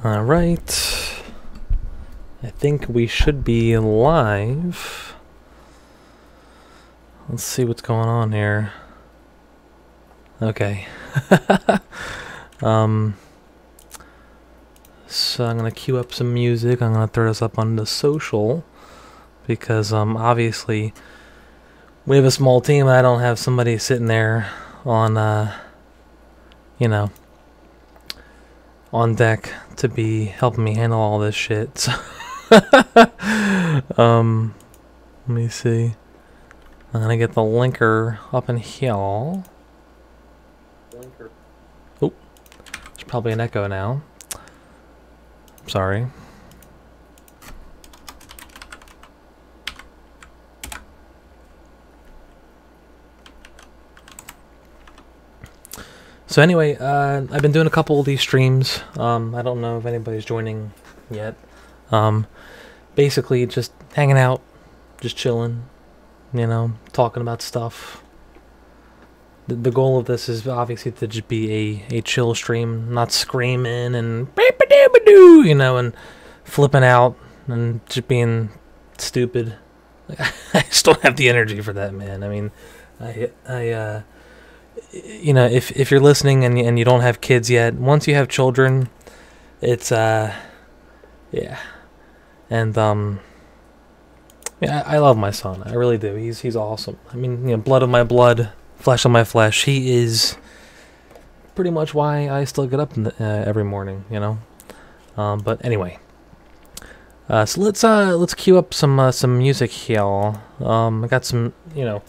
Alright. I think we should be live. Let's see what's going on here. Okay. So I'm gonna queue up some music. I'm gonna throw this up on the social because obviously we have a small team. I don't have somebody sitting there on you know, on deck to be helping me handle all this shit. So let me see. I'm gonna get the linker up in here. Oh, there's probably an echo now. Sorry. So anyway, I've been doing a couple of these streams. I don't know if anybody's joining yet. Basically just hanging out, just chilling, you know, talking about stuff. The goal of this is obviously to just be a chill stream, not screaming and you know, and flipping out and just being stupid. I just don't have the energy for that, man. I mean, you know, if you're listening and you don't have kids yet, once you have children, it's yeah, and yeah, I love my son. I really do. He's awesome. I mean, you know, blood of my blood, flesh of my flesh. He is pretty much why I still get up in the, every morning, you know. But anyway, so let's queue up some music here. I got some, you know,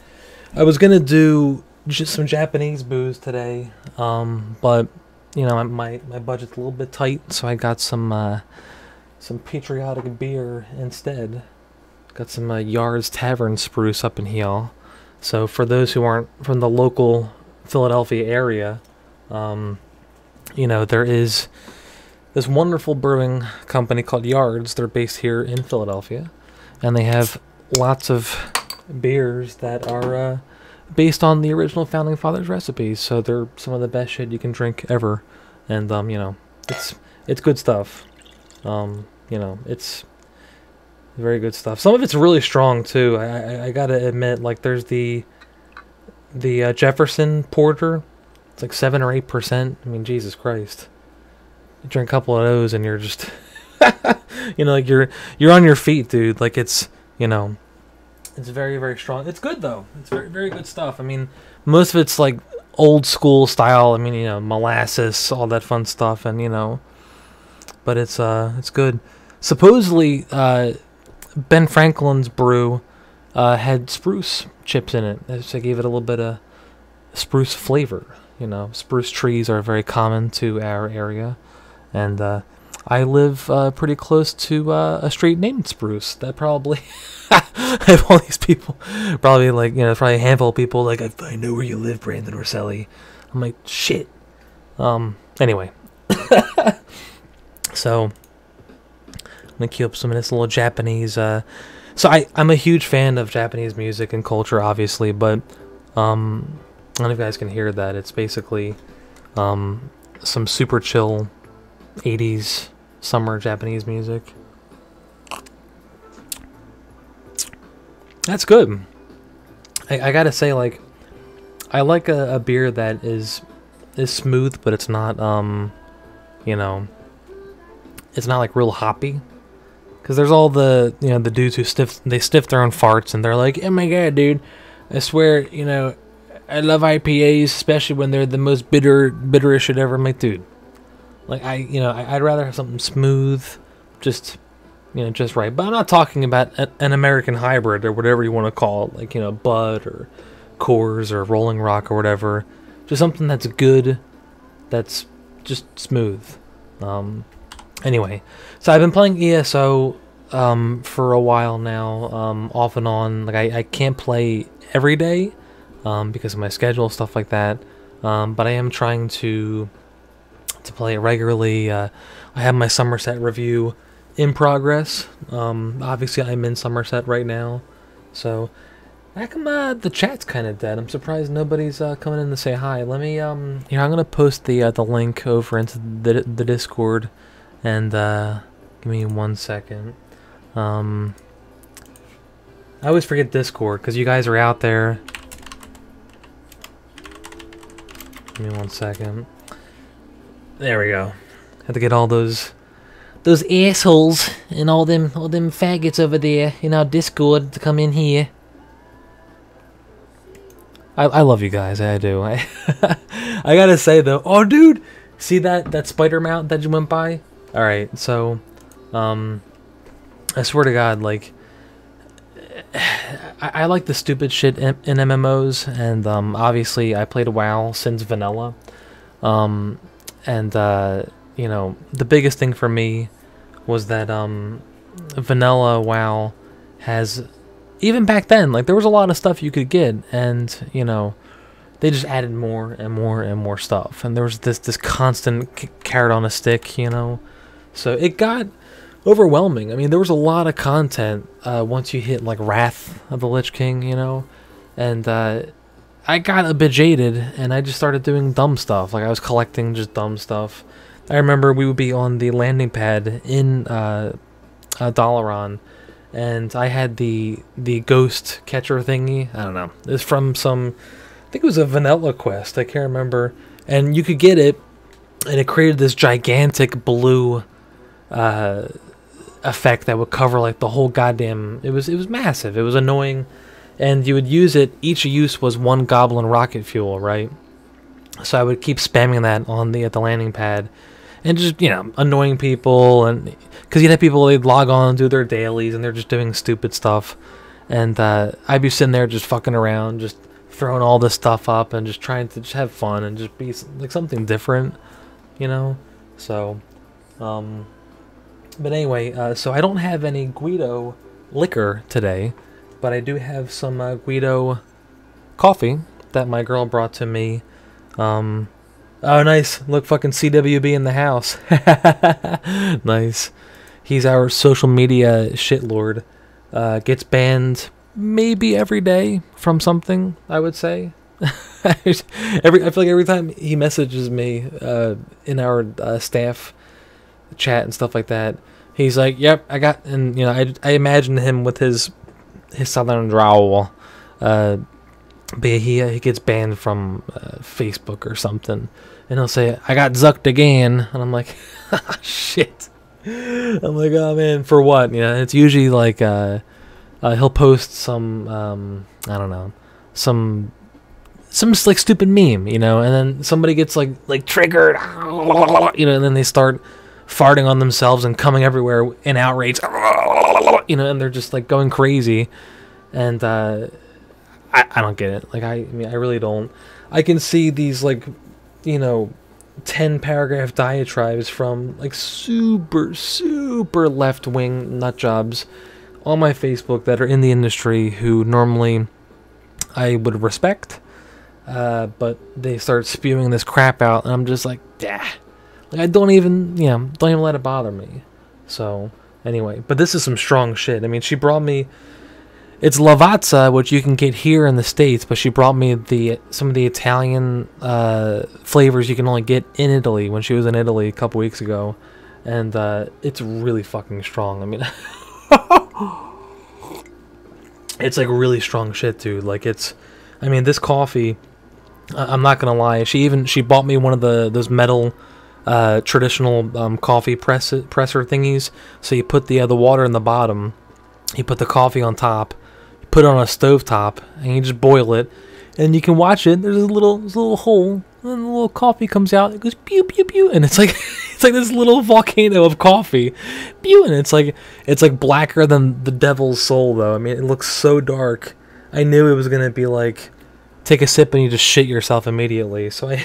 I was gonna do just some Japanese booze today, but you know, my budget's a little bit tight, so I got some patriotic beer instead. Got some Yard's Tavern Spruce up in here. So for those who aren't from the local Philadelphia area, you know, there is this wonderful brewing company called Yards. They're based here in Philadelphia, and they have lots of beers that are based on the original Founding Fathers recipes. So they're some of the best shit you can drink ever, and you know, it's good stuff. You know, it's very good stuff. Some of it's really strong too. I gotta admit, like there's the Jefferson Porter. It's like 7 or 8%. I mean, Jesus Christ. You drink a couple of those and you're just, you know, like you're on your feet, dude. Like it's, you know, it's very, very strong. It's good though. It's very, very good stuff. I mean, most of it's like old school style. I mean, you know, molasses, all that fun stuff, and you know, but it's good. Supposedly, Ben Franklin's brew had spruce chips in it, so gave it a little bit of spruce flavor. You know, spruce trees are very common to our area, and I live pretty close to a street named Spruce. That probably I have all these people, probably like, you know, probably a handful of people like, I know where you live, Brandon Orselli. I'm like, shit. Anyway, so I'm gonna queue up some of this little Japanese. So I'm a huge fan of Japanese music and culture, obviously, but I don't know if you guys can hear that. It's basically some super chill 80s summer Japanese music. That's good. I gotta say, like, I like a beer that is smooth, but it's not you know, it's not like real hoppy. Because there's all the, you know, the dudes who sniff their own farts, and they're like, oh my god, dude, I swear, you know, I love IPAs, especially when they're the most bitterest shit ever. I'm like, dude, like, I'd rather have something smooth, just, you know, just right. But I'm not talking about an American hybrid or whatever you want to call it, like, you know, Bud or Coors or Rolling Rock or whatever. Just something that's good, that's just smooth. Anyway, so I've been playing ESO for a while now, off and on. Like I can't play every day because of my schedule, stuff like that. But I am trying to play it regularly. I have my Somerset review in progress. Obviously, I'm in Somerset right now, so how come the chat's kind of dead? I'm surprised nobody's coming in to say hi. Let me here. I'm gonna post the link over into the Discord. And give me 1 second. I always forget Discord because you guys are out there. Give me 1 second. There we go. Had to get all those assholes and all them faggots over there in our Discord to come in here. I love you guys, I do. I gotta say though, oh dude, see that spider mount that you went by? Alright, so I swear to God, like I like the stupid shit in MMOs, and obviously I played WoW since vanilla. You know, the biggest thing for me was that vanilla WoW has, even back then, like there was a lot of stuff you could get, and you know, they just added more and more and more stuff, and there was this constant carrot on a stick, you know. So it got overwhelming. I mean, there was a lot of content once you hit like Wrath of the Lich King, you know, and I got a bit jaded, and I just started doing dumb stuff. Like I was collecting just dumb stuff. I remember we would be on the landing pad in Dalaran, and I had the ghost catcher thingy. I don't know. It's from some, I think it was a vanilla quest. I can't remember. And you could get it, and it created this gigantic blue effect that would cover like the whole goddamn. It was massive. It was annoying, and you would use it. Each use was 1 goblin rocket fuel, right? So I would keep spamming that on at the landing pad, and just, you know, annoying people, and because you'd have people, they'd log on and do their dailies, and they're just doing stupid stuff, and I'd be sitting there just fucking around, just throwing all this stuff up, and just trying to just have fun and just be like something different, you know. So, but anyway, so I don't have any Guido liquor today, but I do have some Guido coffee that my girl brought to me. Oh, nice. Look, fucking CWB in the house. Nice. He's our social media shitlord. Gets banned maybe every day from something, I would say. I feel like every time he messages me in our staff chat and stuff like that, he's like, "Yep, I got," and you know, I imagine him with his southern drawl. But he gets banned from Facebook or something, and he'll say, "I got zucked again," and I'm like, "Shit." I'm like, "Oh man, for what?" You know, it's usually like he'll post some I don't know, some like stupid meme, you know, and then somebody gets like triggered, you know, and then they start farting on themselves and coming everywhere in outrage, you know, and they're just like going crazy, and I don't get it. Like, I mean, I really don't. I can see these, like, you know, 10-paragraph diatribes from, like, super left-wing nutjobs on my Facebook that are in the industry who normally I would respect, but they start spewing this crap out, and I'm just like, yeah. Like, I don't even, you know, don't even let it bother me. So, anyway. But this is some strong shit. I mean, she brought me... It's Lavazza, which you can get here in the States, but she brought me some of the Italian flavors you can only get in Italy when she was in Italy a couple weeks ago. And it's really fucking strong. I mean, it's like really strong shit, dude. Like, it's, I mean, this coffee, I'm not gonna lie, she bought me one of those metal traditional coffee presser thingies. So you put the water in the bottom, you put the coffee on top, put it on a stovetop, and you just boil it, and you can watch it. There's a little hole, and the little coffee comes out. It goes pew pew pew, and it's like it's like this little volcano of coffee, pew, and it's like blacker than the devil's soul, though. I mean, it looks so dark. I knew it was gonna be like, take a sip and you just shit yourself immediately. So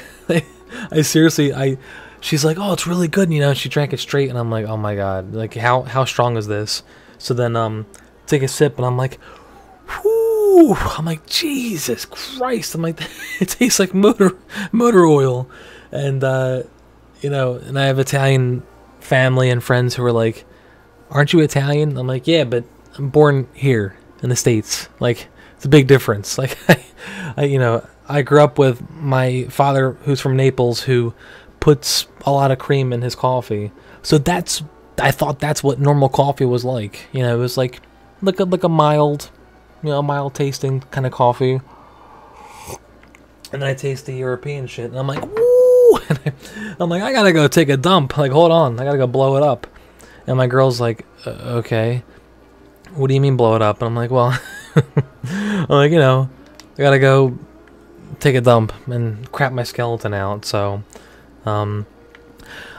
I seriously, she's like, oh, it's really good, you know. She drank it straight, and I'm like, oh my god, like how strong is this? So then take a sip, and I'm like, whoo! I'm like, Jesus Christ! I'm like, it tastes like motor oil, and you know, and I have Italian family and friends who are like, aren't you Italian? I'm like, yeah, but I'm born here in the States. Like, it's a big difference. Like, I you know, I grew up with my father, who's from Naples, who puts a lot of cream in his coffee. So I thought that's what normal coffee was like. You know, it was like a mild, you know, mild tasting kind of coffee. And then I taste the European shit, and I'm like, woo! And I'm like, I gotta go take a dump. Like, hold on, I gotta go blow it up. And my girl's like, okay. What do you mean blow it up? And I'm like, well, I'm like, you know, I gotta go take a dump and crap my skeleton out. So, I'm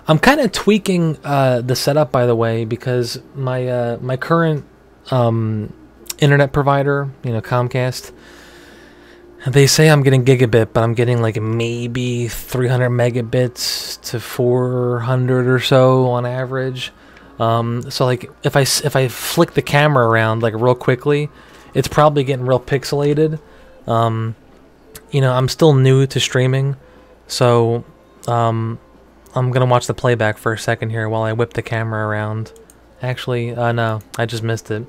kind of tweaking the setup, by the way, because my my current internet provider, you know, Comcast, they say I'm getting gigabit, but I'm getting like maybe 300 megabits to 400 or so on average. So like if I flick the camera around like real quickly, it's probably getting real pixelated. You know, I'm still new to streaming, so I'm gonna watch the playback for a second here while I whip the camera around. Actually, no, I just missed it.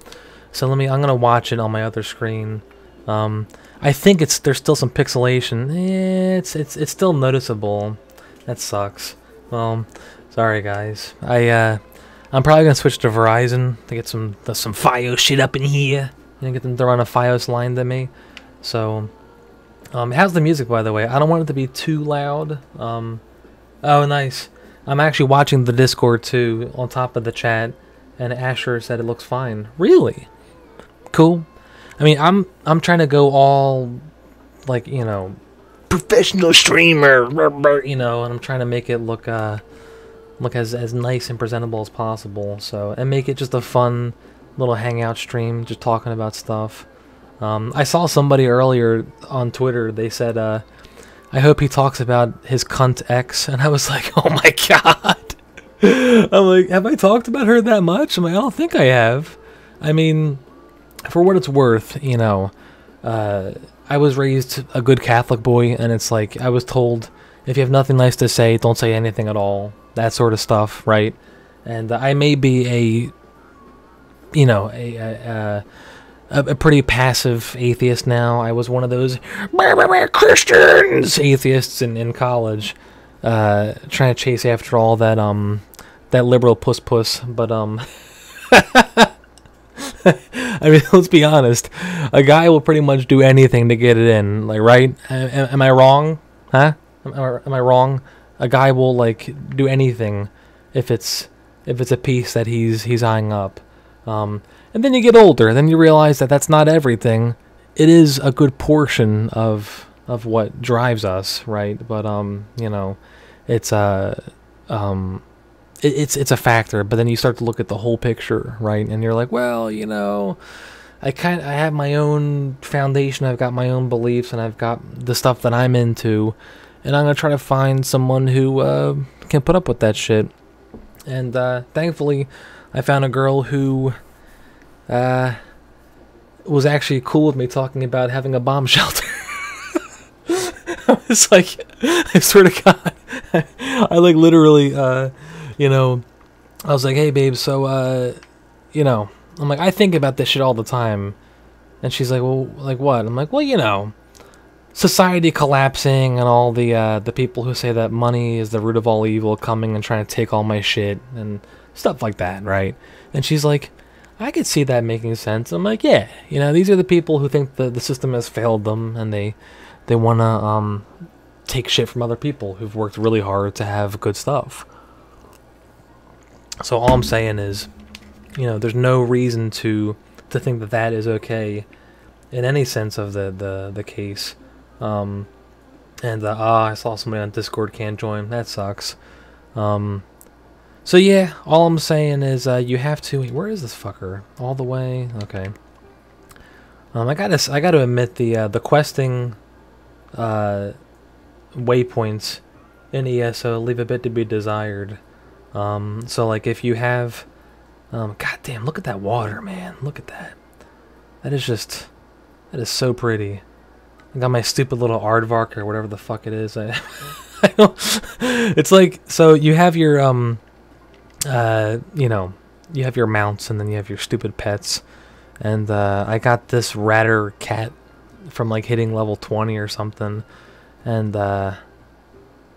So I'm gonna watch it on my other screen. I think there's still some pixelation. It's still noticeable. That sucks. Well, sorry guys. I'm probably gonna switch to Verizon to get some FiOS shit up in here. You know, get them to run a FiOS line to me. So, how's the music, by the way? I don't want it to be too loud. Oh, nice. I'm actually watching the Discord too, on top of the chat, and Asher said it looks fine. Really? Cool. I mean, I'm trying to go all, like, you know, professional streamer, you know, and I'm trying to make it look as nice and presentable as possible. So, and make it just a fun little hangout stream, just talking about stuff. I saw somebody earlier on Twitter. They said, I hope he talks about his cunt ex, and I was like, oh my god. I'm like, have I talked about her that much? I'm like, I don't think I have. I mean, for what it's worth, you know, I was raised a good Catholic boy, and it's like, I was told, if you have nothing nice to say, don't say anything at all. That sort of stuff, right? And I may be a, you know, a pretty passive atheist now. I was one of those Christians atheists in college, trying to chase after all that that liberal puss, but I mean, let's be honest. A guy will pretty much do anything to get it in, like, right? Am I wrong? Huh? Am I wrong? A guy will like do anything if it's a piece that he's eyeing up. And then you get older, and then you realize that that's not everything. It is a good portion of what drives us, right? But you know, it's a factor. But then you start to look at the whole picture, right? And you're like, well, you know, I have my own foundation. I've got my own beliefs, and I've got the stuff that I'm into, and I'm gonna try to find someone who can put up with that shit. And thankfully, I found a girl who was actually cool with me talking about having a bomb shelter. I was like, I swear to God, I like literally, you know, I was like, hey babe, so, you know, I'm like, I think about this shit all the time. And she's like, well, like what? I'm like, well, you know, society collapsing and all the people who say that money is the root of all evil coming and trying to take all my shit and stuff like that, right? And she's like, I could see that making sense. I'm like, yeah, you know, these are the people who think the system has failed them, and they want to take shit from other people who've worked really hard to have good stuff. So all I'm saying is, you know, there's no reason to think that that is okay in any sense of the case. I saw somebody on Discord can't join. That sucks. So yeah, all I'm saying is you have to. Where is this fucker? All the way. Okay. I gotta admit the questing waypoints in ESO leave a bit to be desired. So like if you have, god damn, look at that water, man. Look at that. That is so pretty. I got my stupid little aardvark or whatever the fuck it is. I don't, it's like, so you have your you know, you have your mounts, and then you have your stupid pets. And I got this ratter cat from like hitting level 20 or something, and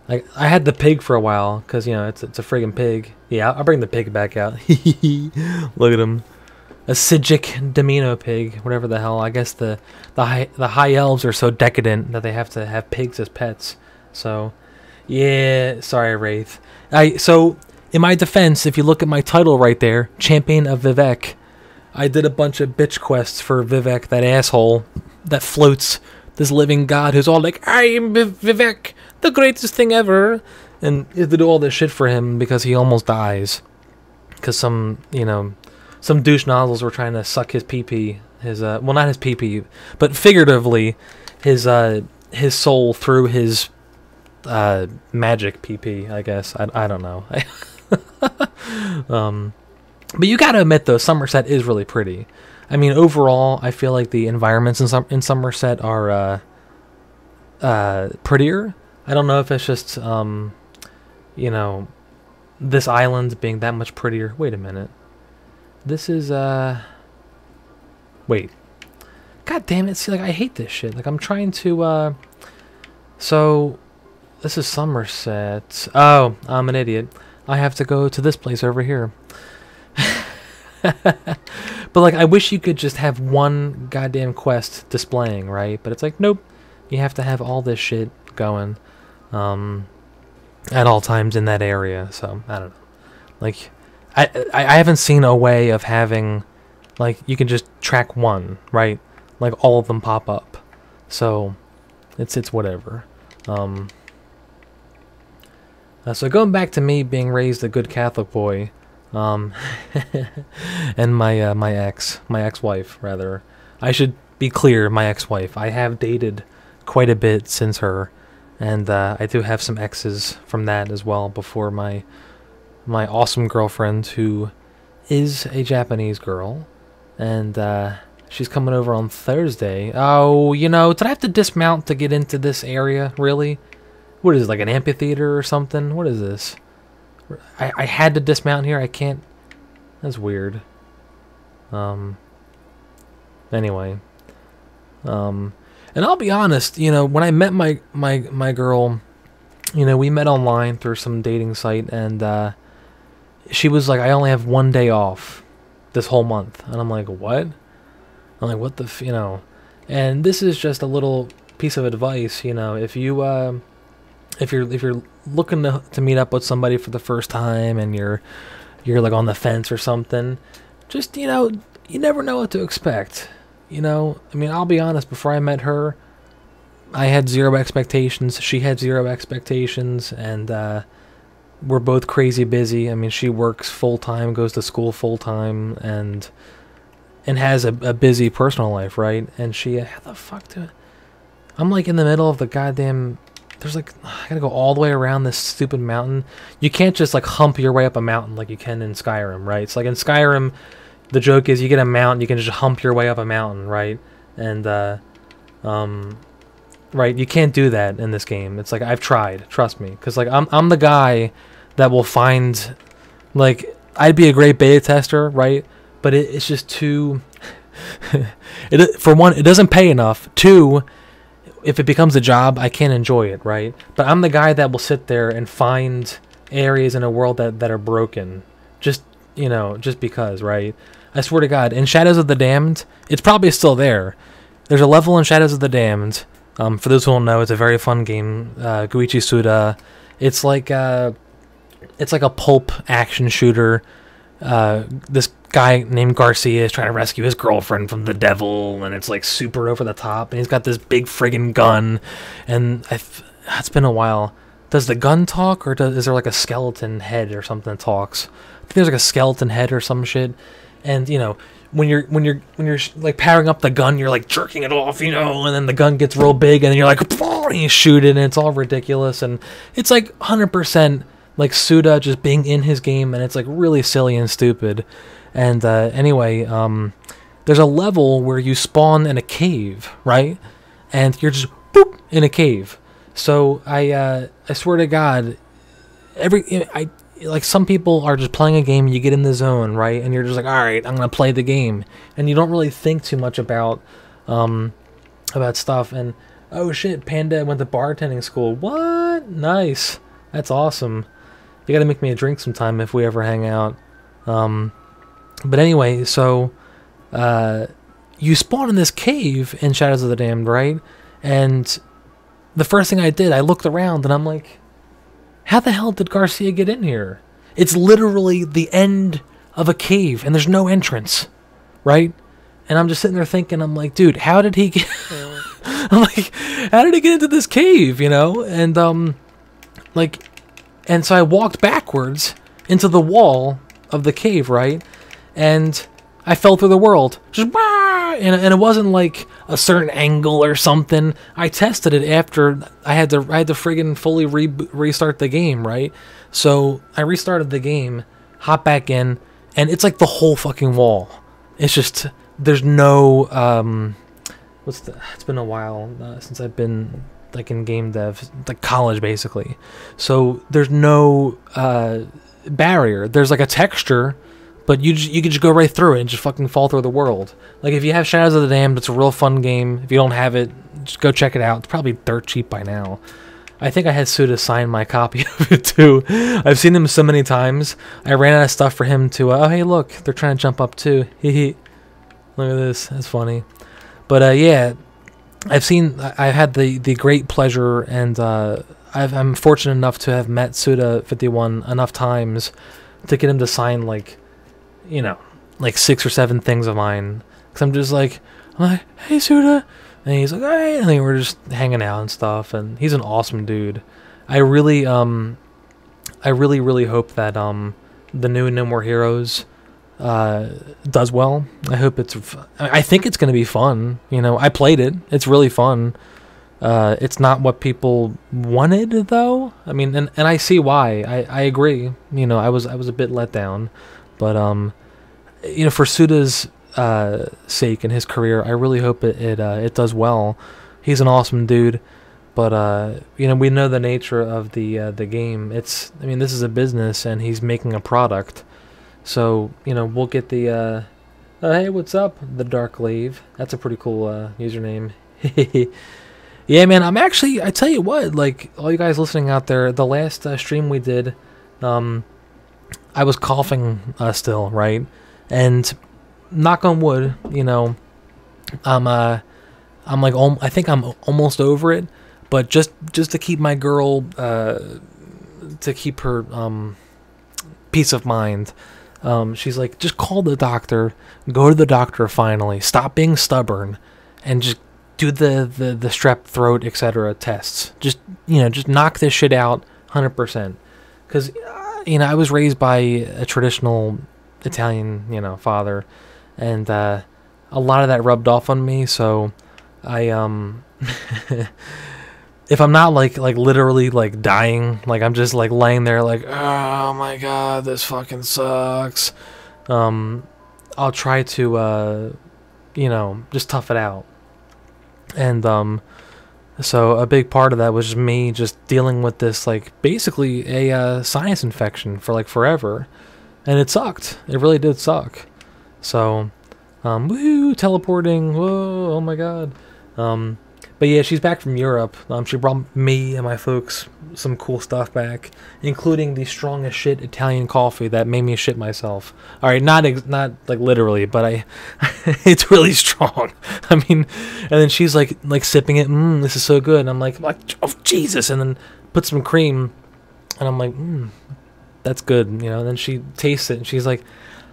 I had the pig for a while because you know it's a friggin' pig. Yeah, I'll bring the pig back out. Look at him, a Sijic Domino pig, whatever the hell. I guess the high elves are so decadent that they have to have pigs as pets. So yeah, sorry Wraith. So in my defense, if you look at my title right there, Champion of Vivek, I did a bunch of bitch quests for Vivek, that asshole that floats, this living god who's all like, I am Vivek, the greatest thing ever, and you have to do all this shit for him because he almost dies because some douche nozzles were trying to suck his pee-pee, well, not his pee-pee, but figuratively his soul through his magic pee-pee, I guess. I don't know. But you gotta admit though, Somerset is really pretty. I mean, overall, I feel like the environments in Somerset are prettier. I don't know if it's just you know, this island being that much prettier. Wait a minute. This is wait. God damn it! See, like I hate this shit. Like I'm trying to so this is Somerset. Oh, I'm an idiot. I have to go to this place over here. But like I wish you could just have one goddamn quest displaying, right? But it's like nope. You have to have all this shit going at all times in that area. So I don't know. Like I haven't seen a way of having like you can just track one, right? Like all of them pop up. So it's whatever. So going back to me being raised a good Catholic boy, and my ex-wife rather. I should be clear, my ex-wife. I have dated quite a bit since her, and I do have some exes from that as well before my awesome girlfriend, who is a Japanese girl, and she's coming over on Thursday. Oh, you know, did I have to dismount to get into this area? Really? What is it, like an amphitheater or something? What is this? I had to dismount here. I can't. That's weird. Anyway. And I'll be honest, you know, when I met my girl, you know, we met online through some dating site, and she was like, I only have 1 day off this whole month. And I'm like, what? I'm like, what the you know? And this is just a little piece of advice, you know, if you if you're looking to meet up with somebody for the first time and you're like on the fence or something, just, you know, you never know what to expect. You know, I mean, I'll be honest, before I met her, I had zero expectations. She had zero expectations, and we're both crazy busy. I mean, she works full-time, goes to school full-time, and has a busy personal life, right? And she, how the fuck I'm like in the middle of the goddamn, there's like, I gotta go all the way around this stupid mountain. You can't just like hump your way up a mountain like you can in Skyrim, right? It's like in Skyrim, the joke is you get a mountain, you can just hump your way up a mountain, right? And right, you can't do that in this game. It's like, I've tried, trust me, because like I'm the guy that will find, like, I'd be a great beta tester, right? But it's just too for one, it doesn't pay enough. Two, if it becomes a job, I can't enjoy it, right? But I'm the guy that will sit there and find areas in a world that are broken, just, you know, just because, right? I swear to God, in Shadows of the Damned, it's probably still there. There's a level in Shadows of the Damned. For those who don't know, it's a very fun game. Goichi Suda. It's like a pulp action shooter. This guy named Garcia is trying to rescue his girlfriend from the devil, and it's like super over the top, and he's got this big friggin' gun, and it's been a while. Does the gun talk, or is there like a skeleton head or something that talks? I think there's like a skeleton head or some shit. And you know, when you're like powering up the gun, you're like jerking it off, you know, and then the gun gets real big, and then you're like, and you shoot it, and it's all ridiculous, and it's like 100% like Suda just being in his game, and it's like really silly and stupid. And anyway, there's a level where you spawn in a cave, right? And you're just boop in a cave. So I swear to God, like some people are just playing a game, and you get in the zone, right? And you're just like, all right, I'm gonna play the game, and you don't really think too much about stuff. And oh shit, Panda went to bartending school. What? Nice. That's awesome. You gotta make me a drink sometime if we ever hang out. But anyway, so you spawn in this cave in Shadows of the Damned, right? And the first thing I did, I looked around and I'm like, how the hell did Garcia get in here? It's literally the end of a cave and there's no entrance, right? And I'm just sitting there thinking, I'm like, dude, how did he get... I'm like, how did he get into this cave, you know? And, like... And so I walked backwards into the wall of the cave, right? And I fell through the world. Just, and it wasn't like a certain angle or something. I tested it after I had to friggin' fully restart the game, right? So I restarted the game, hop back in, and it's like the whole fucking wall. It's just, there's no, it's been a while since I've been like in game dev, like college basically. So there's no barrier. There's like a texture, but you can just go right through it and just fucking fall through the world. Like if you have Shadows of the Damned, it's a real fun game. If you don't have it, just go check it out. It's probably dirt cheap by now. I think I had Suda sign my copy of it too. I've seen him so many times. I ran out of stuff for him to, oh hey look, they're trying to jump up too. Hee. Look at this, that's funny. But yeah, I've had the great pleasure and I'm fortunate enough to have met Suda51 enough times to get him to sign like, you know, like 6 or 7 things of mine. Cause I'm like, hey Suda, and he's like, hey, and then we're just hanging out and stuff. And he's an awesome dude. I really hope that the new No More Heroes does well. I think it's gonna be fun. You know, I played it. It's really fun. It's not what people wanted though. I mean, and I see why. I agree. You know, I was a bit let down. But you know, for Suda's sake and his career, I really hope it does well. He's an awesome dude, but you know, we know the nature of the game. I mean, this is a business, and he's making a product. So you know, we'll get the hey, what's up, the Dark Lave? That's a pretty cool username. Yeah, man. I tell you what, like all you guys listening out there, the last stream we did, I was coughing still, right? And knock on wood, you know, I think I'm almost over it, but just to keep my girl, to keep her peace of mind, she's like, just call the doctor, go to the doctor finally, stop being stubborn, and just do the strep throat, etc. tests. Just, you know, just knock this shit out 100%. Because you know, I was raised by a traditional Italian, you know, father, and a lot of that rubbed off on me. So I if I'm not like literally like dying, like I'm just like laying there like, oh my god, this fucking sucks, I'll try to you know, just tough it out. And so a big part of that was just me just dealing with this, like, basically a sinus infection for, like, forever. And it sucked. It really did suck. So, woo, teleporting, whoa, oh my god. But yeah, she's back from Europe. She brought me and my folks some cool stuff back, including the strongest shit Italian coffee that made me shit myself. All right, not like literally, but it's really strong. I mean, and then she's like sipping it. This is so good. And I'm like, oh Jesus! And then put some cream, and I'm like, that's good. You know. And then she tastes it, and she's like,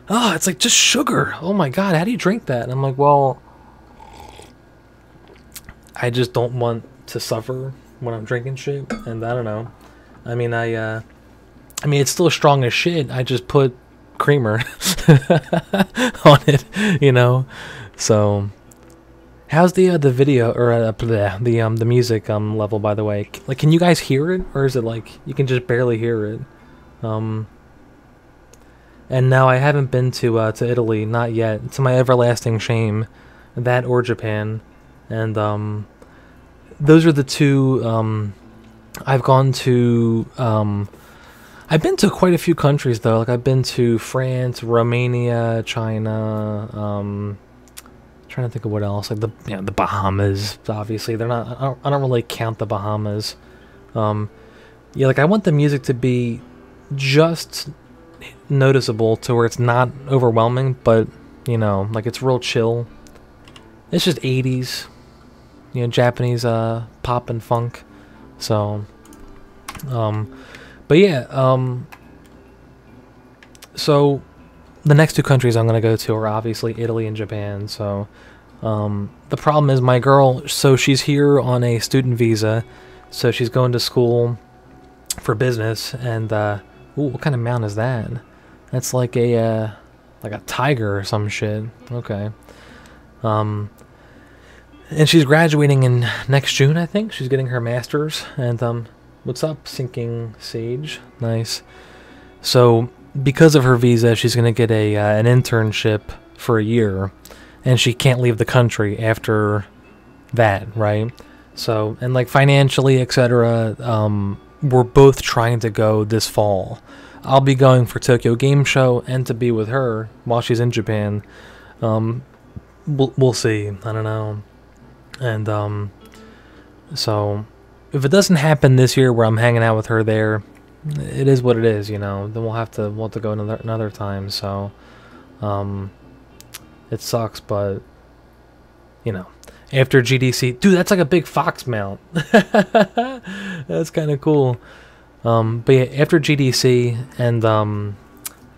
oh, it's like just sugar. Oh my god, how do you drink that? And I'm like, well, I just don't want to suffer when I'm drinking shit, and I don't know. I mean, I mean, it's still strong as shit. I just put creamer on it, you know. So, how's the video or the music level, by the way? Like, can you guys hear it, or is it like you can just barely hear it? And now I haven't been to Italy, not yet, to my everlasting shame, that or Japan. And those are the two I've gone to. I've been to quite a few countries though. Like I've been to France, Romania, China. Trying to think of what else. Like the Bahamas. Obviously, they're not. I don't really count the Bahamas. Yeah, like I want the music to be just noticeable to where it's not overwhelming, but you know, like it's real chill. It's just 80s, you know, Japanese pop and funk. So, but yeah, so the next two countries I'm gonna go to are obviously Italy and Japan. So, the problem is my girl. So she's here on a student visa, so she's going to school for business. And ooh, what kind of mount is that? That's like a tiger or some shit. Okay. And she's graduating in next June, I think. She's getting her master's. And what's up, Sinking Sage? Nice. So because of her visa, she's gonna get an internship for a year, and she can't leave the country after that, right? So, and like financially, etc. We're both trying to go this fall. I'll be going for Tokyo Game Show and to be with her while she's in Japan. We'll see. I don't know. And so if it doesn't happen this year where I'm hanging out with her there, it is what it is, you know. Then we'll have to go another time. So it sucks, but you know, after GDC, dude, that's like a big fox mount. That's kind of cool. But yeah, after GDC and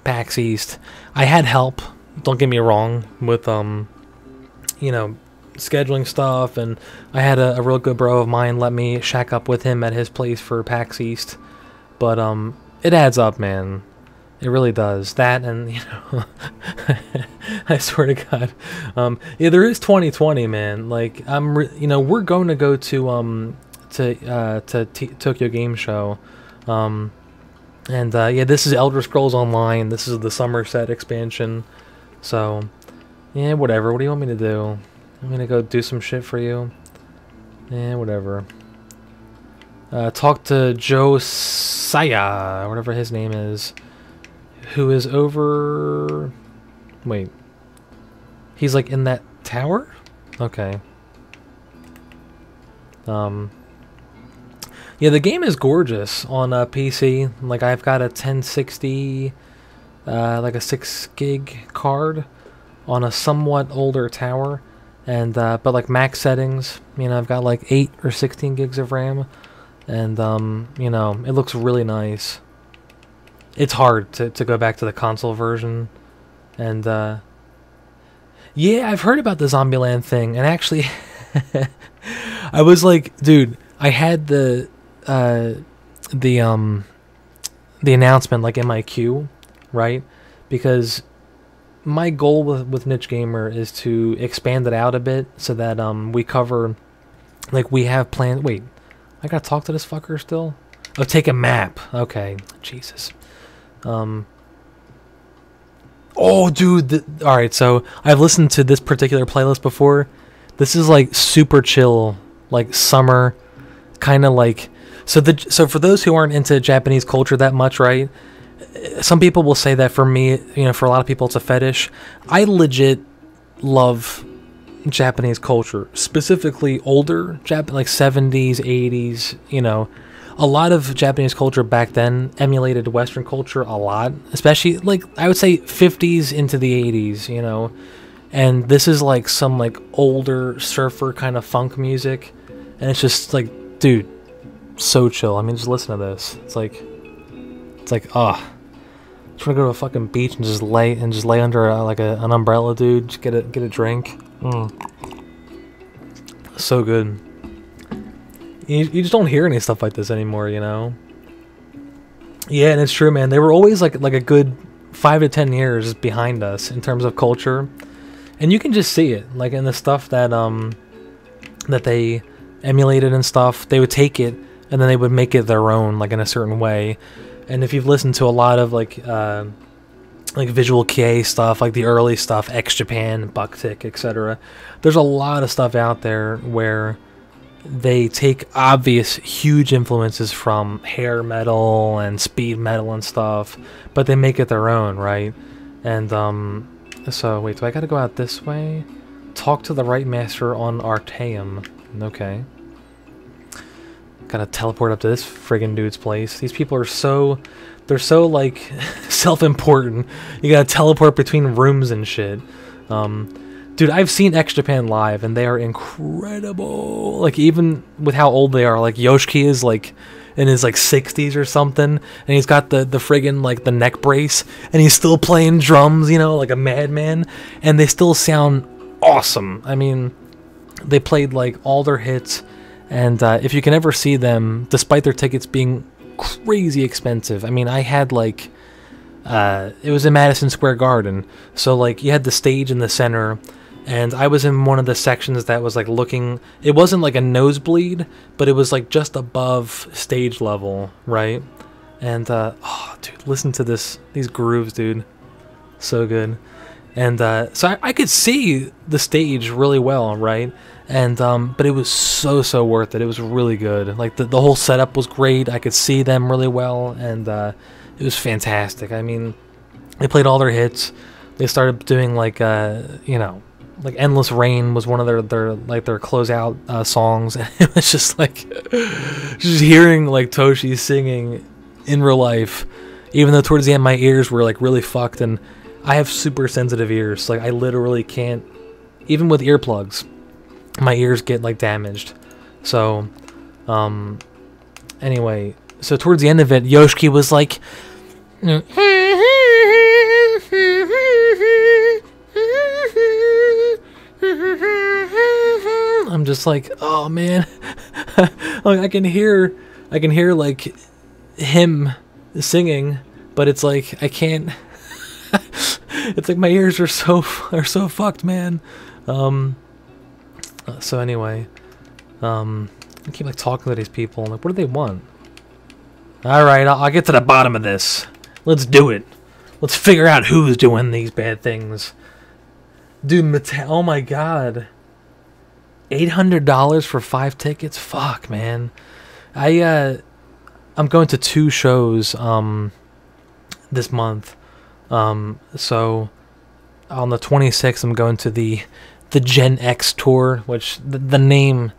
PAX East, I had help. Don't get me wrong with you know, scheduling stuff, and I had a real good bro of mine let me shack up with him at his place for PAX East. But it adds up, man. It really does. That, and you know, I swear to God, yeah, there is 2020, man. Like you know, we're going to go to Tokyo Game Show, and yeah, this is Elder Scrolls Online. This is the Somerset expansion. So yeah, whatever. What do you want me to do? I'm gonna go do some shit for you. Yeah, whatever. Talk to Josiah, whatever his name is, who is over... Wait. He's like in that tower? Okay. Yeah, the game is gorgeous on PC. Like, I've got a 1060, like a 6 gig card on a somewhat older tower. And, but like max settings, you know, I've got like 8 or 16 gigs of RAM. And, you know, it looks really nice. It's hard to go back to the console version. And, yeah, I've heard about the Zombieland thing. And actually, I was like, dude, I had the announcement, like, in my queue, right? Because my goal with Niche Gamer is to expand it out a bit so that, we cover, like, we have plans. Wait. I gotta talk to this fucker still? Oh, take a map. Okay. Jesus. Oh, dude. Alright, so I've listened to this particular playlist before. This is like super chill, like summer, kind of like... So for those who aren't into Japanese culture that much, right? Some people will say that for me, you know, for a lot of people it's a fetish. I legit love Japanese culture, specifically older like 70s, 80s, you know. A lot of Japanese culture back then emulated Western culture a lot, especially like I would say 50s into the 80s, you know. And this is like some like older surfer kind of funk music, and it's just like, dude, so chill. I mean, just listen to this. It's like ah. Just wanna go to a fucking beach and just lay under like an umbrella, dude. Just get a drink. So good. You just don't hear any stuff like this anymore, you know. Yeah, and it's true, man. They were always like a good 5 to 10 years behind us in terms of culture, and you can just see it, like in the stuff that that they emulated and stuff. They would take it and then they would make it their own, like in a certain way. And if you've listened to a lot of like Visual Kei stuff, like the early stuff, X Japan, Bucktick, etc., there's a lot of stuff out there where they take obvious huge influences from hair metal and speed metal and stuff, but they make it their own, right? And so wait, do I gotta go out this way? Talk to the right master on Artaeum. Okay. Gotta teleport up to this friggin' dude's place. These people are so... They're so, like, self-important. You gotta teleport between rooms and shit. Dude, I've seen X Japan live, and they are incredible. Like, even with how old they are, like, Yoshiki is, like, in his, like, 60s or something, and he's got the friggin', like, the neck brace, and he's still playing drums, you know, like a madman, and they still sound awesome. I mean, they played, like, all their hits, and if you can ever see them, despite their tickets being crazy expensive, I mean, I had, like, it was in Madison Square Garden, so, like, you had the stage in the center, and I was in one of the sections that was, like, looking... It wasn't, like, a nosebleed, but it was, like, just above stage level, right? And, oh, dude, listen to these grooves, dude. So good. And, so I could see the stage really well, right? And, but it was so worth it. It was really good. Like, the whole setup was great. I could see them really well, and, it was fantastic. I mean, they played all their hits. They started doing, like, you know... Like Endless Rain was one of their closeout songs, and it was just like just hearing like Toshi singing in real life, even though towards the end my ears were like really fucked, and I have super sensitive ears. Like I literally can't, even with earplugs, my ears get like damaged. So, anyway, so towards the end of it, Yoshiki was like. I'm just like, oh man, like I can hear like him singing, but it's like I can't. It's like my ears are so fucked, man. So anyway, I keep like talking to these people. I'm like, what do they want? All right, I'll get to the bottom of this. Let's do it. Let's figure out who's doing these bad things. Dude, oh my god. $800 for 5 tickets? Fuck, man. I'm going to 2 shows this month. So on the 26th I'm going to the Gen X tour, which the name,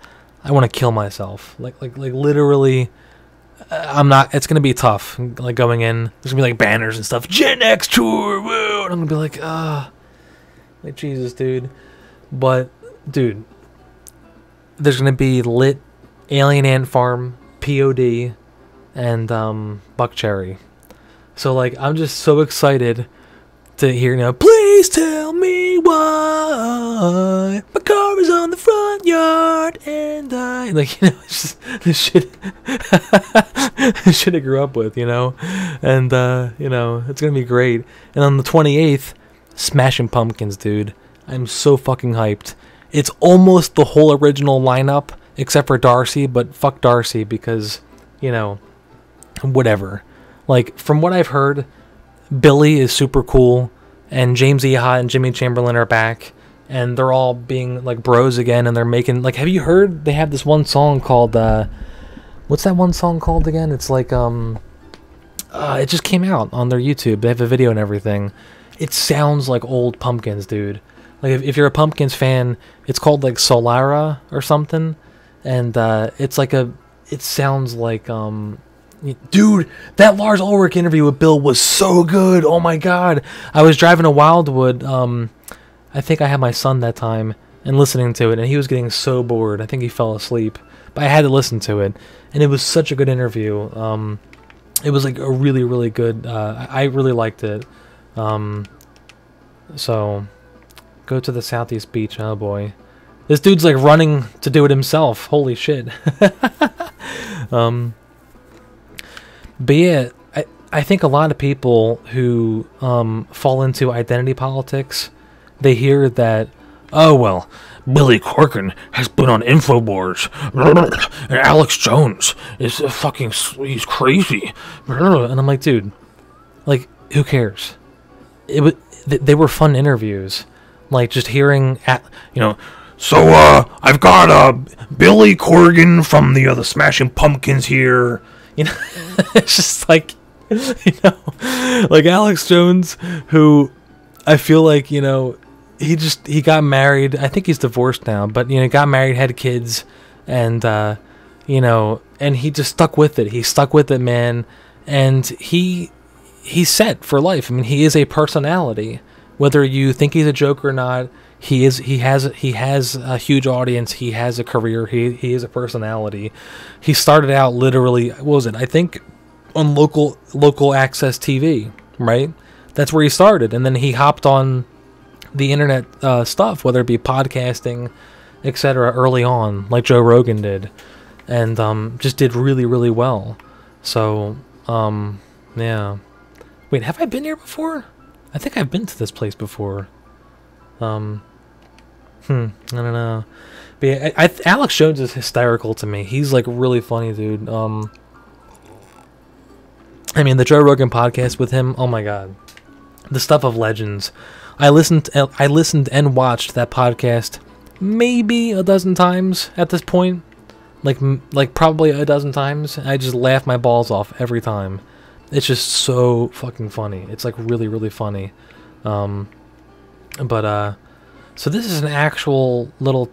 I want to kill myself. Like literally I'm not, it's going to be tough like going in. There's going to be like banners and stuff. Gen X tour. Woo! And I'm going to be like, like Jesus, dude. But dude, there's gonna be Lit, Alien Ant Farm, POD, and Buck Cherry. So like I'm just so excited to hear, you know, please tell me why my car is on the front yard and I like, you know, it's just this shit this shit I grew up with, you know. And you know, it's gonna be great. And on the 28th, Smashing Pumpkins, dude. I'm so fucking hyped. It's almost the whole original lineup, except for Darcy, but fuck Darcy because, you know, whatever. Like, from what I've heard, Billy is super cool, and James Iha and Jimmy Chamberlain are back, and they're all being, like, bros again, and they're making, like, have you heard, they have this one song called, what's that one song called again? It's like, it just came out on their YouTube. They have a video and everything. It sounds like old Pumpkins, dude. Like, if you're a Pumpkins fan, it's called, like, Solara or something. And, it's like it sounds like, dude, that Lars Ulrich interview with Bill was so good. Oh, my God. I was driving to Wildwood. I think I had my son that time and listening to it, and he was getting so bored. I think he fell asleep. But I had to listen to it. And it was such a good interview. It was, like, a really, really good, I really liked it. So... Go to the Southeast Beach. Oh boy, this dude's like running to do it himself. Holy shit. But yeah, I think a lot of people who fall into identity politics, they hear that, oh well, Billy Corgan has been on Infowars, and Alex Jones is he's crazy, and I'm like, dude, like, who cares? They were fun interviews. Like, just hearing, you know, so, I've got, Billy Corgan from the Smashing Pumpkins here. You know, it's just like, you know, like Alex Jones, who I feel like, you know, he got married. I think he's divorced now, but, you know, got married, had kids, and, you know, and he just stuck with it. He stuck with it, man, and he's set for life. I mean, he is a personality. Whether you think he's a joke or not, he is. He has a huge audience. He has a career. He is a personality. He started out literally. What was it? I think on local access TV, right? That's where he started, and then he hopped on the internet stuff, whether it be podcasting, etc. early on, like Joe Rogan did, and just did really, really well. So, yeah. Wait, have I been here before? I think I've been to this place before. I don't know. But yeah, Alex Jones is hysterical to me. He's like really funny, dude. I mean, the Joe Rogan podcast with him, oh my god. The Stuff of Legends. I listened and watched that podcast maybe a dozen times at this point. Like probably a dozen times. I just laugh my balls off every time. It's just so fucking funny. It's like really, really funny. So this is an actual little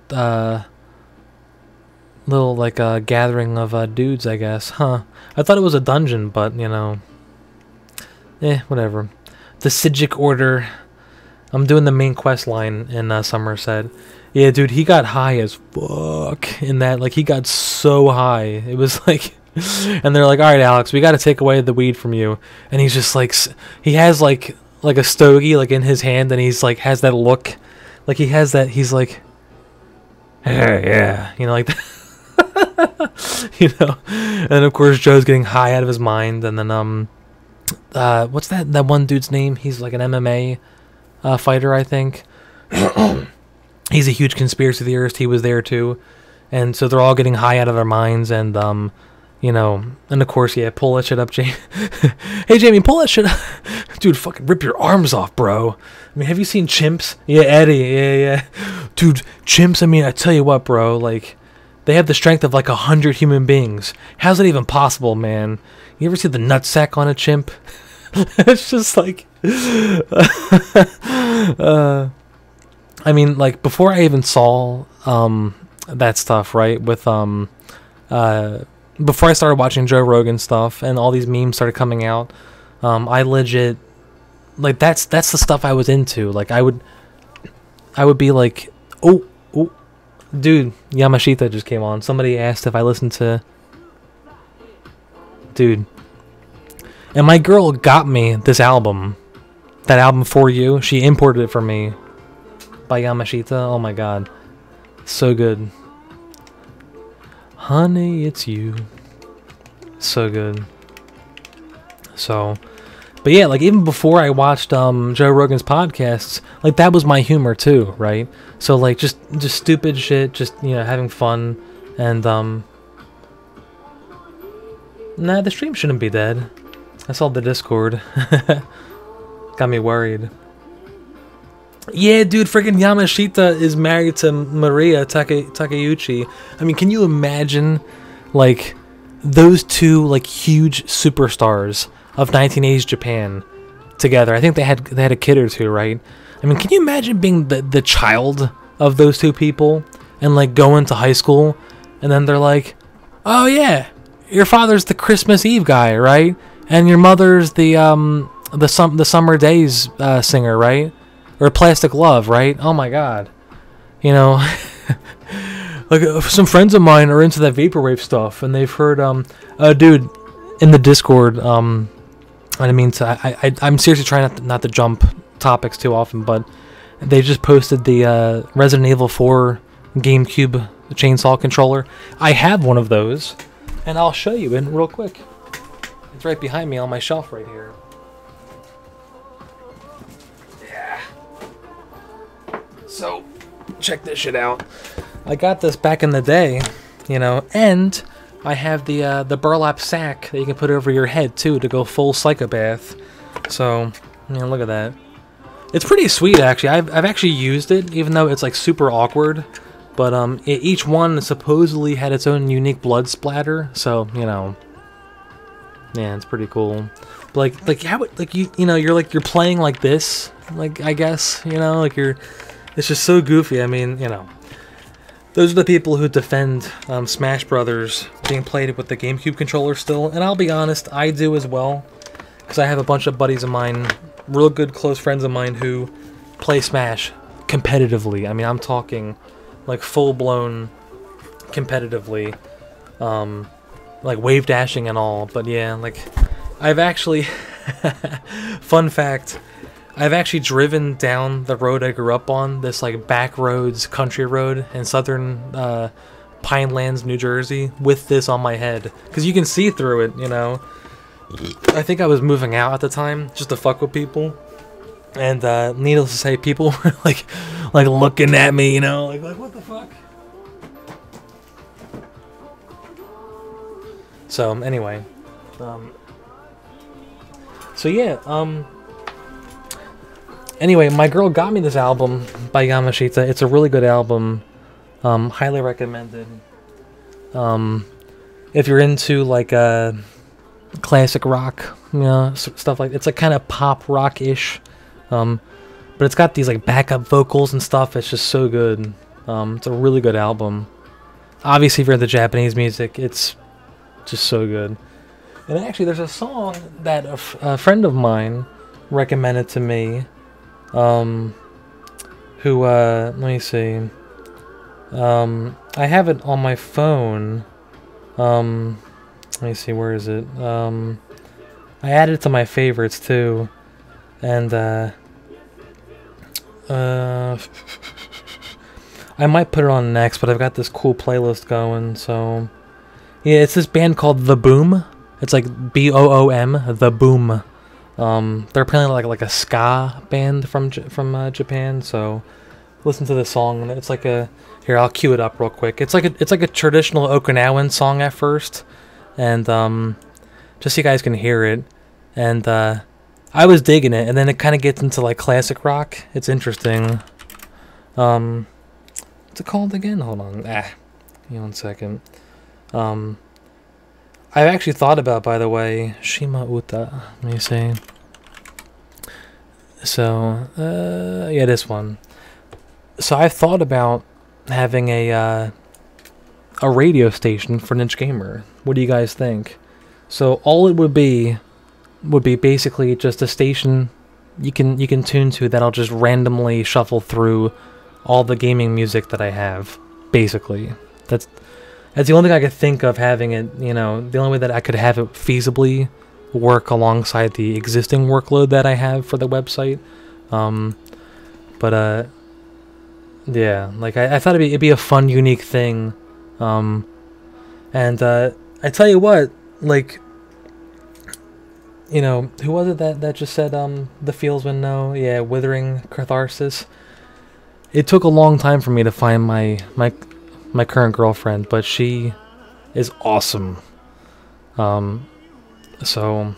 gathering of dudes, I guess. Huh. I thought it was a dungeon, but you know, whatever. The Sijic Order. I'm doing the main quest line in Somerset. Yeah, dude, he got high as fuck in that. Like, he got so high. It was like... And they're like, alright, Alex, we gotta take away the weed from you. And he's just like... He has, like a stogie, like, in his hand, and he's, like, has that look. Like, he has that... He's like... Yeah. You know, like... you know? And, of course, Joe's getting high out of his mind. And then, what's that one dude's name? He's, like, an MMA... fighter, I think. He's a huge conspiracy theorist. He was there too, and so they're all getting high out of their minds. And you know, and of course, yeah, pull that shit up, Jamie. Hey, Jamie, pull that shit up, dude. Fucking rip your arms off, bro. I mean, have you seen chimps? Yeah, Eddie. Yeah, dude, chimps. I mean, I tell you what, bro. Like, they have the strength of like 100 human beings. How's that even possible, man? You ever see the nutsack on a chimp? It's just like, I mean, like, before I even saw that stuff, right? With before I started watching Joe Rogan stuff and all these memes started coming out, I legit, like, that's the stuff I was into. Like, I would be like, oh, dude, Yamashita just came on. Somebody asked if I listened to, dude. And my girl got me this album. That album For You. She imported it for me. By Yamashita. Oh my god. So good. Honey, it's you. So good. So. But yeah, like, even before I watched Joe Rogan's podcasts, like, that was my humor too, right? So, like, just stupid shit. Just, you know, having fun. And, nah, the stream shouldn't be dead. I saw the Discord. Got me worried. Yeah, dude, freaking Yamashita is married to Maria Takeuchi. I mean, can you imagine, like, those two, like, huge superstars of 1980s Japan together? I think they had a kid or two, right? I mean, can you imagine being the child of those two people and, like, going to high school and then they're like, oh yeah, your father's the Christmas Eve guy, right? And your mother's the Summer Days singer, right? Or Plastic Love, right? Oh my god. You know, like, some friends of mine are into that vaporwave stuff, and they've heard, dude, in the Discord, I mean, I'm seriously trying not to jump topics too often, but they just posted the Resident Evil 4 GameCube chainsaw controller. I have one of those, and I'll show you it real quick. It's right behind me on my shelf right here. Yeah. So, check this shit out. I got this back in the day, you know, and I have the burlap sack that you can put over your head too to go full psychopath. So, you know, look at that. It's pretty sweet, actually. I've actually used it, even though it's like super awkward. But each one supposedly had its own unique blood splatter, so, you know. Yeah, it's pretty cool. But like how, like, you know, you're playing like this, like, I guess, you know, like, it's just so goofy. I mean, you know, Those are the people who defend Smash Brothers being played with the GameCube controller still, and I'll be honest, I do as well, because I have a bunch of buddies of mine, real good close friends of mine who play Smash competitively. I mean, I'm talking like full-blown competitively, like wave dashing and all. But yeah, like I've actually, fun fact, I've actually driven down the road I grew up on, this like back roads country road in southern Pinelands, New Jersey, with this on my head, because you can see through it, you know. I think I was moving out at the time just to fuck with people, and needless to say, people were like looking at me, you know, like what the fuck. So anyway, so yeah, anyway, my girl got me this album by Yamashita. It's a really good album, highly recommended. If you're into like classic rock, you know, stuff like, it's like kind of pop rock-ish, but it's got these like backup vocals and stuff. It's just so good. It's a really good album. Obviously, if you're into Japanese music, it's just so good. And actually, there's a song that a friend of mine recommended to me, who, let me see, I have it on my phone, let me see, where is it, I added it to my favorites, too, and, I might put it on next, but I've got this cool playlist going, so, yeah, it's this band called The Boom. It's like B-O-O-M, The Boom. They're apparently like a ska band from Japan, so listen to this song. It's like a, here, I'll cue it up real quick. It's like a traditional Okinawan song at first, and just so you guys can hear it. And I was digging it, and then it kind of gets into like classic rock. It's interesting. What's it called again? Hold on. Give me 1 second. I've actually thought about, by the way, Shima Uta. Let me see. So, yeah, this one. So I've thought about having a radio station for Niche Gamer. What do you guys think? So all it would be basically just a station you can tune to that'll just randomly shuffle through all the gaming music that I have. Basically, that's the only thing I could think of having it. You know, the only way that I could have it feasibly work alongside the existing workload that I have for the website. But yeah, like I thought it'd be a fun, unique thing. And I tell you what, like, you know, who was it that just said the feels when no, yeah, withering catharsis. It took a long time for me to find my current girlfriend, but she is awesome. So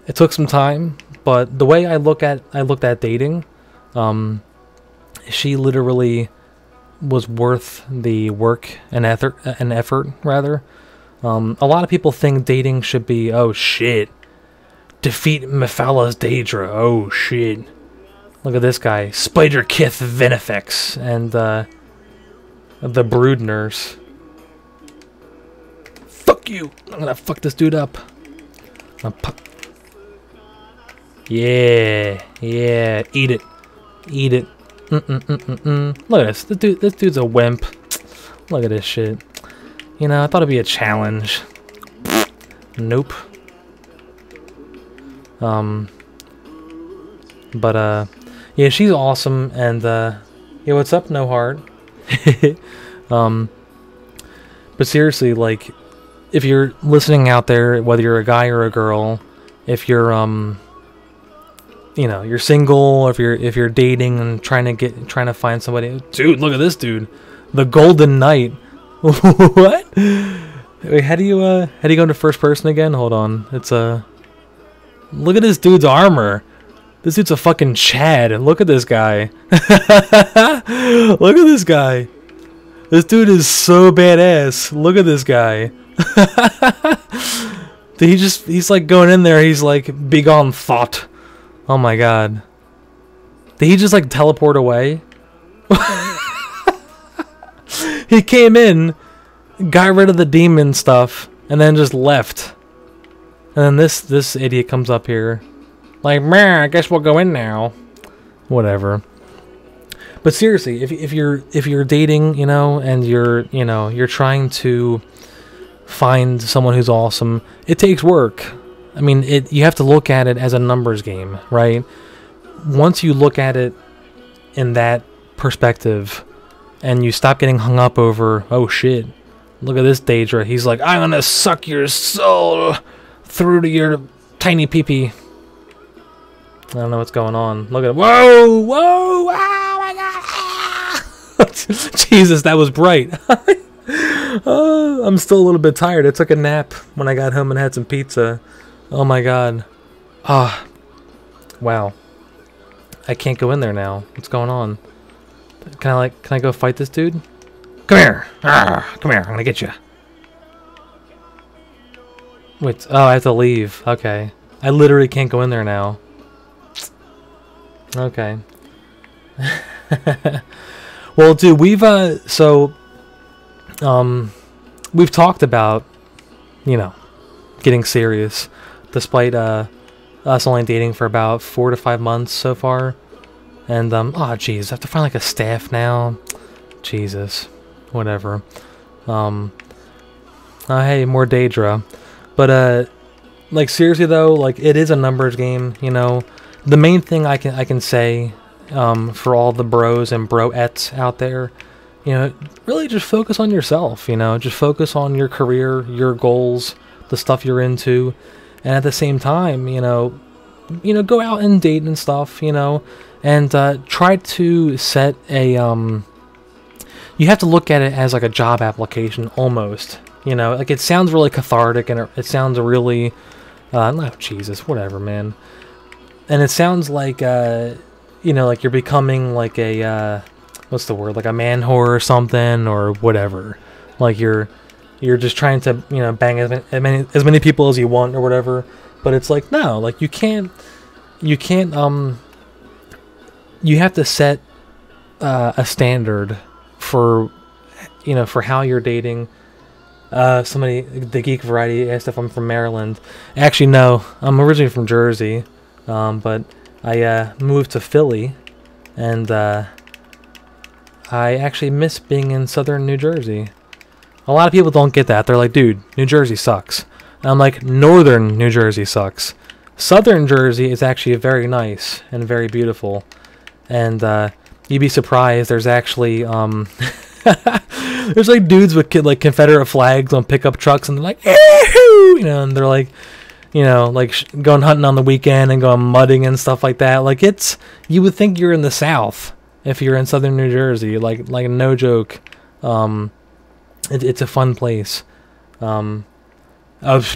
it took some time, but the way I looked at dating, she literally was worth the work and effort rather. A lot of people think dating should be, oh shit, defeat Mephalla's Daedra, oh shit. Look at this guy, Spider Kith Venifex, and the Brood Nurse. Fuck you! I'm gonna fuck this dude up. Yeah, yeah, eat it, eat it. Look at this. This dude's a wimp. Look at this shit. You know, I thought it'd be a challenge. Nope. But yeah, she's awesome, and yeah, what's up, No Heart? But seriously, like, if you're listening out there, whether you're a guy or a girl, if you're you know, you're single, if you're dating and trying to find somebody, dude, look at this dude, the Golden Knight. What? Wait, how do you go into first person again? Hold on, it's look at this dude's armor. This dude's a fucking Chad. Look at this guy. Look at this guy. This dude is so badass. Look at this guy. He's like going in there, he's like, begone thought. Oh my god. Did he just like teleport away? He came in, got rid of the demon stuff, and then just left. And then this idiot comes up here, like, man, I guess we'll go in now. Whatever. But seriously, if you're dating, you know, and you're trying to find someone who's awesome, it takes work. I mean, you have to look at it as a numbers game, right? Once you look at it in that perspective, and you stop getting hung up over, oh shit, look at this Daedra. He's like, I'm gonna suck your soul through to your tiny pee-pee. I don't know what's going on. Look at it. Whoa! Whoa! Oh my god! Jesus, that was bright. I'm still a little bit tired. I took a nap when I got home and had some pizza. Oh my god. Ah. Wow. I can't go in there now. What's going on? Can I go fight this dude? Come here! Come here, I'm gonna get you. Wait, oh, I have to leave. Okay. I literally can't go in there now. Okay. Well, dude, we've talked about, you know, getting serious, despite us only dating for about 4 to 5 months so far. And oh jeez, I have to find like a staff now. Jesus, whatever. Oh hey, more Daedra. But like seriously though, like it is a numbers game, you know. The main thing I can say for all the bros and broettes out there, you know, really just focus on yourself, you know, just focus on your career, your goals, the stuff you're into, and at the same time, you know, go out and date and stuff, you know, and try to set a you have to look at it as like a job application almost, you know, like it sounds really cathartic and it sounds really no, Jesus, whatever, man. And it sounds like, you know, like you're becoming like a, what's the word, like a man whore or something or whatever. Like you're just trying to, you know, bang as many people as you want or whatever. But it's like, no, like you have to set a standard for, you know, for how you're dating. Somebody, the Geek Variety asked if I'm from Maryland. Actually, no, I'm originally from Jersey. But I moved to Philly, and I actually miss being in southern New Jersey. A lot of people don't get that. They're like, dude, New Jersey sucks. And I'm like, northern New Jersey sucks. Southern Jersey is actually very nice and very beautiful. And you'd be surprised, there's actually there's like dudes with like Confederate flags on pickup trucks, and they're like, you know, and they're like, you know, like going hunting on the weekend and going mudding and stuff like that. Like you would think you're in the South if you're in southern New Jersey. Like no joke. It's a fun place. Oh,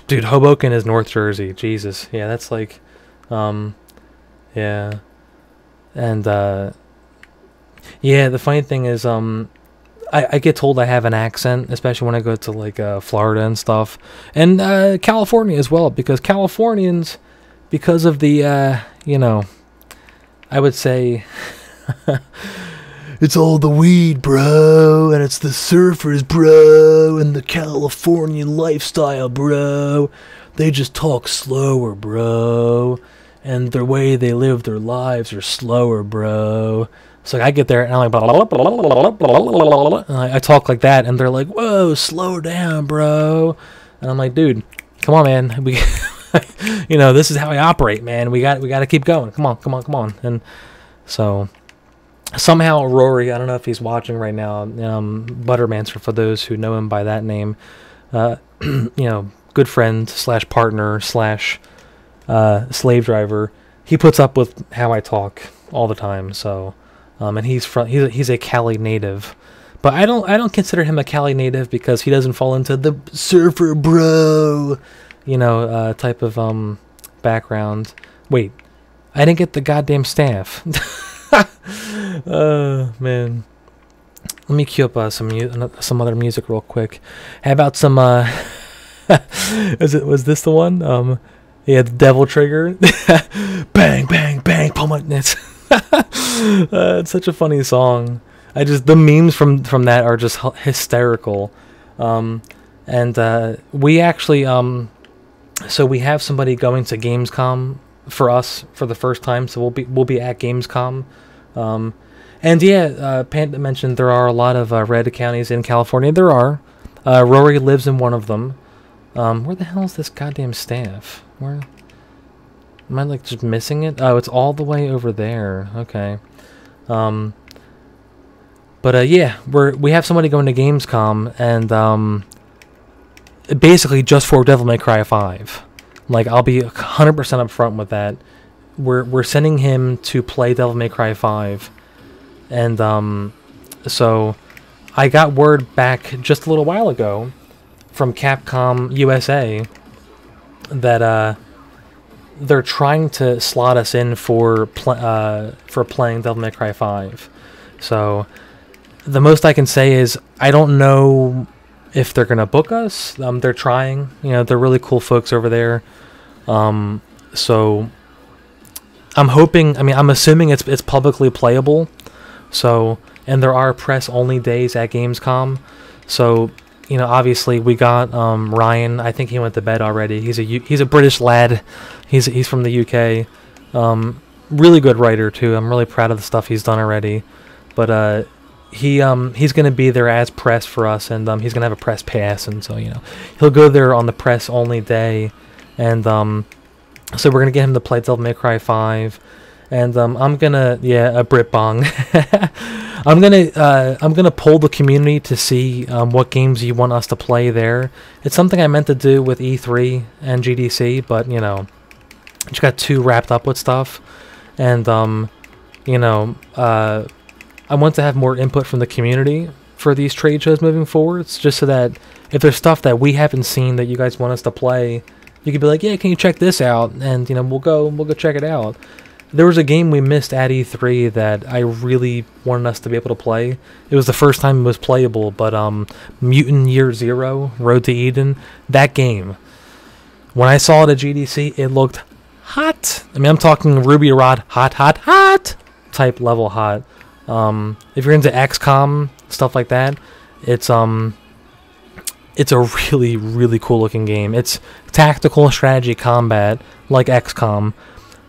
dude, Hoboken is North Jersey. Jesus, yeah, that's like, yeah, and yeah. The funny thing is, I get told I have an accent, especially when I go to like Florida and stuff, and California as well, because Californians, because of the you know, I would say it's all the weed, bro, and it's the surfers, bro, and the Californian lifestyle, bro. They just talk slower, bro, and the way they live their lives are slower, bro. So I get there and I'm like, blah, blah, blah, blah, blah, blah, and I talk like that, and they're like, whoa, slow down, bro. And I'm like, dude, come on, man. We, you know, this is how I operate, man. We got to keep going. Come on. And so somehow Rory, I don't know if he's watching right now, Buttermancer, for those who know him by that name, you know, good friend / partner / slave driver. He puts up with how I talk all the time. So. And he's a Cali native, but I don't consider him a Cali native because he doesn't fall into the surfer bro, you know, type of background. Wait, I didn't get the goddamn staff. Man, let me cue up some other music real quick. How about some was this the one? Yeah, the Devil Trigger. Bang bang bang, pull my nits. It's such a funny song. the memes from that are just hysterical. And we actually so we have somebody going to Gamescom for us for the first time, so we'll be at Gamescom. And yeah, Panda mentioned there are a lot of red counties in California. There are. Rory lives in one of them. Where the hell is this goddamn staff? Where am I, like, just missing it? Oh, it's all the way over there. Okay. But yeah, we have somebody going to Gamescom, and basically just for Devil May Cry 5. Like, I'll be 100% upfront with that. We're sending him to play Devil May Cry 5, and so I got word back just a little while ago from Capcom USA that they're trying to slot us in for playing Devil May Cry 5. So the most I can say is I don't know if they're gonna book us. They're trying. You know, they're really cool folks over there. So I'm hoping. I mean, I'm assuming it's publicly playable. So, and there are press only days at Gamescom. So, you know, obviously we got Ryan. I think he went to bed already. He's a British lad. He's from the UK. Really good writer too. I'm really proud of the stuff he's done already. But he's gonna be there as press for us, and he's gonna have a press pass, and so, you know, he'll go there on the press only day, and so we're gonna get him to play Devil May Cry 5. And I'm gonna, yeah, a Brit Bong. I'm gonna poll the community to see what games you want us to play there. It's something I meant to do with E3 and GDC, but, you know, just got too wrapped up with stuff. And you know, I want to have more input from the community for these trade shows moving forwards, just so that if there's stuff that we haven't seen that you guys want us to play, you could be like, yeah, can you check this out? And, you know, we'll go check it out. There was a game we missed at E3 that I really wanted us to be able to play. It was the first time it was playable, but Mutant Year Zero, Road to Eden, that game. When I saw it at GDC, it looked hot. I mean, I'm talking Ruby Rod, hot, hot, hot type level hot. If you're into XCOM, stuff like that, it's a really, really cool looking game. It's tactical strategy combat like XCOM,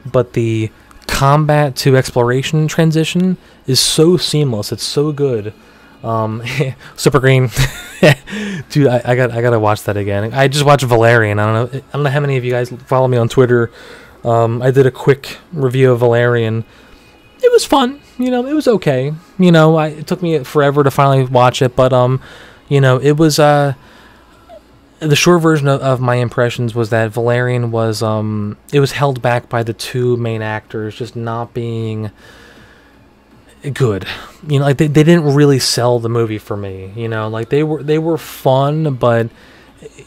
but the combat to exploration transition is so seamless. It's so good. Super Green. Dude, I gotta watch that again. I just watched Valerian. I don't know how many of you guys follow me on Twitter. I did a quick review of Valerian. It was fun, you know, it was okay. You know, it took me forever to finally watch it, but you know, it was the short version of my impressions was that Valerian was it was held back by the two main actors just not being good. You know, like they didn't really sell the movie for me, you know, like they were fun, but,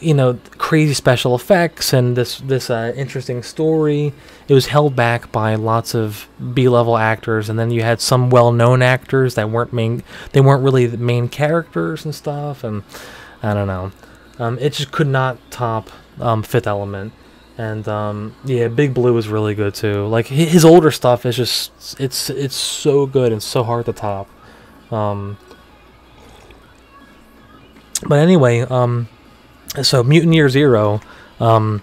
you know, crazy special effects and this interesting story, it was held back by lots of B-level actors, and then you had some well-known actors that weren't really the main characters and stuff, and I don't know. It just could not top Fifth Element, and yeah, Big Blue is really good too. Like his older stuff is just it's so good and so hard to top. But anyway, so Mutant Year Zero, the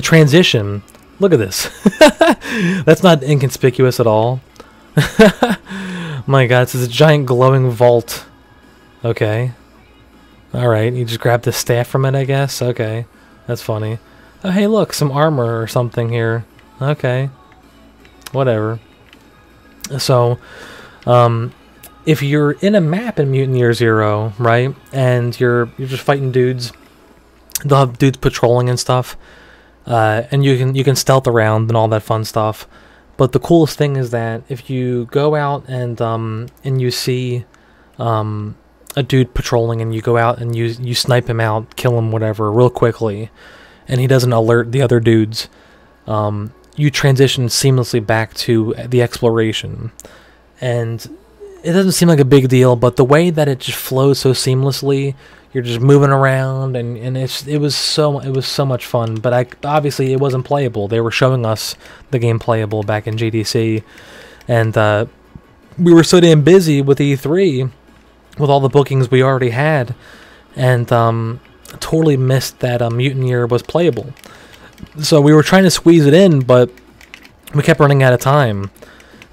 transition. Look at this. That's not inconspicuous at all. My God, it's a giant glowing vault. Okay. Alright, you just grabbed the staff from it, I guess? Okay, that's funny. Oh, hey, look, some armor or something here. Okay. Whatever. So, if you're in a map in Mutant Year Zero, right, and you're just fighting dudes, they'll have dudes patrolling and stuff, and you can stealth around and all that fun stuff. But the coolest thing is that if you go out and you see a dude patrolling, and you go out and you snipe him out, kill him, whatever, real quickly, and he doesn't alert the other dudes, you transition seamlessly back to the exploration. And it doesn't seem like a big deal, but the way that it just flows so seamlessly, you're just moving around, and it was so much fun. But obviously it wasn't playable. They were showing us the game playable back in GDC, and we were so damn busy with E3, with all the bookings we already had, and totally missed that Mutineer was playable. So we were trying to squeeze it in, but we kept running out of time.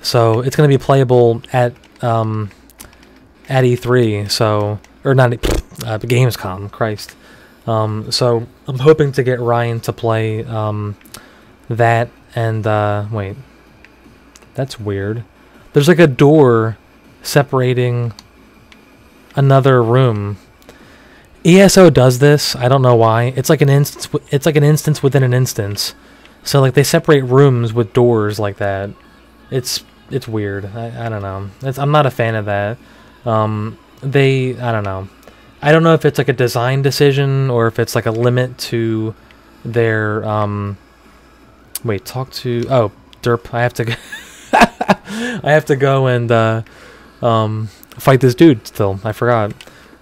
So it's going to be playable at E3, so, or not, Gamescom, Christ. So I'm hoping to get Ryan to play that, and wait, that's weird. There's like a door separating another room. ESO does this. I don't know why. It's like an instance. It's like an instance within an instance. So like they separate rooms with doors like that. It's weird. I don't know. I'm not a fan of that. I don't know. I don't know if it's like a design decision or if it's like a limit to their wait, talk to, oh, derp. I have to I have to go and fight this dude still. I forgot.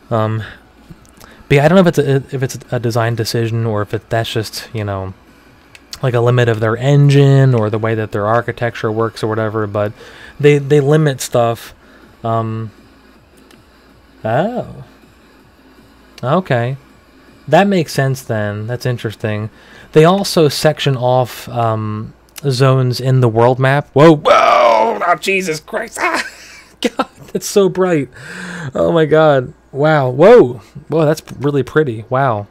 But yeah, I don't know if it's a design decision or if that's just, you know, like a limit of their engine or the way that their architecture works or whatever, but they limit stuff. Oh. Okay. That makes sense then. That's interesting. They also section off zones in the world map. Whoa, whoa! Oh, Jesus Christ! Ah! God, that's so bright. Oh my God. Wow. Whoa. Whoa, that's really pretty. Wow.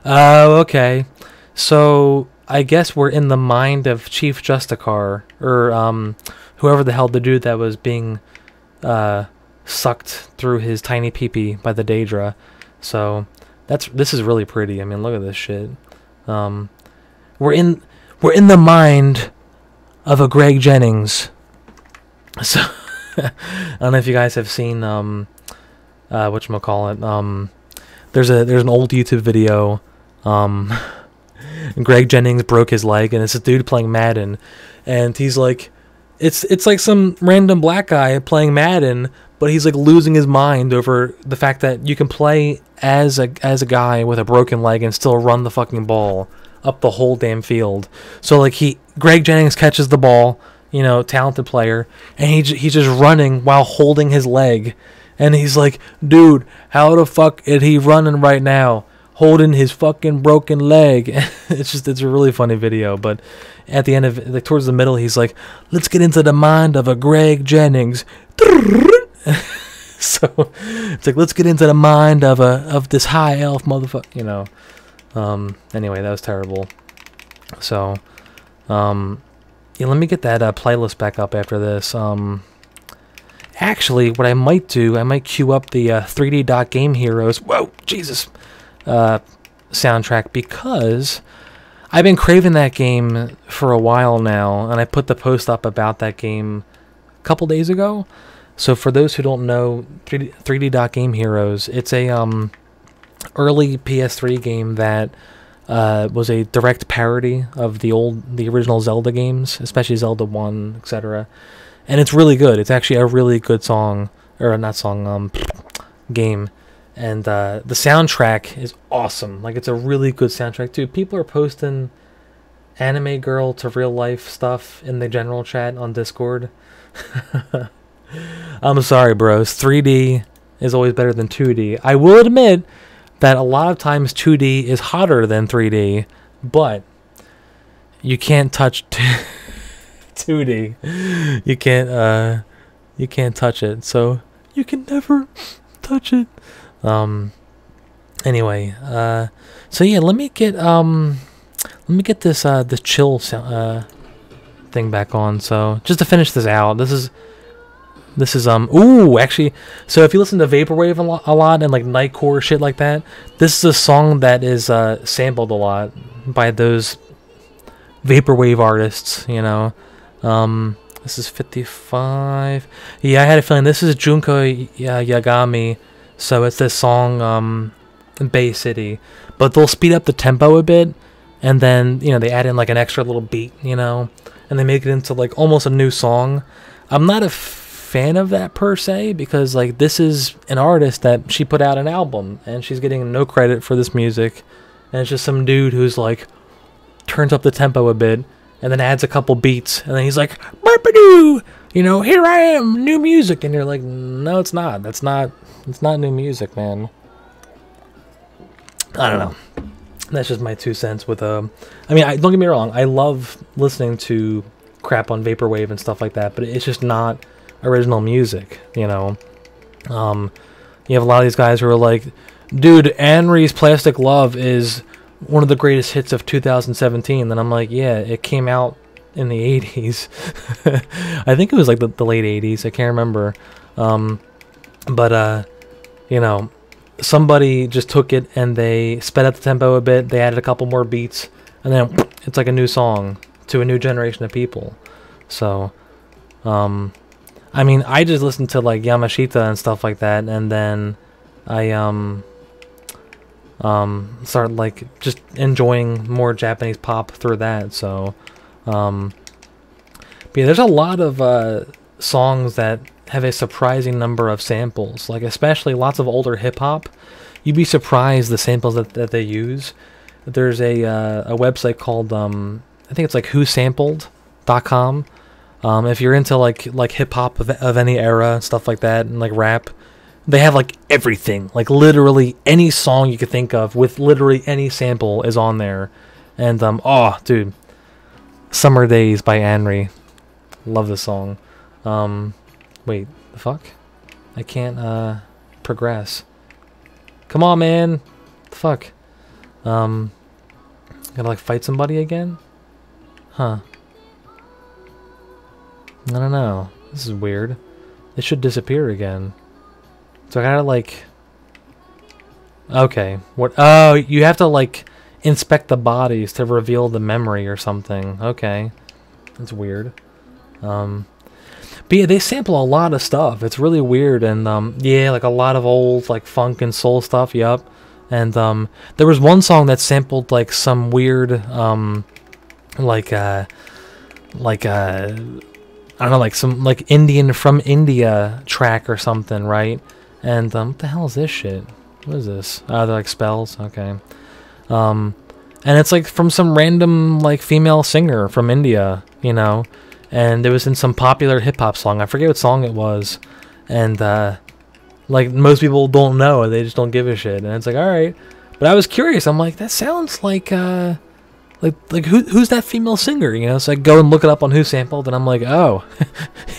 Okay. So I guess we're in the mind of Chief Justicar, or whoever the hell the dude that was being sucked through his tiny peepee by the Daedra. So this is really pretty. I mean, look at this shit. We're in the mind of a Greg Jennings. So I don't know if you guys have seen whatchamacallit. There's an old YouTube video. Greg Jennings broke his leg, and it's a dude playing Madden, and he's like, it's like some random black guy playing Madden, but he's like losing his mind over the fact that you can play as a guy with a broken leg and still run the fucking ball up the whole damn field. So like Greg Jennings catches the ball, you know, talented player, and he's just running while holding his leg, and he's like, dude, how the fuck is he running right now, holding his fucking broken leg? It's a really funny video. But at the end of it, like towards the middle, he's like, let's get into the mind of a Greg Jennings. So it's like, let's get into the mind of this high elf motherfucker, you know. Anyway, that was terrible. So yeah, let me get that playlist back up after this. Actually, what I might do, I might queue up the 3D Dot Game Heroes, whoa, Jesus, soundtrack, because I've been craving that game for a while now, and I put the post up about that game a couple days ago. So for those who don't know, 3D Dot Game Heroes, it's a early PS3 game that was a direct parody of the original Zelda games, especially Zelda 1, etc. And it's really good. It's actually a really good game. And the soundtrack is awesome. Like, it's a really good soundtrack too. People are posting anime girl to real life stuff in the general chat on Discord. I'm sorry, bros. 3D is always better than 2D. I will admit that a lot of times 2D is hotter than 3D, but you can't touch 2D. You can't touch it. So you can never touch it. Anyway, so yeah, let me get this this chill thing back on. So just to finish this out, this is ooh, actually, so if you listen to Vaporwave a lot and like Nightcore shit like that, this is a song that is sampled a lot by those Vaporwave artists, you know. This is 55. Yeah, I had a feeling this is Junko Yagami. So it's this song, Bay City, but they'll speed up the tempo a bit, and then, you know, they add in like an extra little beat, you know, and they make it into like almost a new song. I'm not a fan of that per se, because like this is an artist that she put out an album and she's getting no credit for this music, and it's just some dude who's like turns up the tempo a bit and then adds a couple beats, and then he's like, "Burpadoo, you know, here I am, new music," and you're like, "No, it's not. It's not new music, man." I don't know. That's just my 2 cents with I mean, don't get me wrong. I love listening to crap on vaporwave and stuff like that, but it's just not original music, you know. You have a lot of these guys who are like, "Dude, Anri's Plastic Love is one of the greatest hits of 2017," and I'm like, yeah, it came out in the 80s. I think it was like the late 80s. I can't remember. But you know, somebody just took it and they sped up the tempo a bit. They added a couple more beats, and then it's like a new song to a new generation of people. So, I mean, I just listened to like Yamashita and stuff like that, and then I started like just enjoying more Japanese pop through that. So, but yeah, there's a lot of songs that have a surprising number of samples, like especially lots of older hip hop. You'd be surprised the samples that they use. There's a website called I think it's like whosampled.com. If you're into like hip hop of any era, stuff like that, and like rap, they have like everything, like literally any song you could think of with literally any sample is on there. And oh dude, Summer Days by Anri, love this song. Wait, the fuck? I can't progress. Come on, man. The fuck? Gotta like fight somebody again? Huh. I don't know. This is weird. It should disappear again. So I gotta like... Okay. What? Oh, you have to like inspect the bodies to reveal the memory or something. Okay. That's weird. But yeah, they sample a lot of stuff. It's really weird, and yeah, like a lot of old like funk and soul stuff. Yup. And there was one song that sampled like some weird like I don't know, like some like Indian from India track or something, right? And what the hell is this shit? What is this? Oh, they're like spells. Okay. And it's like from some random like female singer from India, you know. And it was in some popular hip-hop song. I forget what song it was. And, like, most people don't know. They just don't give a shit. And it's like, alright. But I was curious. I'm like, that sounds like who's that female singer? You know, so I go and look it up on Who Sampled. And I'm like, oh,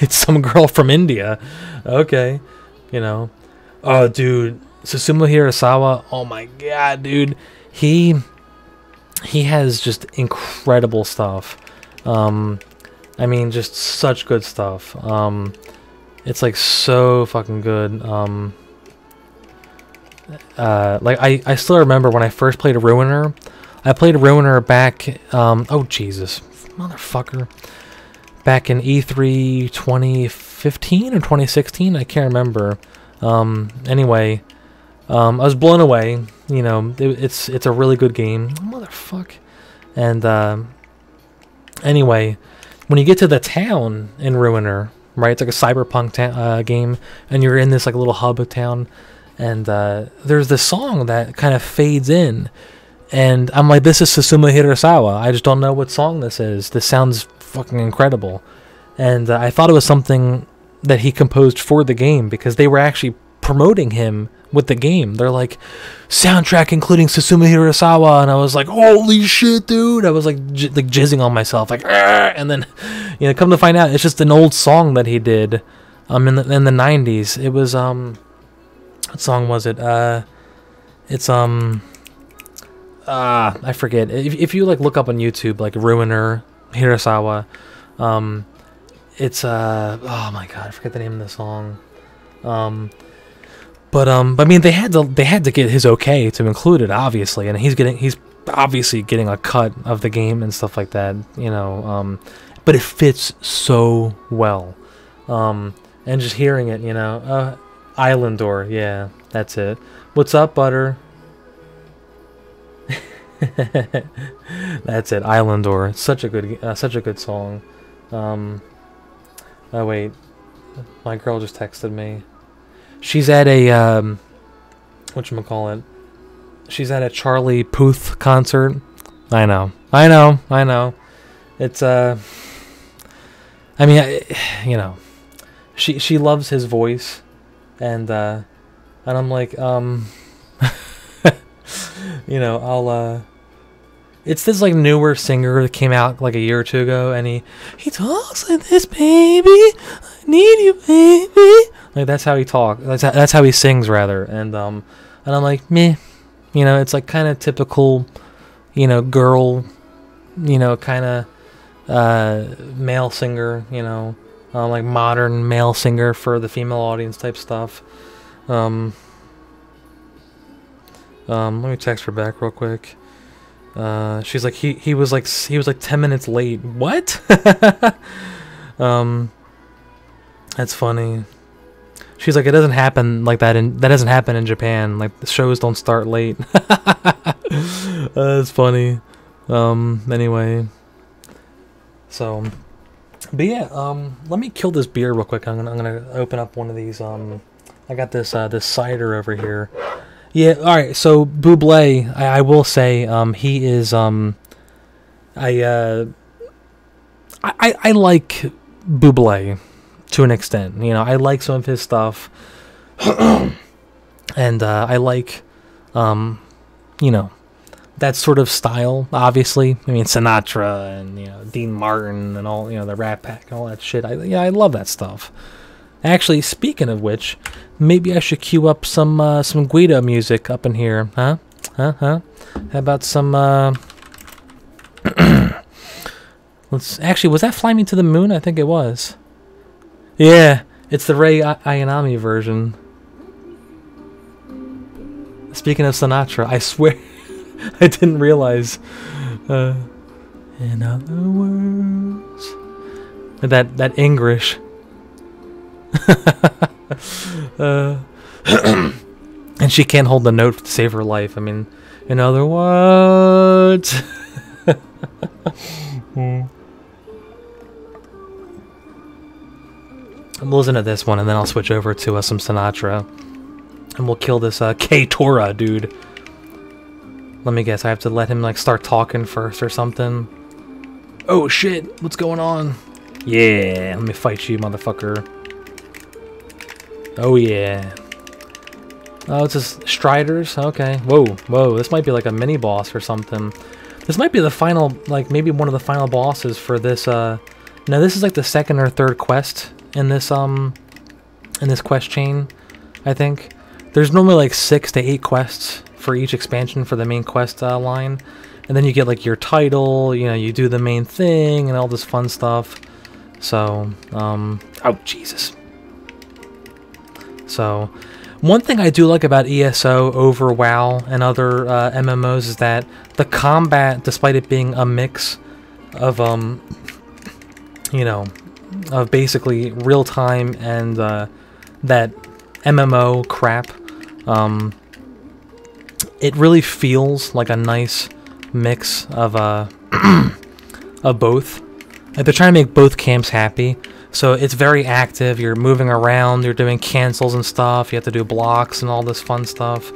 it's some girl from India. Okay. You know. Oh, dude. Susumu Hirasawa. Oh, my God, dude. He has just incredible stuff. I mean, just such good stuff. It's like so fucking good. Like I still remember when I first played Ruiner. I played Ruiner back, oh Jesus, motherfucker. Back in E3 2015 or 2016, I can't remember. Anyway, I was blown away. You know, it's a really good game. Motherfuck. And anyway, when you get to the town in Ruiner, right? It's like a cyberpunk game, and you're in this like little hub of town, and there's this song that kind of fades in, and I'm like, this is Susumu Hirasawa. I just don't know what song this is. This sounds fucking incredible, and I thought it was something that he composed for the game because they were actually promoting him with the game. They're like, soundtrack including Susumu Hirasawa, and I was like, holy shit, dude! I was like, like jizzing on myself, like, argh! And then, you know, come to find out, it's just an old song that he did, in the 90s. It was what song was it? It's I forget. If you like look up on YouTube like Ruiner Hirasawa, it's oh my god, I forget the name of the song. But I mean, they had to get his okay to include it, obviously, and he's obviously getting a cut of the game and stuff like that, you know. But it fits so well, and just hearing it, you know, Island Door, yeah, that's it. What's up, Butter? That's it, Island Door. Such a good song. Oh wait, my girl just texted me. She's at a whatchamacallit? She's at a Charlie Puth concert. I know. It's I mean, you know, she loves his voice, and I'm like, you know, I'll it's this like newer singer that came out like a year or two ago, and he talks like this, baby. I need you, baby. Like that's how he talks. That's how he sings rather. And I'm like, meh. You know, it's like kind of typical, you know, girl, you know, kind of male singer. You know, like modern male singer for the female audience type stuff. Let me text her back real quick. She's like he was like 10 minutes late. What? That's funny. She's like, it doesn't happen like that that doesn't happen in Japan. Like the shows don't start late. That's funny. Anyway. So, but yeah, let me kill this beer real quick. I'm gonna open up one of these. I got this this cider over here. Yeah, alright, so Bublé, I will say, he is, I like Bublé to an extent. You know, I like some of his stuff, and, I like, you know, that sort of style, obviously. I mean, Sinatra and, you know, Dean Martin and all, you know, the Rat Pack and all that shit. I love that stuff. Actually, speaking of which, maybe I should cue up some Guido music up in here, huh? How about some, let's, actually, was that Fly Me to the Moon? I think it was. Yeah, it's the Ray Ayanami version. Speaking of Sinatra, I swear, I didn't realize, in other words, that English. And she can't hold the note to save her life. I mean, in other words. I'm listening to this one, and then I'll switch over to some Sinatra, and we'll kill this K-Tora dude. Let me guess, I have to let him like start talking first or something. Oh shit, what's going on? Yeah, let me fight you, motherfucker. Oh yeah. Oh, it's just Striders? Okay. Whoa. This might be like a mini boss or something. This might be the final, like maybe one of the final bosses for this, no, this is like the second or third quest in this quest chain, I think. There's normally like 6 to 8 quests for each expansion for the main quest line. And then you get like your title, you know, you do the main thing and all this fun stuff. So, oh, Jesus. So, one thing I do like about ESO over WoW and other MMOs is that the combat, despite it being a mix of, you know, of basically real-time and that MMO crap, it really feels like a nice mix of, of both. Like they're trying to make both camps happy. So it's very active, you're moving around, you're doing cancels and stuff, you have to do blocks and all this fun stuff.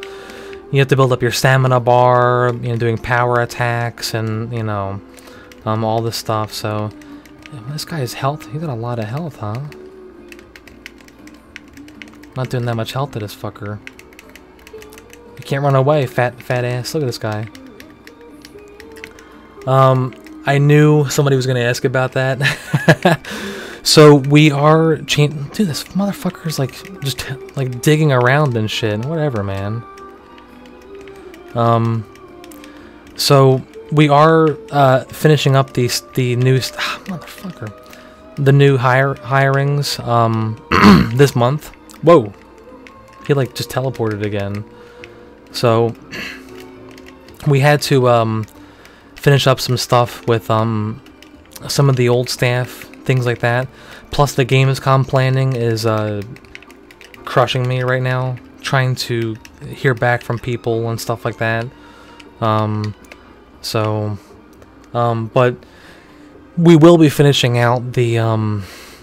You have to build up your stamina bar, you know, doing power attacks and, you know, all this stuff. So, this guy's health, he's got a lot of health, huh? Not doing that much health to this fucker. You can't run away, fat ass. Look at this guy. I knew somebody was going to ask about that. So we are dude, this motherfucker's like just like digging around and shit. Whatever, man. So we are finishing up the new motherfucker, the new hirings this month. Whoa, he like just teleported again. So we had to finish up some stuff with some of the old staff, things like that. Plus the Gamescom planning is crushing me right now, trying to hear back from people and stuff like that. But we will be finishing out the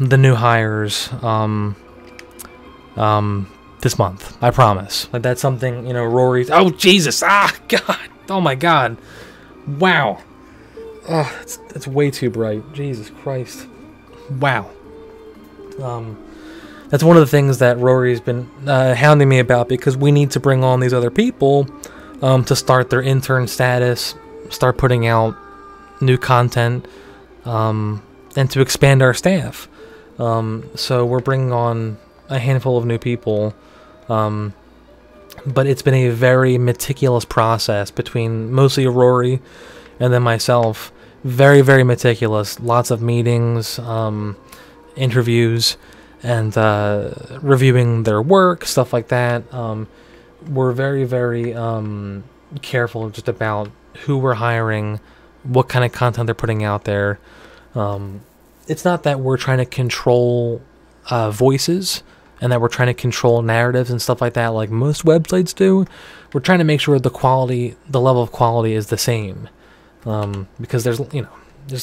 new hires this month, I promise. Like that's something, you know, Rory's. Oh Jesus! Ah, God! Oh my God! Wow! Oh, it's way too bright. Jesus Christ. Wow. That's one of the things that Rory's been hounding me about, because we need to bring on these other people to start their intern status, start putting out new content, and to expand our staff. So we're bringing on a handful of new people, but it's been a very meticulous process between mostly Rory and then myself. Very, very meticulous. Lots of meetings, interviews, and reviewing their work, stuff like that. We're very, very careful just about who we're hiring, what kind of content they're putting out there. It's not that we're trying to control voices and that we're trying to control narratives and stuff like that like most websites do. We're trying to make sure the level of quality is the same. Because there's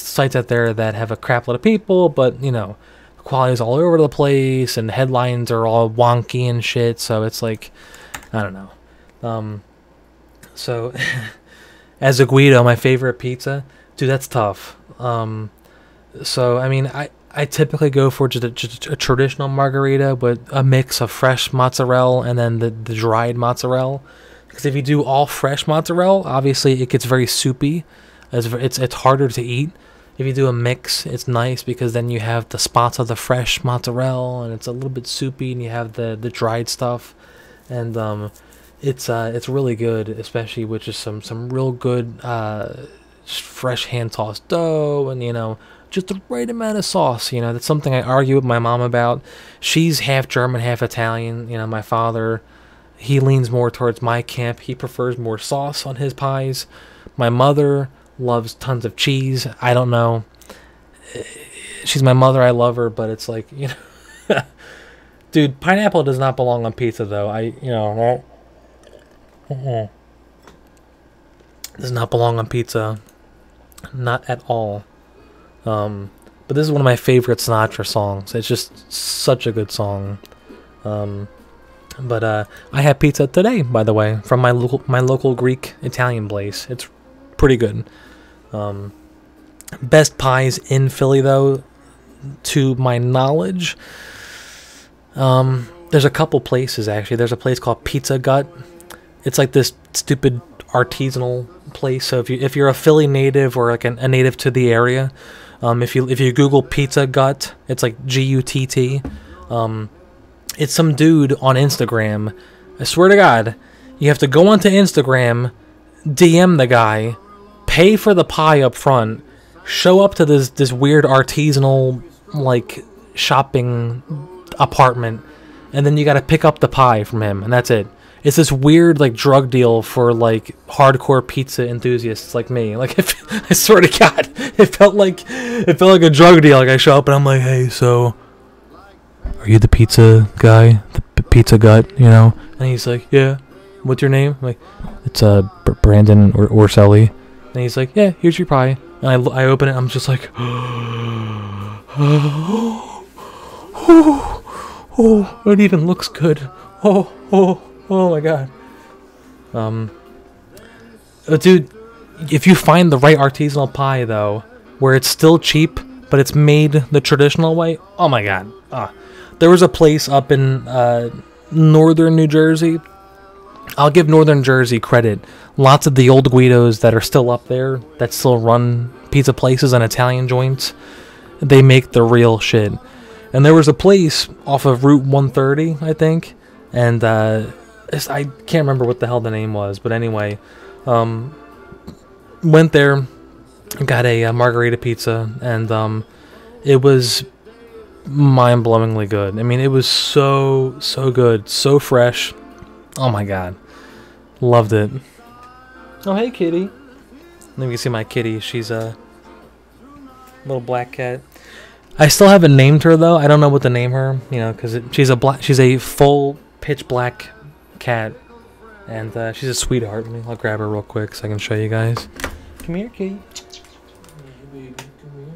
sites out there that have a crap load of people, but, the quality is all over the place and headlines are all wonky and shit. So it's like, I don't know. So as a Guido, my favorite pizza, dude, that's tough. So, I mean, I typically go for just a traditional margarita with a mix of fresh mozzarella and then the dried mozzarella. Because if you do all fresh mozzarella, obviously it gets very soupy. It's harder to eat. If you do a mix, it's nice because then you have the spots of the fresh mozzarella and it's a little bit soupy, and you have the dried stuff, and it's really good, especially with just some real good fresh hand tossed dough, and just the right amount of sauce. That's something I argue with my mom about. She's half German, half Italian. My father, he leans more towards my camp. He prefers more sauce on his pies. My mother loves tons of cheese. I don't know. She's my mother. I love her, but it's like, dude, pineapple does not belong on pizza, though. Does not belong on pizza. Not at all. But this is one of my favorite Sinatra songs. It's just such a good song. But I had pizza today, by the way, from my local Greek Italian place. It's pretty good. Best pies in Philly, though, to my knowledge, there's a couple places, actually. There's a place called Pizza Gut. It's like this stupid artisanal place. So if you're a Philly native or like a native to the area, if you Google Pizza Gut, it's like Gutt. It's some dude on Instagram. I swear to God, you have to go onto Instagram, DM the guy, pay for the pie up front, show up to this weird artisanal like shopping apartment, and then you got to pick up the pie from him, and that's it. It's this weird like drug deal for like hardcore pizza enthusiasts like me. Like, I swear to God, it felt like a drug deal. Like, I show up and I'm like, hey, so are you the pizza guy, the Pizza Gut, And he's like, yeah. What's your name? I'm like, it's Brandon Orselli. And he's like, yeah, here's your pie. And I open it, I'm just like, oh, it even looks good. Oh my God. Dude, if you find the right artisanal pie, though, where it's still cheap, but it's made the traditional way, oh my God. There was a place up in northern New Jersey. I'll give northern Jersey credit. Lots of the old Guidos that are still up there, that still run pizza places and Italian joints, they make the real shit. And there was a place off of Route 130, I think, and I can't remember what the hell the name was, but anyway, went there, got a margarita pizza, and it was mind-blowingly good. I mean, it was so good, so fresh. Oh my God, loved it. Oh, hey, kitty. Let me see my kitty. She's a little black cat. I still haven't named her, though. I don't know what to name her, because she's a full pitch black cat, and she's a sweetheart. I'll grab her real quick so I can show you guys. Come here, kitty. Baby, come here.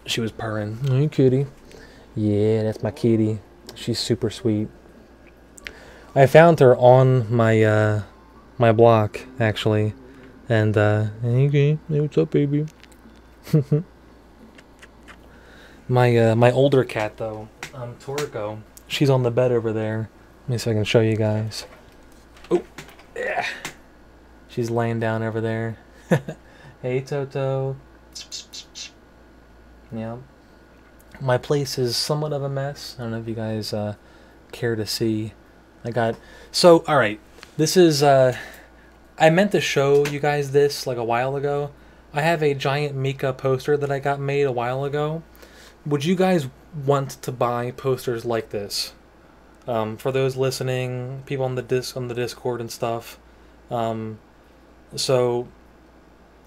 She was purring. Hey, kitty. Yeah, that's my kitty. She's super sweet. I found her on my my block, actually. And hey, what's up, baby? My older cat though, Toriko, she's on the bed over there. Let me see if I can show you guys. Oh, yeah. She's laying down over there. Hey, Toto. Yeah. My place is somewhat of a mess. I don't know if you guys care to see. All right. This is I meant to show you guys this like a while ago. I have a giant Mika poster that I got made a while ago. Would you guys want to buy posters like this? For those listening, people on the Discord and stuff. So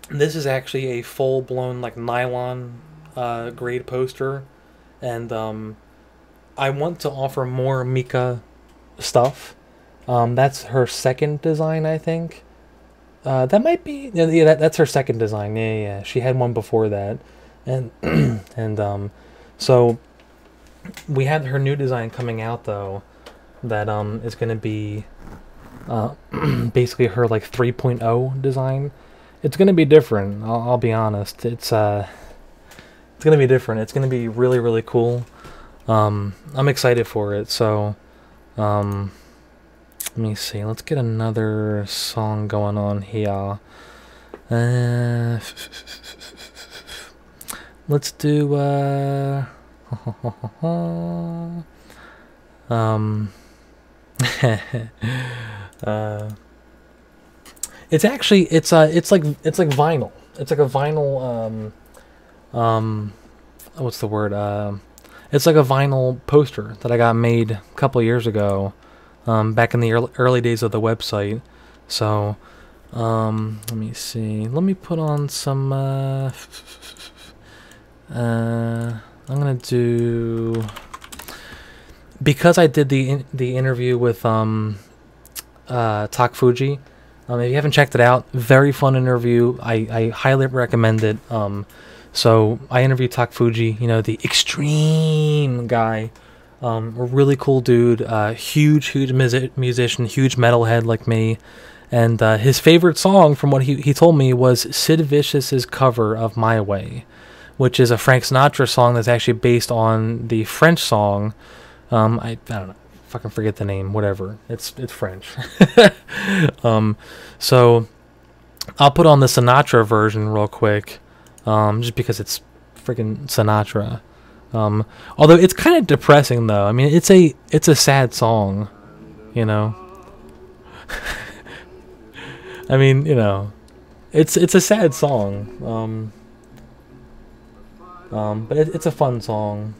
this is actually a full-blown like nylon grade poster, and I want to offer more Mika stuff. That's her second design, I think. That might be, yeah. That's her second design. Yeah. She had one before that, and and so we have her new design coming out though. That is going to be basically her like 3.0 design. It's going to be different. I'll be honest. It's going to be different. It's going to be really, really cool. I'm excited for it. So let me see. Let's get another song going on here. Let's do it's actually it's like vinyl. It's like a vinyl what's the word? It's like a vinyl poster that I got made a couple years ago, back in the early days of the website. So let me see. Let me put on some I'm gonna do, because I did the interview with Tak Fuji. If you haven't checked it out, very fun interview. I highly recommend it. So I interviewed Tak Fuji, you know, the extreme guy. A really cool dude. Huge musician, huge metalhead like me. And his favorite song, from what he told me, was Sid Vicious's cover of My Way, which is a Frank Sinatra song that's actually based on the French song. I don't know, fucking forget the name, whatever. It's French. So I'll put on the Sinatra version real quick, just because it's freaking Sinatra. Although it's kind of depressing though. I mean, it's a sad song, you know. I mean, you know, it's a sad song. But it's a fun song.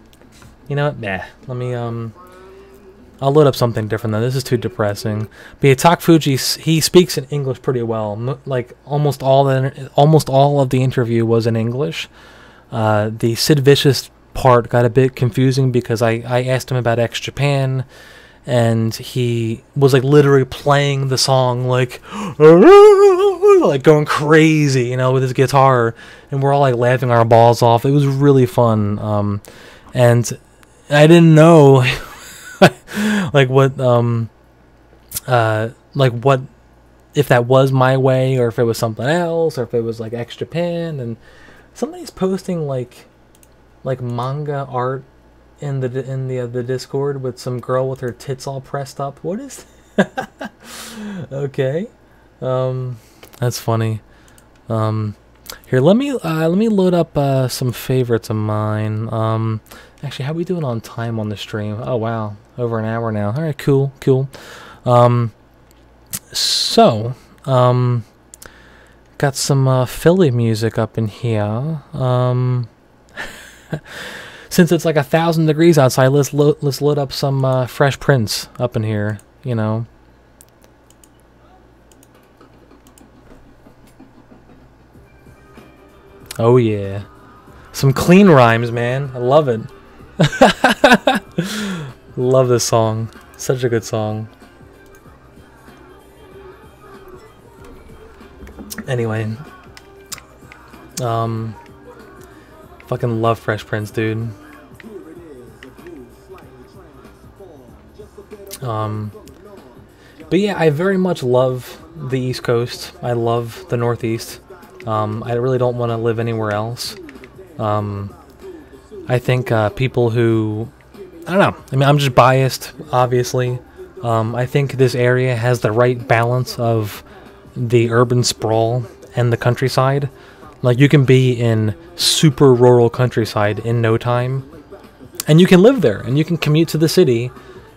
You know what? Nah. Let me I'll load up something different though. This is too depressing. But yeah, Tak Fuji, he speaks in English pretty well. Like almost all of the interview was in English. The Sid Vicious part got a bit confusing because I asked him about X Japan, and he was like literally playing the song like going crazy, you know, with his guitar, and we're all like laughing our balls off. It was really fun. And I didn't know like what if that was My Way, or if it was something else, or if it was like X Japan. And somebody's posting like manga art in the Discord with some girl with her tits all pressed up. What is okay, that's funny. Here, let me load up some favorites of mine. Actually, how are we doing on time on the stream? Oh wow, over an hour now. All right, cool. So got some Philly music up in here. Since it's like 1,000 degrees outside, let's load up some Fresh Prince up in here, you know. Oh yeah, some clean rhymes, man. I love it. Love this song. Such a good song. Anyway, fucking love Fresh Prince, dude. But yeah, I very much love the East Coast. I love the Northeast. I really don't want to live anywhere else. I think people who... I don't know. I mean, I'm just biased, obviously. I think this area has the right balance of the urban sprawl and the countryside. Like, you can be in super rural countryside in no time. And you can live there. And you can commute to the city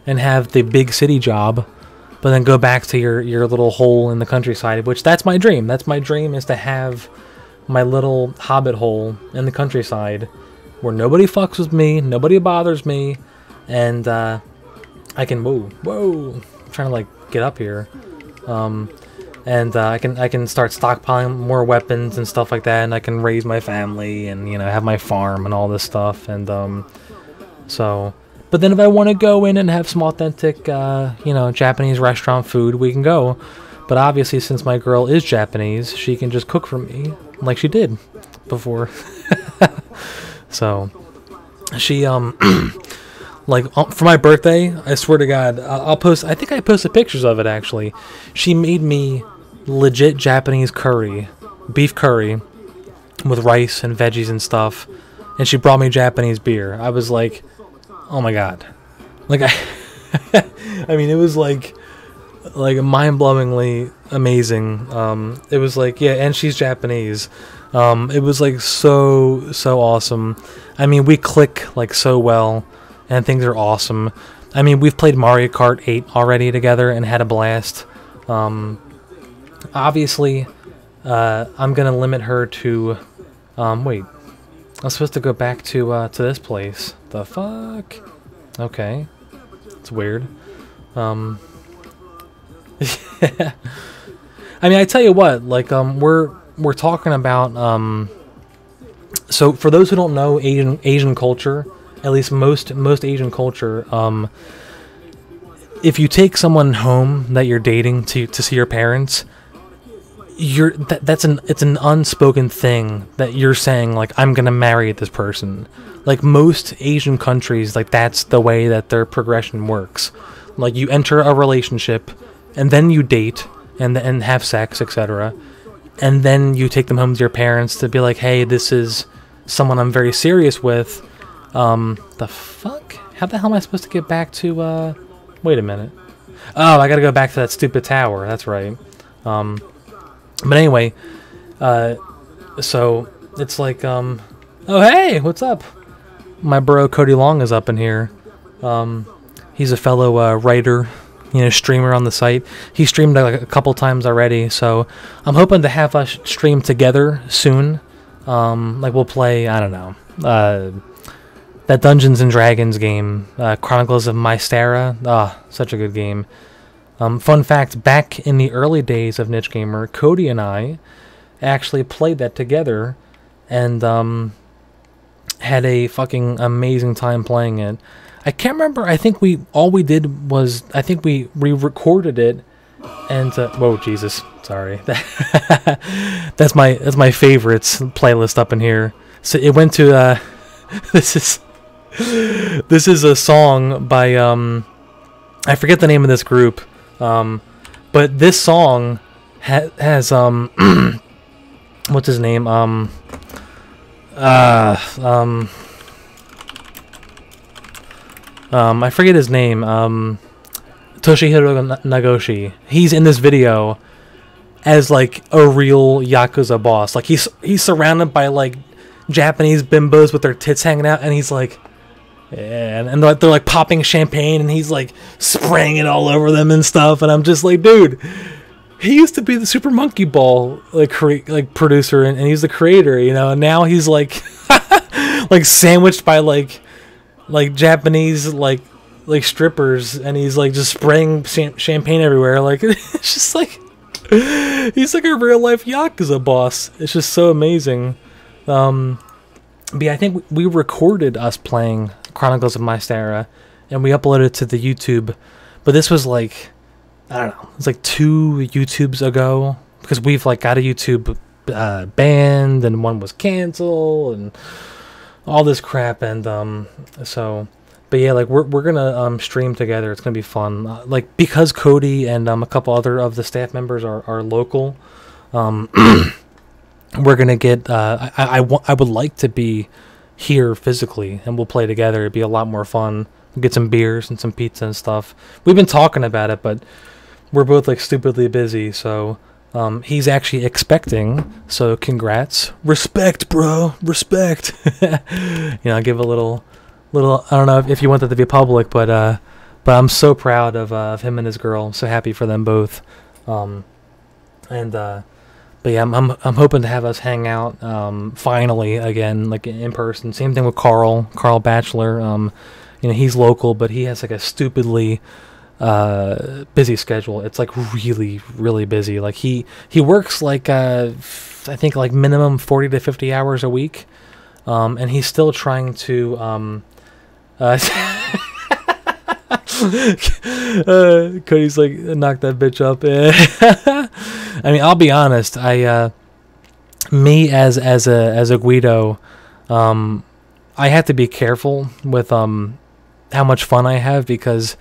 and have the big city job. But then go back to your little hole in the countryside, which that's my dream. That's my dream, is to have my little hobbit hole in the countryside where nobody fucks with me, nobody bothers me, and I can whoa, I'm trying to like get up here, and I can start stockpiling more weapons and stuff like that, and I can raise my family and, you know, have my farm and all this stuff, and so. But then if I want to go in and have some authentic, you know, Japanese restaurant food, we can go. But obviously, since my girl is Japanese, she can just cook for me, like she did before. So, she, like, for my birthday, I swear to God, I'll post, I think I posted pictures of it, actually. She made me legit Japanese curry, beef curry, with rice and veggies and stuff. And she brought me Japanese beer. I was like... oh my God. Like, I mean, it was like mind-blowingly amazing. It was like, yeah, and she's Japanese. It was like so awesome. I mean, we click like so well, and things are awesome. I mean, we've played Mario Kart 8 already together and had a blast. Obviously, I'm gonna limit her to, wait. I was supposed to go back to this place. The fuck? Okay. It's weird. Yeah. I mean, I tell you what, like, we're talking about, so for those who don't know Asian culture, at least most Asian culture, if you take someone home that you're dating to see your parents, it's an unspoken thing that you're saying, like, I'm gonna marry this person. Like, most Asian countries, like, that's the way that their progression works. Like, you enter a relationship, and then you date, and have sex, etc. And then you take them home to your parents to be like, hey, this is someone I'm very serious with. The fuck? How the hell am I supposed to get back to, wait a minute. Oh, I gotta go back to that stupid tower, that's right. But anyway, so it's like, oh hey, what's up? My bro Cody Long is up in here. He's a fellow writer, you know, streamer on the site. He streamed like a couple times already, so I'm hoping to have us stream together soon. Like, we'll play, I don't know, that Dungeons and Dragons game, Chronicles of Mystara. Ah, such a good game. Fun fact, back in the early days of Niche Gamer, Cody and I actually played that together, and had a fucking amazing time playing it. I can't remember, I think all we did was, I think we re-recorded it, and, whoa, Jesus, sorry. That's my favorites playlist up in here. So it went to, this is a song by, I forget the name of this group. But this song has what's his name? I forget his name. Toshihiro Nagoshi. He's in this video as like a real Yakuza boss. Like, he's surrounded by like Japanese bimbos with their tits hanging out, and he's like, yeah, and they're like popping champagne, and he's like spraying it all over them and stuff, and I'm just like, dude, he used to be the Super Monkey Ball like producer, and he's the creator, you know, and now he's like like sandwiched by like Japanese like strippers, and he's like just spraying champagne everywhere. Like, it's just like he's like a real life Yakuza boss. It's just so amazing. But yeah, I think we recorded us playing Chronicles of Mystara, and we uploaded it to the YouTube. But this was like, I don't know, it's like 2 YouTubes ago, because we've like got a YouTube banned, and one was canceled, and all this crap. And so But yeah, like we're gonna stream together. It's gonna be fun. Like because Cody and a couple other of the staff members are local, we're gonna get. I would like to be here physically, and we'll play together. It'd be a lot more fun. We'll get some beers and some pizza and stuff. We've been talking about it, but we're both like stupidly busy. So he's actually expecting. So congrats, respect, bro, respect. Give a little. I don't know if you want that to be public, but I'm so proud of him and his girl. I'm so happy for them both. But yeah, I'm hoping to have us hang out finally again, like in person. Same thing with Carl Batchelor. He's local, but he has like a stupidly busy schedule. It's like really, really busy. Like he works like I think like minimum 40 to 50 hours a week, and he's still trying to. Cody's like, knock that bitch up. I mean, I'll be honest. Me as a Guido, I have to be careful with how much fun I have, because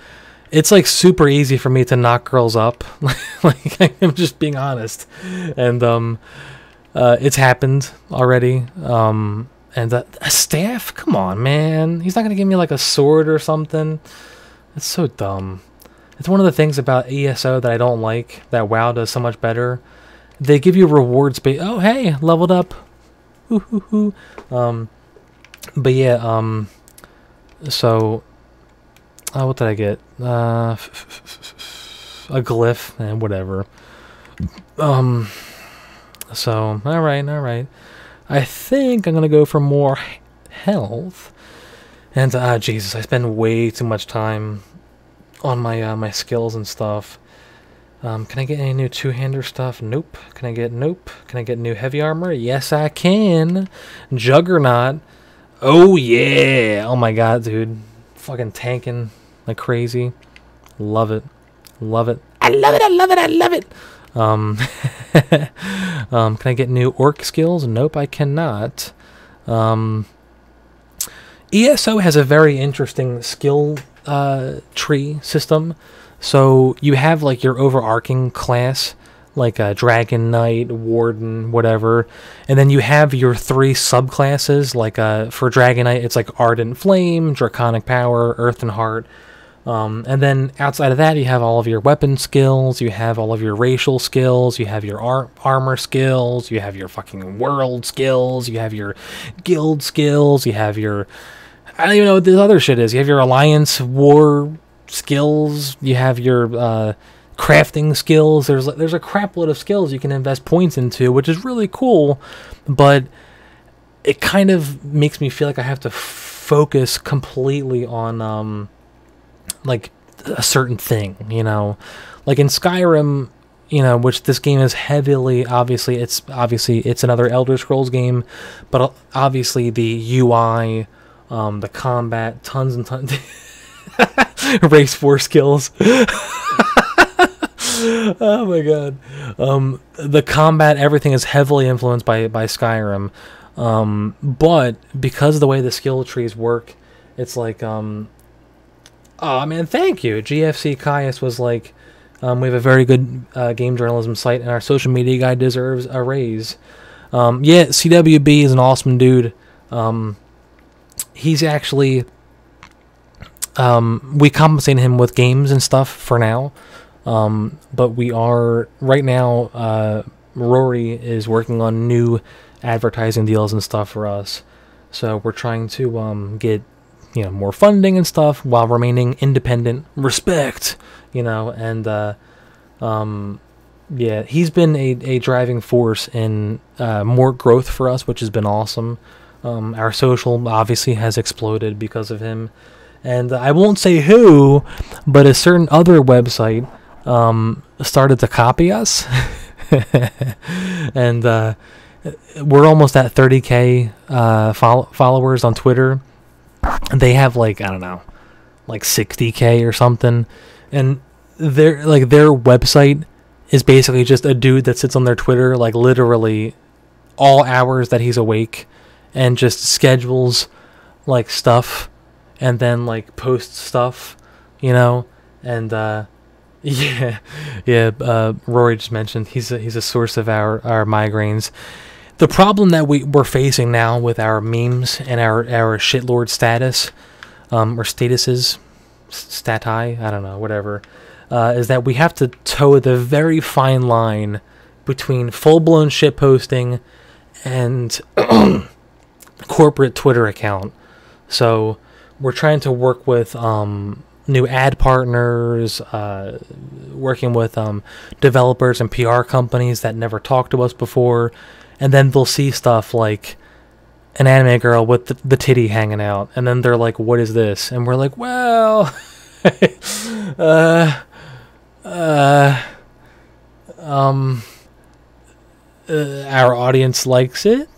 it's like super easy for me to knock girls up. Like I'm just being honest, and it's happened already. And a staff? Come on, man. He's not going to give me like a sword or something. That's so dumb. It's one of the things about ESO that I don't like, that WoW does so much better. They give you rewards based. Oh, hey, leveled up. Ooh, ooh, ooh. But yeah, so, what did I get? A glyph, and whatever. So, alright. I think I'm going to go for more health. And, Jesus, I spend way too much time on my skills and stuff. Can I get any new two-hander stuff? Nope. Can I get new heavy armor? Yes, I can. Juggernaut. Oh, yeah. Oh, my God, dude. Fucking tanking like crazy. Love it. I love it. Can I get new orc skills? Nope, I cannot. ESO has a very interesting skill tree system. So you have like your overarching class, like a Dragon Knight, Warden, whatever, and then you have your 3 subclasses. Like for Dragon Knight, it's like Ardent Flame, Draconic Power, Earth and Heart. And then outside of that, you have all of your weapon skills, you have all of your racial skills, you have your armor skills, you have your fucking world skills, you have your guild skills, you have your... I don't even know what this other shit is. You have your alliance war skills, you have your crafting skills. There's a crap load of skills you can invest points into, which is really cool, but it kind of makes me feel like I have to focus completely on... like a certain thing, like in Skyrim, which this game is heavily, obviously it's another Elder Scrolls game, but obviously the UI, the combat, tons and tons, race 4 skills. Oh my God. The combat, everything is heavily influenced by Skyrim, but because of the way the skill trees work, it's like, oh man, thank you. GFC Caius was like, we have a very good game journalism site, and our social media guy deserves a raise. Yeah, CWB is an awesome dude. He's actually, we compensate him with games and stuff for now. But we are, right now, Rory is working on new advertising deals and stuff for us. So we're trying to get more funding and stuff while remaining independent. Respect, and yeah, he's been a driving force in more growth for us, which has been awesome. Our social obviously has exploded because of him, and I won't say who, but a certain other website started to copy us. And we're almost at 30k followers on Twitter. They have like, I don't know, like 60k or something, and their website is basically just a dude that sits on their Twitter like literally all hours that he's awake and just schedules like stuff and then like post stuff, you know, and yeah, yeah. Rory just mentioned he's a source of our migraines. The problem that we're facing now with our memes and our shitlord status, or statuses, stati, I don't know, whatever, is that we have to toe the very fine line between full-blown shitposting and corporate Twitter account. So we're trying to work with new ad partners, working with developers and PR companies that never talked to us before, and then they'll see stuff like an anime girl with the titty hanging out, and then they're like, what is this? And we're like, well, our audience likes it,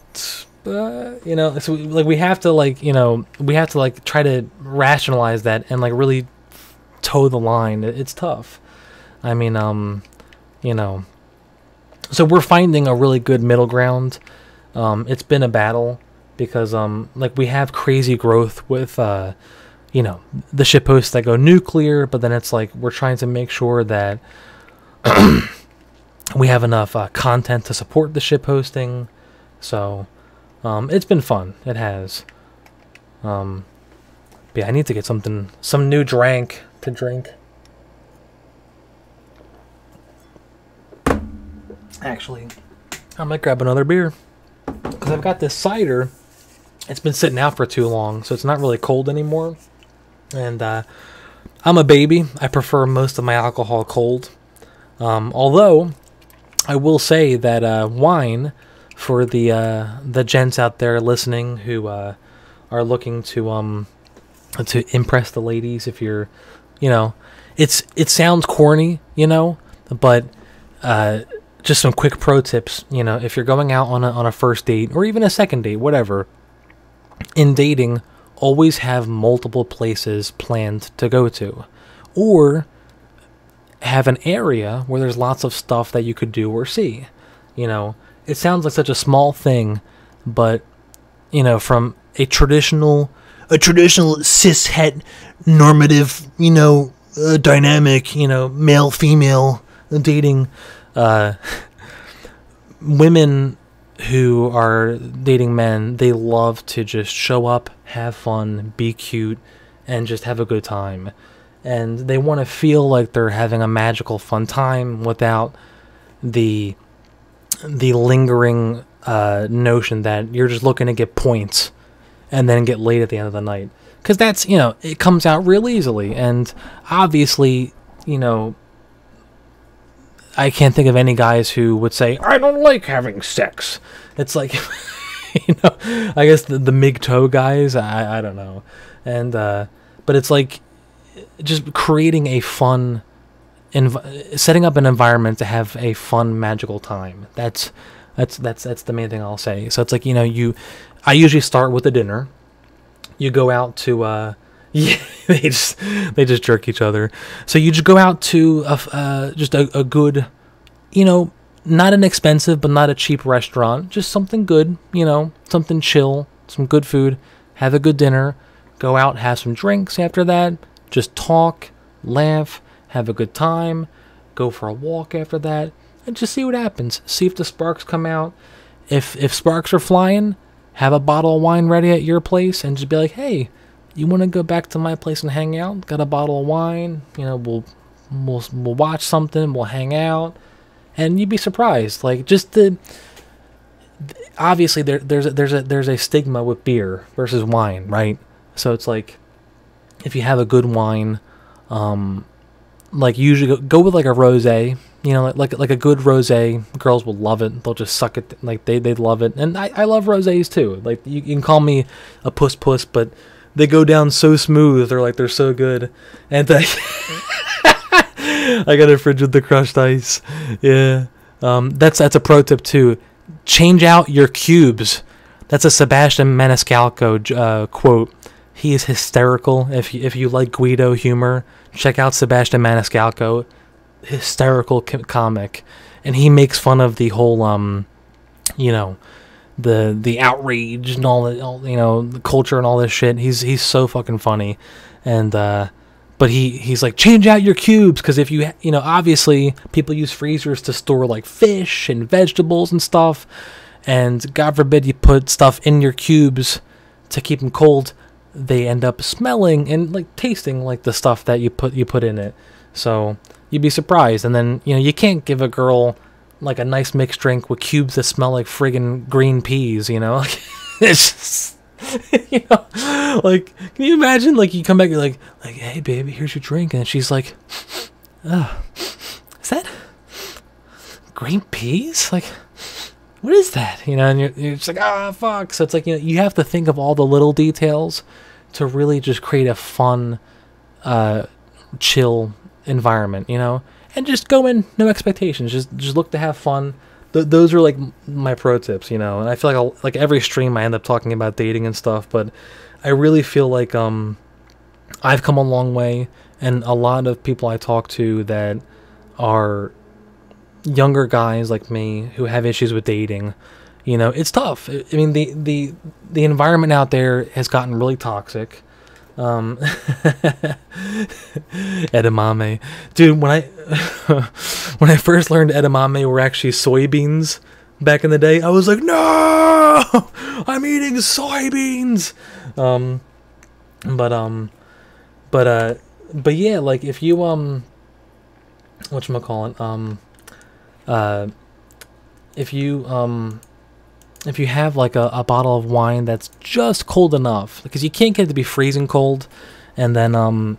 you know, so we have to try to rationalize that and like really toe the line. It's tough. I mean, you know, so we're finding a really good middle ground. It's been a battle because like we have crazy growth with you know, the shitposts that go nuclear, but then it's like we're trying to make sure that we have enough content to support the shitposting. So it's been fun. It has. But yeah, I need to get some new drink to drink. Actually, I might grab another beer because I've got this cider. It's been sitting out for too long, so it's not really cold anymore. And I'm a baby. I prefer most of my alcohol cold. Although I will say that wine, for the gents out there listening who are looking to impress the ladies, if you're, you know, it sounds corny, you know, but just some quick pro tips. You know, if you're going out on a first date or even a second date, whatever, in dating, always have multiple places planned to go to, or have an area where there's lots of stuff that you could do or see. You know, it sounds like such a small thing, but you know, from a traditional cis het normative, you know, dynamic, you know, male female dating, women who are dating men, they love to just show up, have fun, be cute, and just have a good time. And they want to feel like they're having a magical fun time without the lingering notion that you're just looking to get points and then get laid at the end of the night. Because that's, you know, it comes out real easily. And obviously, you know, I can't think of any guys who would say, I don't like having sex. It's like, you know, I guess the MGTOW guys, I don't know. And, but it's like just creating a fun, setting up an environment to have a fun, magical time. That's the main thing I'll say. So it's like, you know, I usually start with a dinner. You go out to, yeah, they just jerk each other. So you just go out to just a good, you know, not an expensive but not a cheap restaurant, just something good, you know, something chill, some good food, have a good dinner, go out, have some drinks after that, just talk, laugh, have a good time, go for a walk after that, and just see what happens. See if the sparks come out. If sparks are flying, have a bottle of wine ready at your place and just be like, hey, you want to go back to my place and hang out? Got a bottle of wine, you know, we'll watch something, we'll hang out, and you'd be surprised. Like, just obviously there's a stigma with beer versus wine, right? So it's like, if you have a good wine, like usually go with like a rosé, you know, like a good rosé. Girls will love it. They'll just suck it. Like they love it, and I love rosés too. Like you can call me a puss, but they go down so smooth. They're so good. And I got a fridge with the crushed ice. Yeah, that's a pro tip too. Change out your cubes. That's a Sebastian Maniscalco quote. He is hysterical. If you like Guido humor, check out Sebastian Maniscalco. Hysterical comic, and he makes fun of the whole you know, the outrage and all you know, the culture and all this shit. He's so fucking funny, and but he's like, change out your cubes, because if you know, obviously people use freezers to store like fish and vegetables and stuff, and God forbid you put stuff in your cubes to keep them cold, they end up smelling and like tasting like the stuff that you put in it. So you'd be surprised. And then, you know, you can't give a girl like a nice mixed drink with cubes that smell like friggin' green peas, you know? It's just, you know, like, can you imagine, like, you come back, you're like, hey baby, here's your drink, and she's like, oh, is that green peas? Like, what is that? You know, and you're just like, ah, fuck. So it's like, you know, you have to think of all the little details to really just create a fun, chill environment, you know, and just go in, no expectations, just look to have fun. Those are like my pro tips, you know. And I feel like every stream I end up talking about dating and stuff, but I really feel like I've come a long way, and a lot of people I talk to that are younger guys like me who have issues with dating, you know, it's tough. I mean, the environment out there has gotten really toxic. Edamame, dude. When I first learned edamame were actually soybeans back in the day, I was like, no, I'm eating soybeans. But yeah, like if you whatchamacallit, if you have like a bottle of wine that's just cold enough, because you can't get it to be freezing cold, and then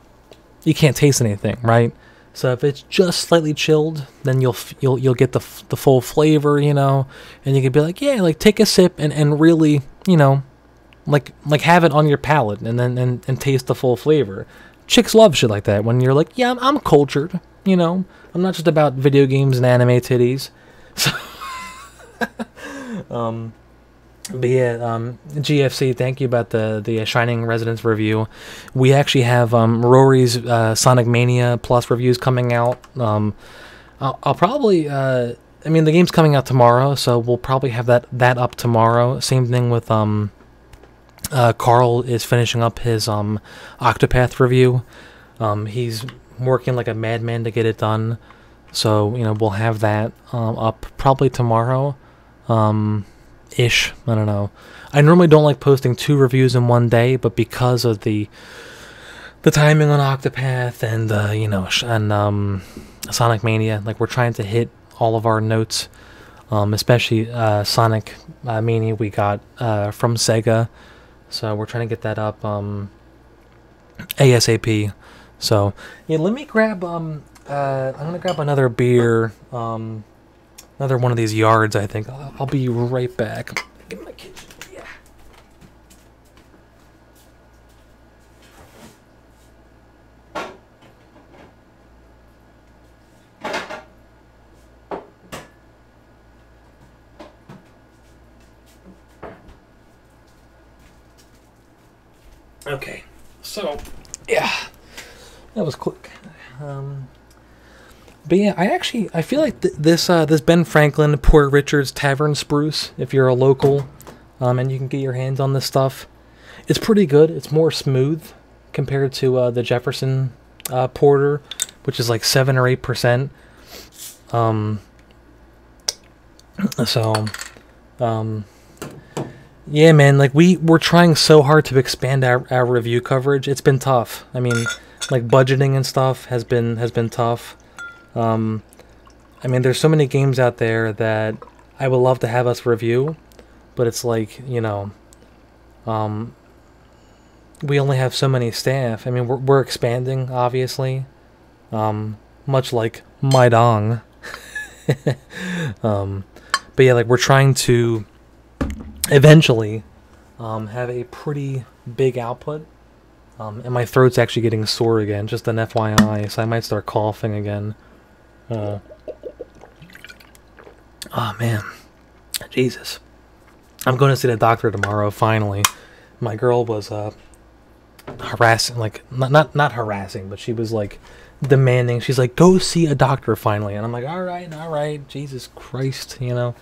you can't taste anything, right? So if it's just slightly chilled, then you'll get the full flavor, you know, and you can be like, yeah, like take a sip and really, you know, like have it on your palate, and then and taste the full flavor. Chicks love shit like that when you're like, yeah, I'm cultured, you know, I'm not just about video games and anime titties. So but yeah, GFC, thank you about the Shining Residence review. We actually have Rory's Sonic Mania Plus reviews coming out. I'll probably I mean, the game's coming out tomorrow, so we'll probably have that up tomorrow. Same thing with Carl is finishing up his Octopath review. He's working like a madman to get it done, so you know, we'll have that up probably tomorrow. Ish. I don't know. I normally don't like posting 2 reviews in one day, but because of the timing on Octopath and you know, and Sonic Mania, like we're trying to hit all of our notes, especially Sonic Mania we got from Sega, so we're trying to get that up ASAP. So yeah, let me grab I'm gonna grab another beer. Another one of these yards, I think. I'll be right back. Get in my kitchen. Yeah. Okay. So, yeah. That was quick. But yeah, I feel like this Ben Franklin Poor Richard's Tavern Spruce, if you're a local, and you can get your hands on this stuff, it's pretty good. It's more smooth compared to the Jefferson Porter, which is like 7 or 8%. Yeah, man, like we're trying so hard to expand our review coverage. It's been tough. I mean, like budgeting and stuff has been tough. I mean, there's so many games out there that I would love to have us review, but it's like, you know, we only have so many staff. I mean, we're expanding, obviously, much like my dong. But yeah, like we're trying to eventually have a pretty big output, and my throat's actually getting sore again, just an FYI, so I might start coughing again. Oh man, Jesus. I'm going to see the doctor tomorrow, finally. My girl was harassing, like, not harassing, but she was like demanding. She's like, go see a doctor finally. And I'm like, all right, Jesus Christ, you know.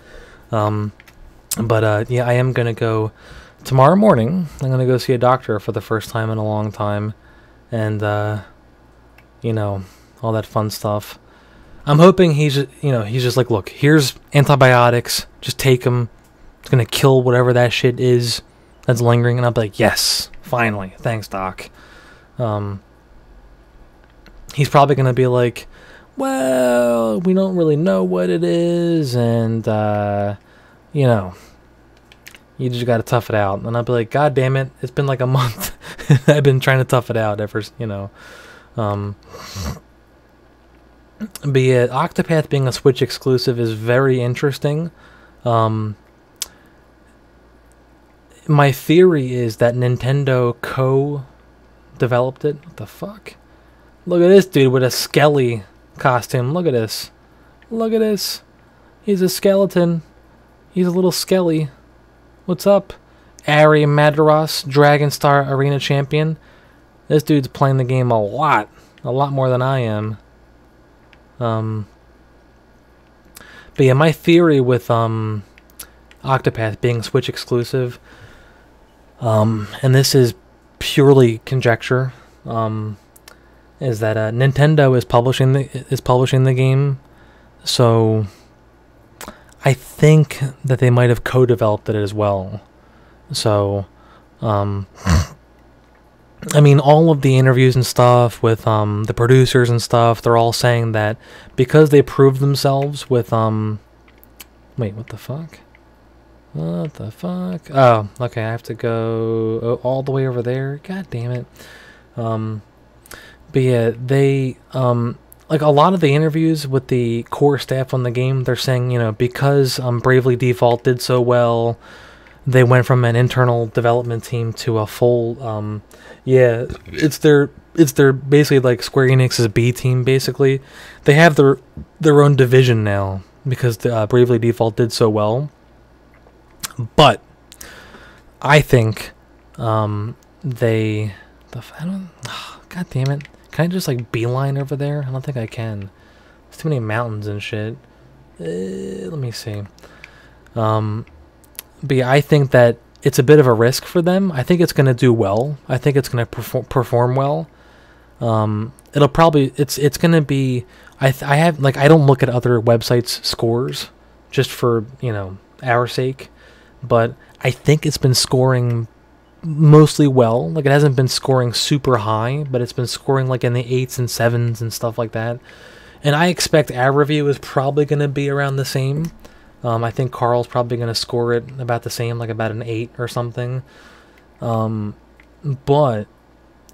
But yeah, I am gonna go tomorrow morning. I'm gonna go see a doctor for the first time in a long time, and you know, all that fun stuff. I'm hoping he's just like, look, here's antibiotics. Just take them. It's gonna kill whatever that shit is that's lingering. And I'll be like, yes, finally, thanks, doc. He's probably gonna be like, well, we don't really know what it is, and you know, you just gotta tough it out. And I'll be like, God damn it, it's been like a month. I've been trying to tough it out ever, you know. But yeah, Octopath being a Switch exclusive is very interesting. My theory is that Nintendo co-developed it. What the fuck? Look at this dude with a Skelly costume. Look at this. Look at this. He's a skeleton. He's a little Skelly. What's up? Ari Madaros, Dragon Star Arena Champion. This dude's playing the game a lot more than I am. But yeah, my theory with Octopath being Switch exclusive, and this is purely conjecture, is that Nintendo is publishing the game, so I think that they might have co-developed it as well. So, I mean, all of the interviews and stuff with the producers and stuff, they're all saying that because they proved themselves with wait, what the fuck? What the fuck? Oh, okay, I have to go all the way over there. God damn it. But yeah, they like a lot of the interviews with the core staff on the game, they're saying, you know, because Bravely Default did so well, they went from an internal development team to a full yeah, it's their basically like Square Enix's B team. Basically, they have their own division now because Bravely Default did so well. But I think they I don't, god damn it, can I just like beeline over there? I don't think I can. There's too many mountains and shit. Let me see. But yeah, I think that it's a bit of a risk for them. I think it's going to do well. I think it's going to perform well. It'll probably, it's going to be, I have, like, I don't look at other websites' scores just for, you know, our sake, but I think it's been scoring mostly well. Like, it hasn't been scoring super high, but it's been scoring like in the 8s and 7s and stuff like that. And I expect our review is probably going to be around the same. I think Carl's probably going to score it about the same, like about an 8 or something. But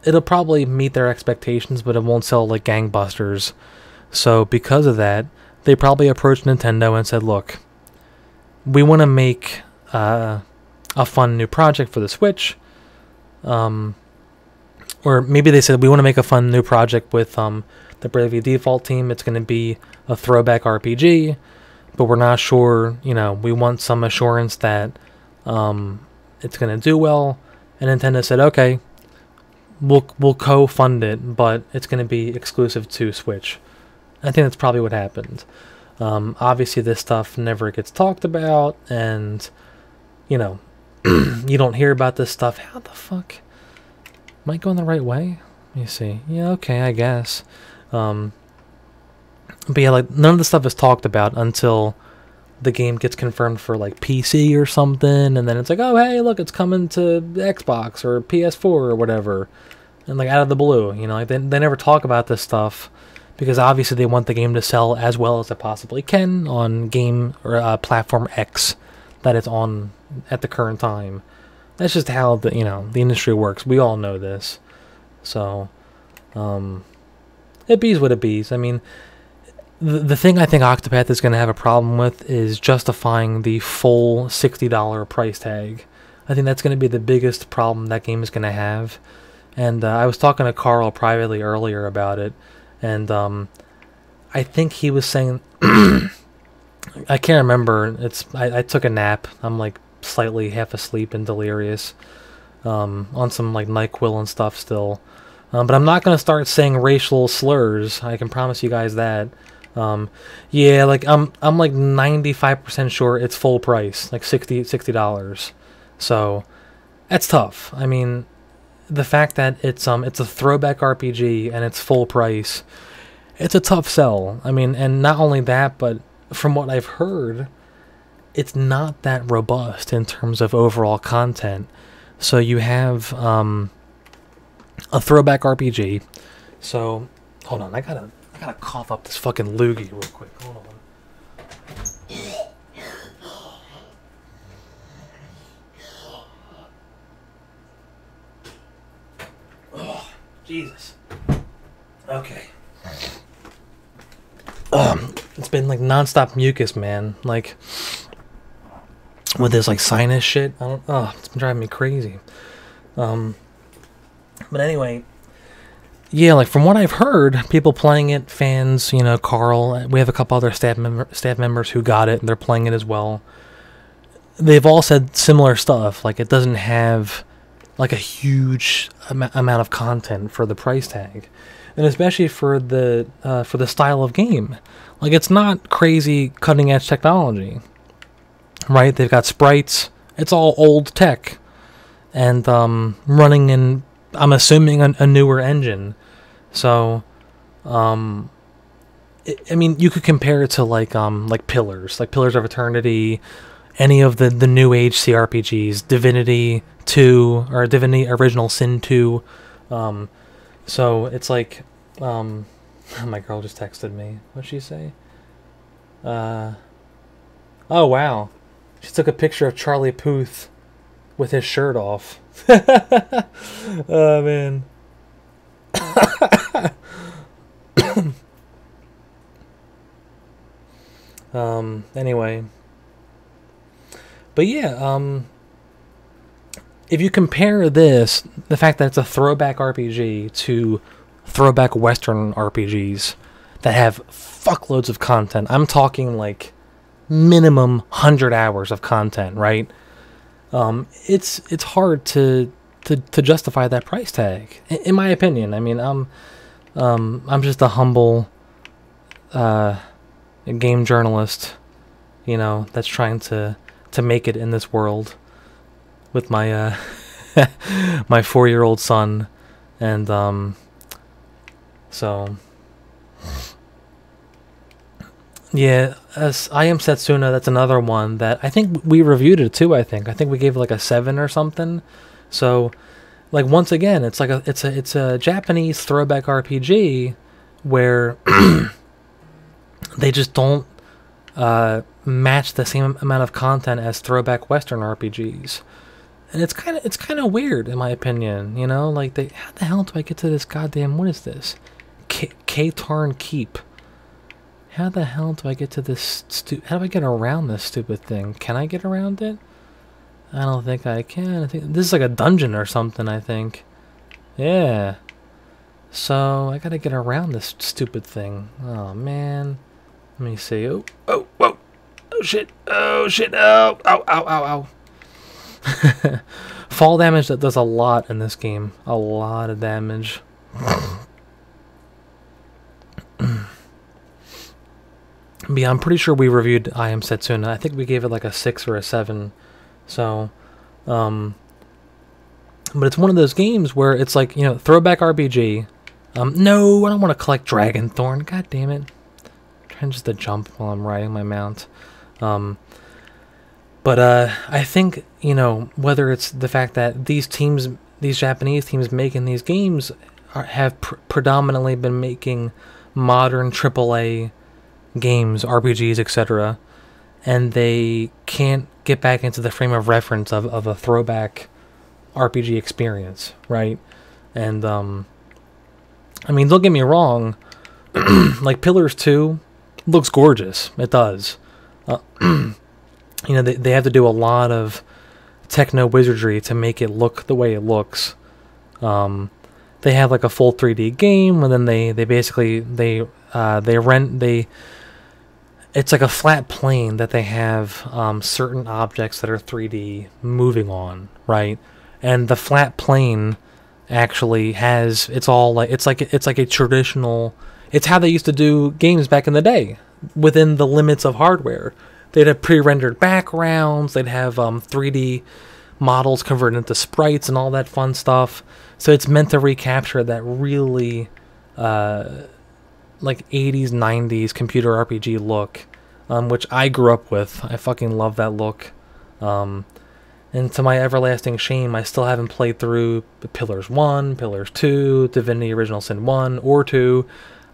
it'll probably meet their expectations, but it won't sell like gangbusters. So because of that, they probably approached Nintendo and said, look, we want to make a fun new project for the Switch. Or maybe they said, we want to make a fun new project with the Bravely Default team. It's going to be a throwback RPG. But we're not sure, you know, we want some assurance that it's going to do well. And Nintendo said, okay, we'll co-fund it, but it's going to be exclusive to Switch. I think that's probably what happened. Obviously, this stuff never gets talked about, and, you know, you don't hear about this stuff. How the fuck? Am I going the right way? Let me see. Yeah, okay, I guess. But yeah, like, none of the stuff is talked about until the game gets confirmed for, like, PC or something, and then it's like, oh, hey, look, it's coming to Xbox or PS4 or whatever, and, like, out of the blue, you know, like, they never talk about this stuff, because obviously they want the game to sell as well as it possibly can on game or platform X that it's on at the current time. That's just how the, you know, the industry works. We all know this. So, it bees what it bees. I mean, the thing I think Octopath is going to have a problem with is justifying the full $60 price tag. I think that's going to be the biggest problem that game is going to have. And I was talking to Carl privately earlier about it, and I think he was saying, I can't remember. I took a nap. I'm like slightly half asleep and delirious on some like NyQuil and stuff still. But I'm not going to start saying racial slurs. I can promise you guys that. Yeah, like I'm like 95% sure it's full price, like $60. So that's tough. I mean, the fact that it's a throwback RPG and it's full price, it's a tough sell. I mean, and not only that, but from what I've heard, it's not that robust in terms of overall content. So you have a throwback RPG. So hold on, I gotta cough up this fucking loogie real quick. Hold on. Oh, Jesus. Okay. It's been like nonstop mucus, man. Like with this like sinus shit. It's been driving me crazy. But anyway, yeah, like from what I've heard, people playing it, fans, you know, Carl, we have a couple other staff members who got it and they're playing it as well. They've all said similar stuff, like it doesn't have like a huge amount of content for the price tag, and especially for the style of game. Like it's not crazy cutting edge technology, right? They've got sprites. It's all old tech, and running in, I'm assuming, a newer engine. So, I mean, you could compare it to like Pillars of Eternity, any of the new age CRPGs, Divinity 2 or Divinity Original Sin 2. So it's like, my girl just texted me. What'd she say? Oh wow, she took a picture of Charlie Puth with his shirt off. Oh man. Anyway, but yeah, if you compare this, the fact that it's a throwback RPG to throwback Western RPGs that have fuckloads of content, I'm talking like minimum 100 hours of content, right? It's hard to justify that price tag, in my opinion. I mean, I'm just a humble game journalist, you know, that's trying to make it in this world with my my 4-year-old son, and so yeah, as I Am Setsuna, that's another one that I think we reviewed it too. I think we gave it like a 7 or something. So, like, once again, it's like it's a Japanese throwback RPG where they just don't match the same amount of content as throwback Western RPGs, and it's kind of weird, in my opinion. You know, like, how the hell do I get to this goddamn, what is this, K-Tarn Keep? How the hell do I get to this how do I get around this stupid thing? Can I get around it? I don't think I can. I think this is like a dungeon or something, I think. Yeah. So, I gotta get around this stupid thing. Oh, man. Let me see. Oh, whoa. Oh, shit. Oh, shit. Oh, ow. Fall damage, that does a lot in this game. A lot of damage. But yeah, I'm pretty sure we reviewed I Am Setsuna. I think we gave it like a 6 or a 7. So, but it's one of those games where it's like, you know, throwback RPG. No, I don't want to collect Dragon Thorn. God damn it. I'm trying just to jump while I'm riding my mount. But I think, you know, whether it's the fact that these Japanese teams making these games have predominantly been making modern AAA games, RPGs, etc., and they can't get back into the frame of reference of a throwback RPG experience, right? And I mean, don't get me wrong, like Pillars 2 looks gorgeous. It does. You know, they have to do a lot of techno wizardry to make it look the way it looks. They have like a full 3D game, and then they basically it's like a flat plane that they have certain objects that are 3D moving on, right? And the flat plane actually has, it's like a traditional it's how they used to do games back in the day, within the limits of hardware. They'd have pre-rendered backgrounds, they'd have 3D models converted into sprites and all that fun stuff. So it's meant to recapture that really like 80s, 90s computer RPG look, which I grew up with. I fucking love that look. And to my everlasting shame, I still haven't played through Pillars 1, Pillars 2, Divinity Original Sin 1 or 2.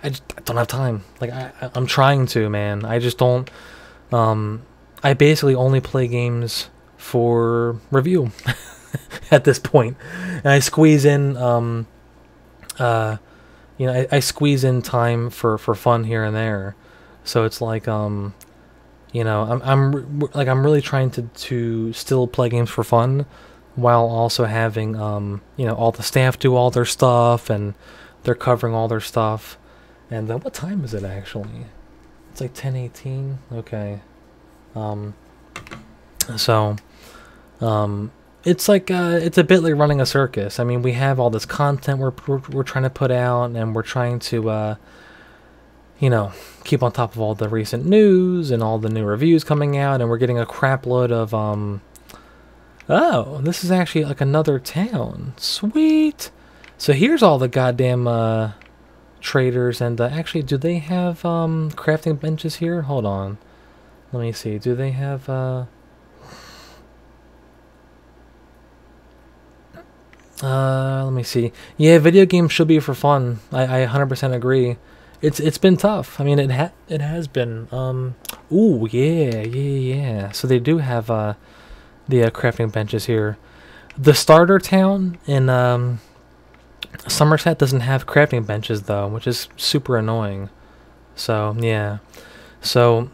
I don't have time. Like, I'm trying to, man. I just don't. I basically only play games for review at this point. And I squeeze in, you know, I squeeze in time for fun here and there. So it's like, you know, I'm really trying to still play games for fun, while also having you know, all the staff do all their stuff and they're covering all their stuff. And what time is it actually? It's like 10:18. Okay. So it's like it's a bit like running a circus. I mean, we have all this content we're trying to put out, and we're trying to you know, keep on top of all the recent news and all the new reviews coming out, and we're getting a crap load of oh, this is actually like another town. Sweet. So here's all the goddamn traders, and actually, do they have crafting benches here? Hold on. Let me see. Do they have let me see. Yeah, video games should be for fun. I 100% agree. It's been tough. I mean, it has been. Ooh, yeah. So they do have the crafting benches here. The starter town in Somerset doesn't have crafting benches though, which is super annoying. So yeah. So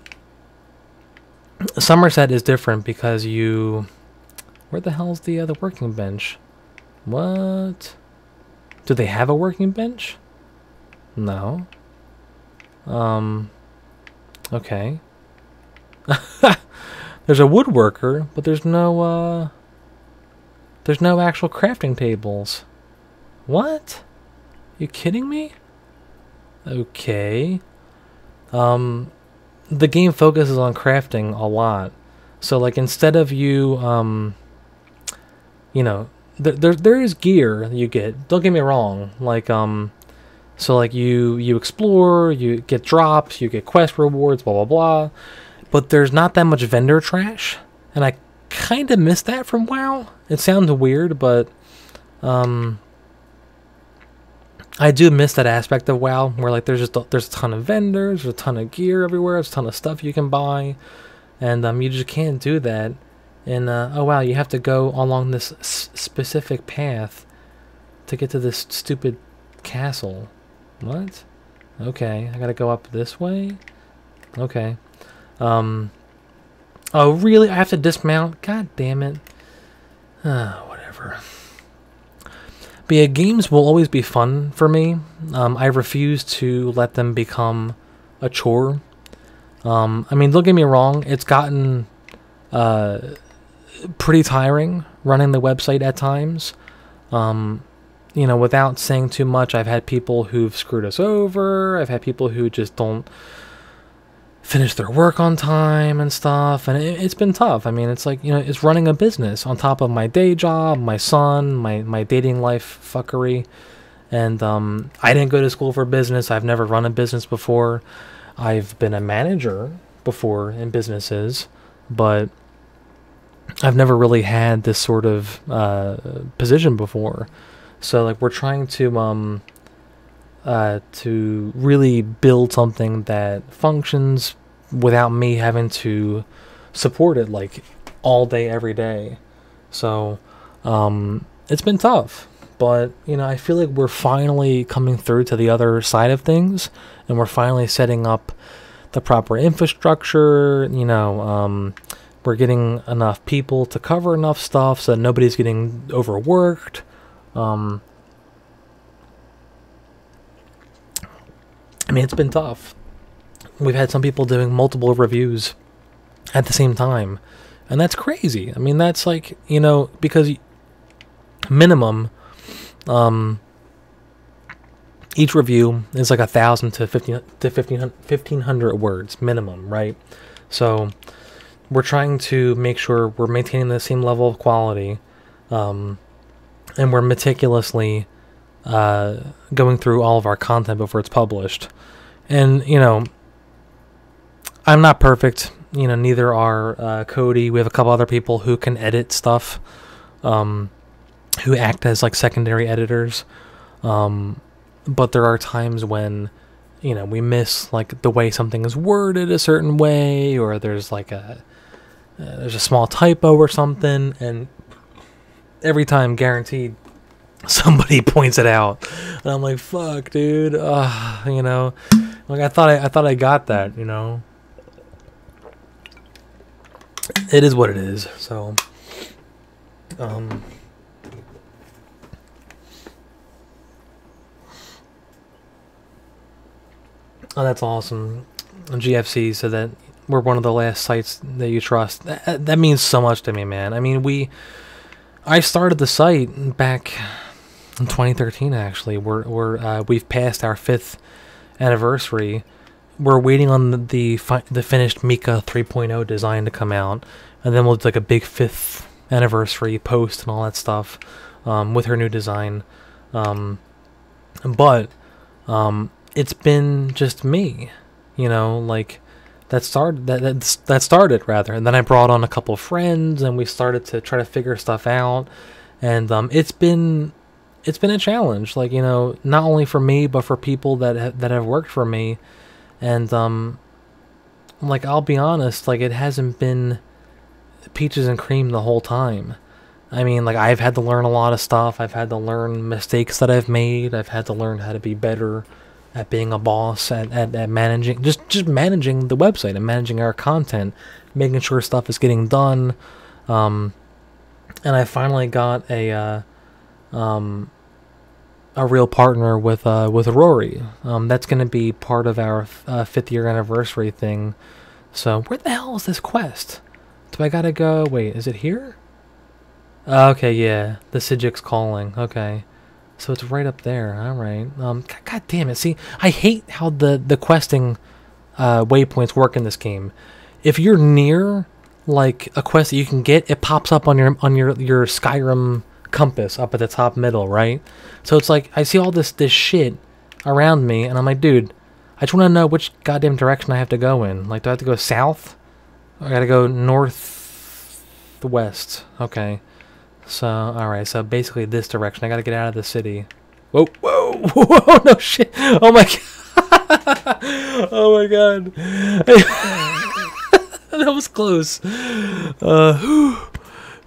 Somerset is different because you. Where the hell's the working bench? What? Do they have a working bench? No. Okay. There's a woodworker, but there's no actual crafting tables. What? You kidding me? Okay. The game focuses on crafting a lot. So like, instead of you you know, there is gear you get. Don't get me wrong. Like so like you explore, you get drops, you get quest rewards, blah blah blah. But there's not that much vendor trash, and I kind of miss that from WoW. It sounds weird, but I do miss that aspect of WoW, where like there's a ton of vendors, there's a ton of gear everywhere, there's a ton of stuff you can buy, and you just can't do that. And oh wow, you have to go along this specific path to get to this stupid castle. What? Okay, I gotta go up this way? Okay. Oh really? I have to dismount? God damn it. Whatever. But yeah, games will always be fun for me. I refuse to let them become a chore. I mean, don't get me wrong, it's gotten pretty tiring running the website at times. You know, without saying too much, I've had people who've screwed us over. I've had people who just don't finish their work on time and stuff, and it's been tough. I mean, it's like, you know, it's running a business on top of my day job, my son, my dating life fuckery. And I didn't go to school for business. I've never run a business before. I've been a manager before in businesses, but I've never really had this sort of position before. So like, we're trying to really build something that functions without me having to support it like all day every day. So it's been tough, but you know, I feel like we're finally coming through to the other side of things, and we're finally setting up the proper infrastructure. You know, we're getting enough people to cover enough stuff so that nobody's getting overworked. I mean, it's been tough. We've had some people doing multiple reviews at the same time, and that's crazy. I mean, that's like, you know, because minimum, each review is like 1,000 to 1,500 words minimum, right? So we're trying to make sure we're maintaining the same level of quality, and we're meticulously going through all of our content before it's published. And, you know, I'm not perfect. You know, neither are Cody. We have a couple other people who can edit stuff, who act as like secondary editors. But there are times when, you know, we miss like the way something is worded a certain way, or there's like there's a small typo or something, and every time, guaranteed, somebody points it out, and I'm like, "Fuck, dude," you know, like I thought I got that, you know. It is what it is. So, oh, that's awesome. GFC said that we're one of the last sites that you trust. That means so much to me, man. I mean, I started the site back in 2013. Actually, we've passed our 5th anniversary. We're waiting on the finished Mika 3.0 design to come out, and then we'll do like a big 5th anniversary post and all that stuff with her new design. But it's been just me, you know, like that started rather, and then I brought on a couple of friends, and we started to try to figure stuff out, and it's been a challenge, like, you know, not only for me but for people that have worked for me, and like, I'll be honest, like, it hasn't been peaches and cream the whole time. I mean, like, I've had to learn a lot of stuff. I've had to learn mistakes that I've made. I've had to learn how to be better at being a boss, at managing, just managing the website and managing our content, making sure stuff is getting done. And I finally got a real partner with Rory. That's going to be part of our 5th year anniversary thing. So where the hell is this quest? Do I gotta go? Wait, is it here? Okay, yeah, the Sijik's calling. Okay. So it's right up there. All right. God damn it. See, I hate how the questing waypoints work in this game. If you're near like a quest that you can get, it pops up on your Skyrim compass up at the top middle, right? So it's like I see all this shit around me, and I'm like, dude, I just want to know which goddamn direction I have to go in. Like, do I have to go south? Or I gotta go northwest. Okay. So, alright, so basically this direction. I gotta get out of the city. Whoa, whoa, whoa, no shit. Oh my god. Oh my god. That was close. That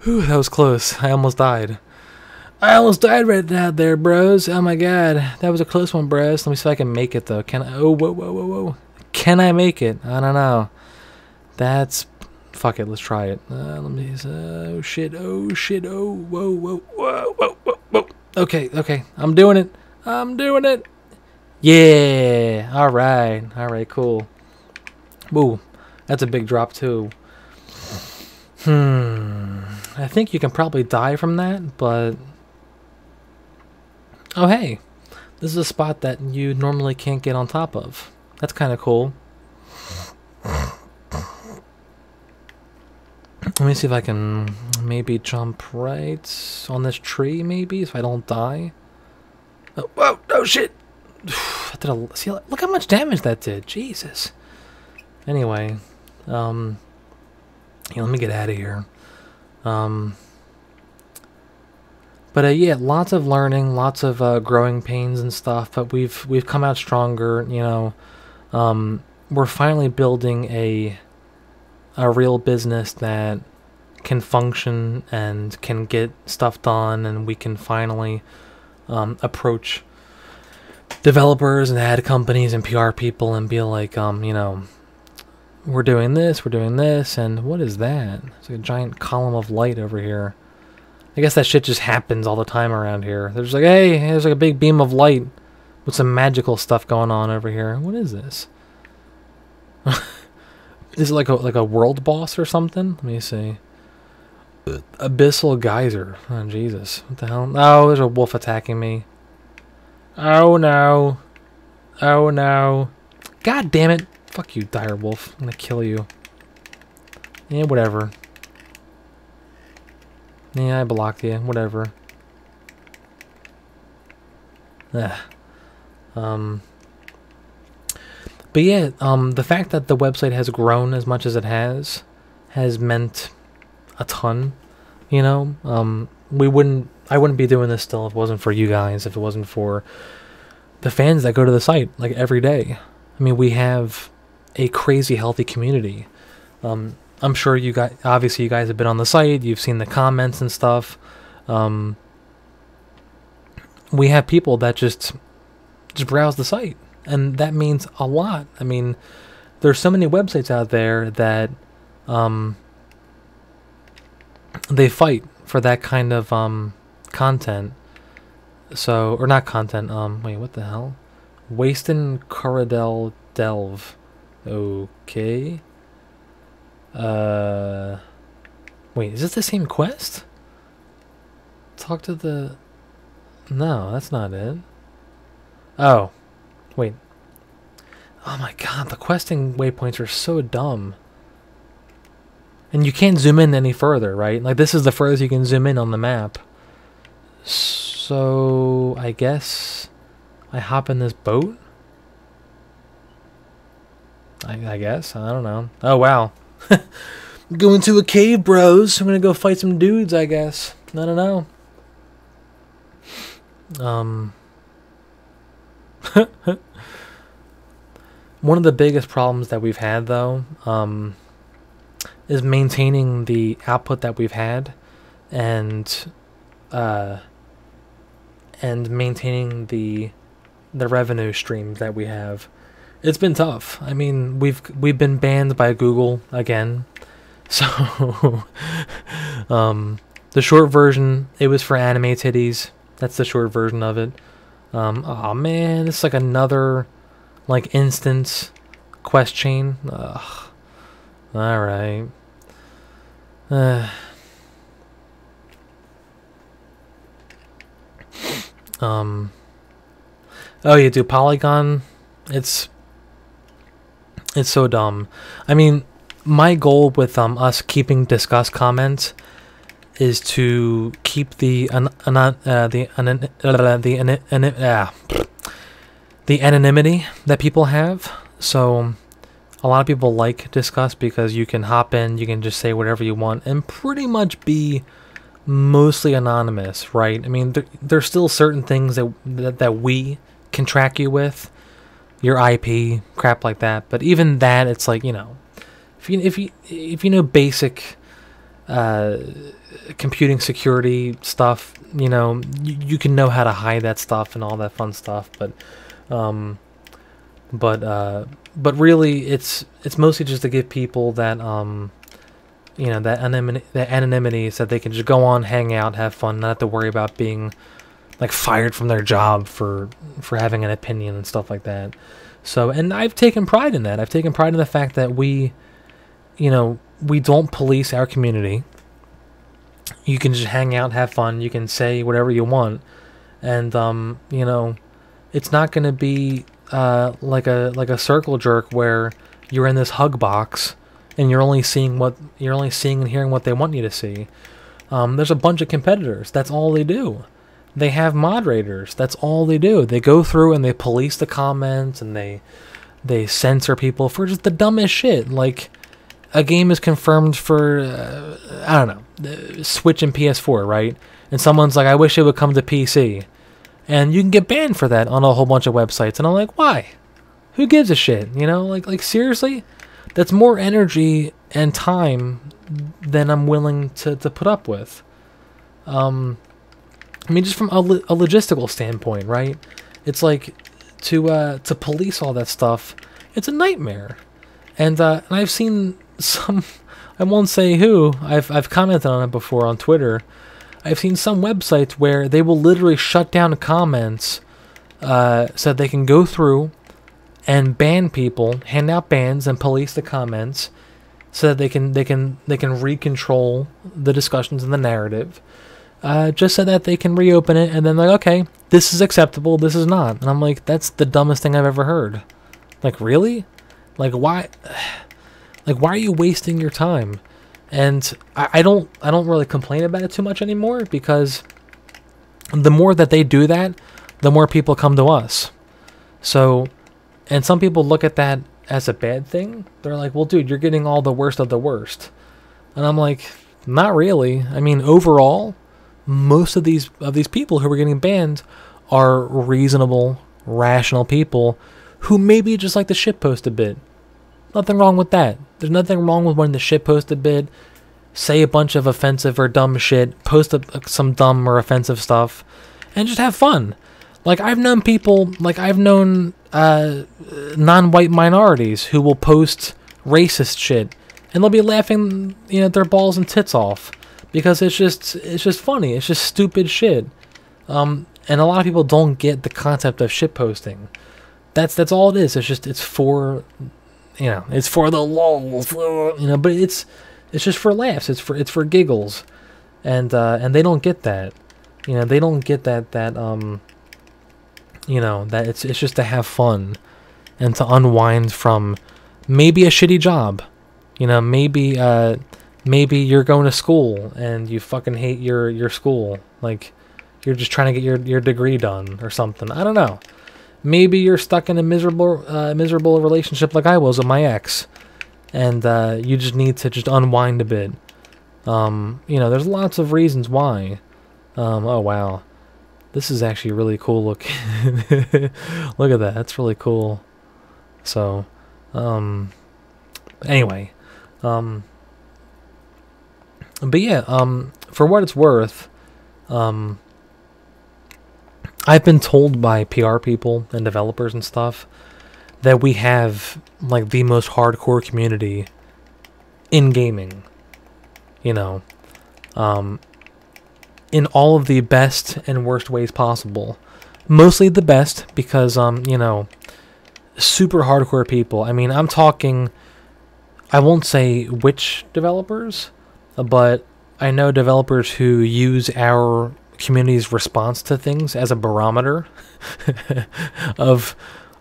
was close. I almost died. I almost died right out there, bros. Oh my god. That was a close one, bros. Let me see if I can make it, though. Can I? Oh, whoa, whoa, whoa, whoa. Can I make it? I don't know. That's... Fuck it, let's try it. Let me... oh, shit. Oh, shit. Oh, whoa, whoa, whoa, whoa, whoa, whoa. Okay, okay. I'm doing it. I'm doing it. Yeah. Alright. Alright, cool. Woo. That's a big drop, too. I think you can probably die from that, but... Oh, hey. This is a spot that you normally can't get on top of. That's kind of cool. Let me see if I can maybe jump right on this tree, maybe, so I don't die. Oh, whoa, oh shit! See, look how much damage that did. Jesus. Anyway, yeah, let me get out of here. But yeah, lots of learning, lots of growing pains and stuff. But we've come out stronger. You know, we're finally building a real business that can function and can get stuff done, and we can finally approach developers and ad companies and PR people and be like, you know, we're doing this, and what is that? It's like a giant column of light over here. I guess that shit just happens all the time around here. There's like, hey, there's like a big beam of light with some magical stuff going on over here. What is this? Is it like a world boss or something? Let me see. Abyssal geyser. Oh, Jesus. What the hell? Oh, there's a wolf attacking me. Oh no. Oh no. God damn it. Fuck you, direwolf. I'm gonna kill you. Yeah, whatever. Yeah, I blocked you. Whatever. Ugh. But yeah, the fact that the website has grown as much as it has meant a ton. You know, I wouldn't be doing this still if it wasn't for you guys, if it wasn't for the fans that go to the site like every day. I mean, we have a crazy healthy community. I'm sure you guys, obviously you guys have been on the site, you've seen the comments and stuff. We have people that just browse the site, and that means a lot. I mean, there's so many websites out there that they fight for that kind of content. So, or not content, wait, what the hell? Wastin Corridel Delve. Okay. Wait, is this the same quest? Talk to the... No, that's not it. Oh. Wait. Oh my god, the questing waypoints are so dumb. And you can't zoom in any further, right? Like, this is the furthest you can zoom in on the map. So, I guess I hop in this boat? I guess. I don't know. Oh, wow. Going to a cave, bros. I'm gonna go fight some dudes, I guess. I don't know. One of the biggest problems that we've had, though, is maintaining the output that we've had, and maintaining the revenue streams that we have. It's been tough. I mean, we've been banned by Google again. So the short version, it was for anime titties. That's the short version of it. Oh man, it's like another like instance quest chain. Ugh. All right. Oh, you do Polygon? It's so dumb. I mean, my goal with us keeping discuss comments is to keep the anonymity that people have. So a lot of people like discuss because you can hop in, you can just say whatever you want, and pretty much be mostly anonymous, right? I mean, there's still certain things that we can track you with, your IP, crap like that. But even that, it's like, you know, if you know basic computing security stuff, you know, you can know how to hide that stuff and all that fun stuff. But really, it's mostly just to give people that you know, that anonymity, so that they can just go on, hang out, have fun, not have to worry about being like fired from their job for having an opinion and stuff like that. So, and I've taken pride in that. I've taken pride in the fact that we, you know, we don't police our community. You can just hang out, have fun. You can say whatever you want, and you know, it's not going to be like a circle jerk where you're in this hug box and you're only seeing and hearing what they want you to see. There's a bunch of competitors. That's all they do. They have moderators. That's all they do. They go through and they police the comments, and they censor people for just the dumbest shit. Like, a game is confirmed for I don't know, Switch and PS4, right? And someone's like, I wish it would come to PC. And you can get banned for that on a whole bunch of websites. And I'm like, why? Who gives a shit? You know, like seriously? That's more energy and time than I'm willing to put up with. I mean, just from a logistical standpoint, right? It's like to police all that stuff. It's a nightmare. And I've seen some, I won't say who. I've commented on it before on Twitter. I've seen some websites where they will literally shut down comments so they can go through and ban people, hand out bans, and police the comments so that they can recontrol the discussions and the narrative. Just so that they can reopen it, and then like, okay, this is acceptable, this is not. And I'm like, that's the dumbest thing I've ever heard. Like, really? Like, why? Like, why are you wasting your time? And I don't really complain about it too much anymore, because the more that they do that, the more people come to us. So, and some people look at that as a bad thing. They're like, well, dude, you're getting all the worst of the worst. And I'm like, not really. I mean, overall, most of these people who are getting banned are reasonable, rational people who maybe just like to shitpost a bit. Nothing wrong with that. There's nothing wrong with wanting to shitpost a bit, say a bunch of offensive or dumb shit, post some dumb or offensive stuff, and just have fun. Like, I've known people, like, I've known non-white minorities who will post racist shit, and they'll be laughing, you know, their balls and tits off, because it's just funny. It's just stupid shit. And a lot of people don't get the concept of shit posting. That's all it is. It's for, you know, it's for the lulz, you know, but it's just for laughs. It's for giggles, and they don't get that. You know, they don't get that you know, that it's just to have fun and to unwind from maybe a shitty job. You know, maybe you're going to school and you fucking hate your school. Like, you're just trying to get your degree done or something. I don't know. Maybe you're stuck in a miserable relationship like I was with my ex, and you just need to just unwind a bit. You know, there's lots of reasons why. Oh wow, this is actually really cool looking. Look at that, that's really cool. So, anyway, but yeah, for what it's worth, I've been told by PR people and developers and stuff that we have, like, the most hardcore community in gaming. You know, in all of the best and worst ways possible. Mostly the best, because, you know, super hardcore people. I mean, I'm talking, I won't say which developers, but I know developers who use our community's response to things as a barometer of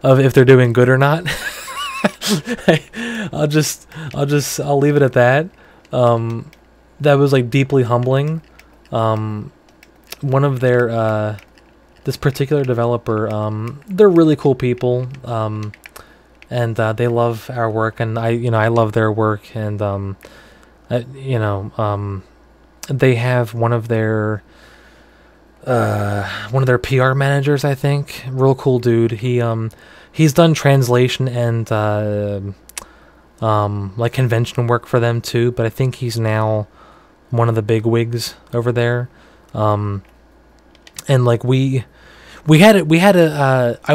if they're doing good or not. I'll leave it at that. That was, like, deeply humbling. One of their this particular developer, they're really cool people, and they love our work, and I love their work, and they have one of their PR managers, I think, real cool dude. He's done translation and like convention work for them too, but I think he's now one of the big wigs over there. And like I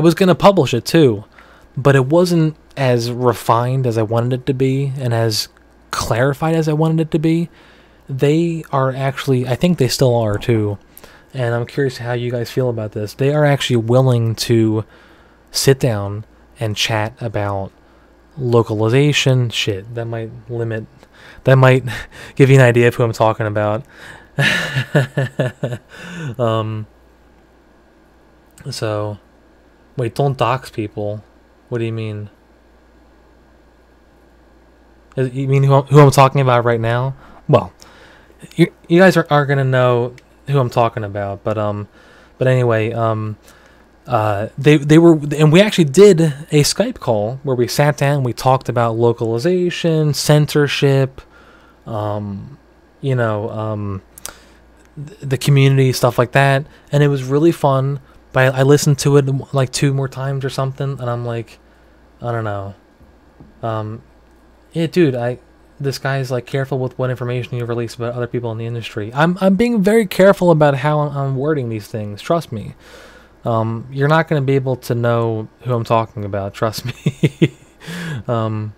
was gonna publish it too, but it wasn't as refined as I wanted it to be and as clarified as I wanted it to be. They are actually, I think they still are too, and I'm curious how you guys feel about this. They are actually willing to sit down and chat about localization shit. That might give you an idea of who I'm talking about. So, wait, don't dox people. What do you mean? You mean who I'm talking about right now? Well, you guys are gonna know who I'm talking about, but anyway, they were, and we actually did a Skype call where we sat down, we talked about localization, censorship, the community, stuff like that, and it was really fun. But I listened to it like 2 more times or something, and I'm like, I don't know. Yeah, dude, this guy's like careful with what information you release about other people in the industry. I'm being very careful about how I'm wording these things. Trust me. You're not going to be able to know who I'm talking about. Trust me. And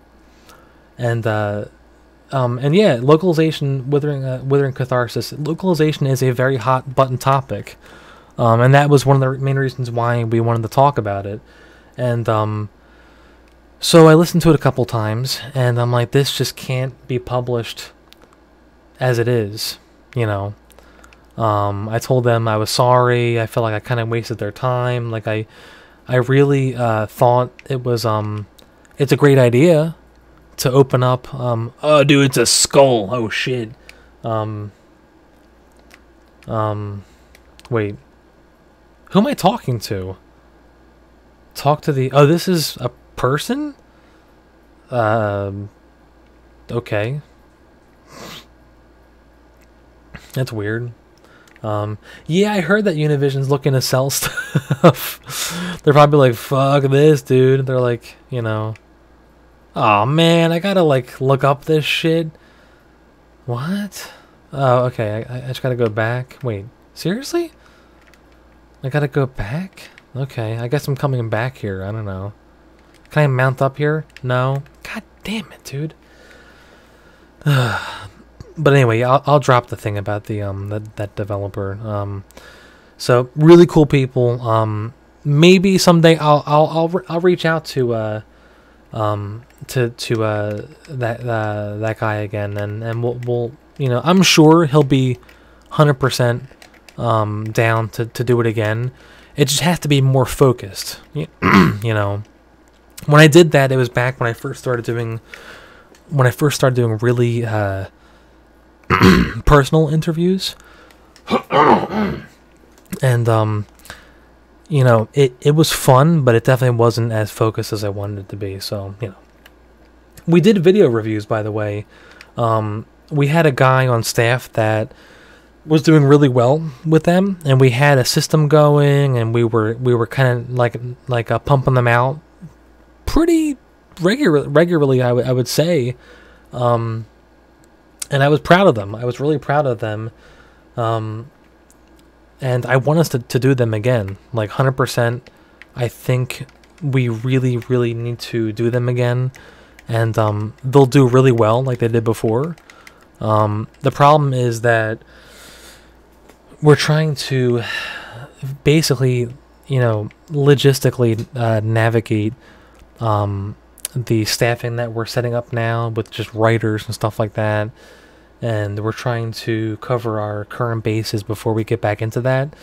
yeah, localization, withering catharsis. Localization is a very hot button topic. And that was one of the main reasons why we wanted to talk about it. And so I listened to it a couple times, and I'm like, this just can't be published as it is, you know. I told them I was sorry. I felt like I kind of wasted their time. Like I really thought it was it's a great idea to open up. Oh, dude, it's a skull. Oh shit. Wait. Who am I talking to? Talk to the... Oh, this is a person? Okay. That's weird. Yeah, I heard that Univision's looking to sell stuff. They're probably like, fuck this, dude. They're like, you know... Oh, man, I gotta, like, look up this shit. What? Oh, okay, I just gotta go back. Wait, seriously? I gotta go back? Okay, I guess I'm coming back here. I don't know. Can I mount up here? No? God damn it, dude. But anyway, I'll drop the thing about the that developer. So really cool people. Maybe someday I'll reach out to that guy again, and we'll you know, I'm sure he'll be 100% down to do it again. It just has to be more focused. You know, when I did that, it was back when I first started doing really personal interviews, and you know, it was fun, but it definitely wasn't as focused as I wanted it to be. So, you know, we did video reviews, by the way. We had a guy on staff that was doing really well with them, and we had a system going, and we were kind of like pumping them out pretty regularly, I would say. And I was proud of them. I was really proud of them. And I want us to do them again. Like 100%. I think we really need to do them again. And they'll do really well like they did before. The problem is that we're trying to basically, you know, logistically navigate the staffing that we're setting up now with just writers and stuff like that. And we're trying to cover our current bases before we get back into that.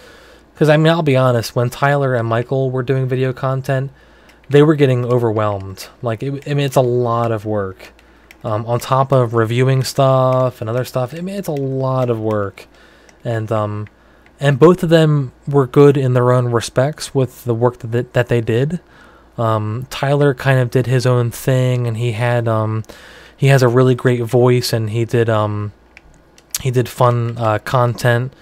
Because, I mean, I'll be honest, when Tyler and Michael were doing video content, they were getting overwhelmed. Like, I mean, it's a lot of work. On top of reviewing stuff and other stuff, I mean, it's a lot of work. And both of them were good in their own respects with the work that they did. Tyler kind of did his own thing, and he has a really great voice, and he did fun content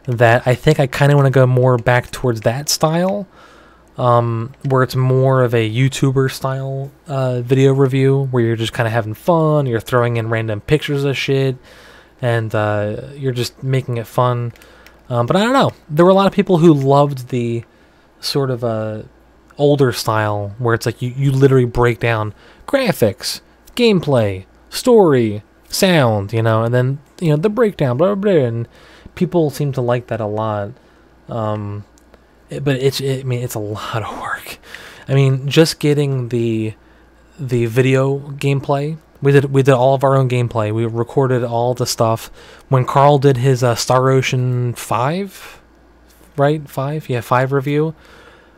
that I think I kind of want to go more back towards that style, where it's more of a YouTuber style video review, where you're just kind of having fun, you're throwing in random pictures of shit, and you're just making it fun. But I don't know, there were a lot of people who loved the sort of older style, where it's like you literally break down graphics, gameplay, story, sound, you know, and then, you know, the breakdown, blah, blah, blah, and people seem to like that a lot. But I mean, it's a lot of work. I mean, just getting the video gameplay, we did all of our own gameplay. We recorded all the stuff. When Carl did his Star Ocean 5, right? 5? Yeah, 5 review.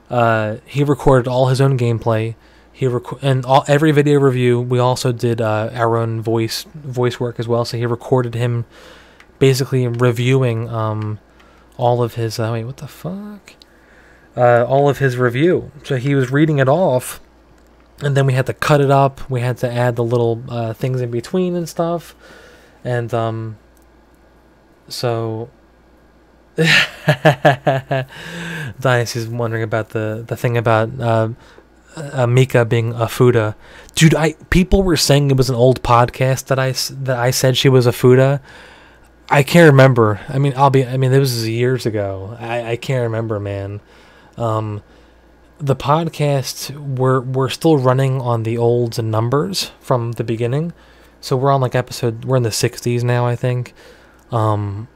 He recorded all his own gameplay. Every video review, we also did our own voice work as well. So he recorded him basically reviewing all of his wait, what the fuck? All of his review. So he was reading it off, and then we had to cut it up. We had to add the little things in between and stuff. And so Dynasty's wondering about the thing about Mika being a Fuda. Dude, people were saying it was an old podcast that I said she was a Fuda. I can't remember. I mean, it was years ago. I can't remember, man. The podcasts we're still running on the old numbers from the beginning. So we're on we're in the 60s now, I think. And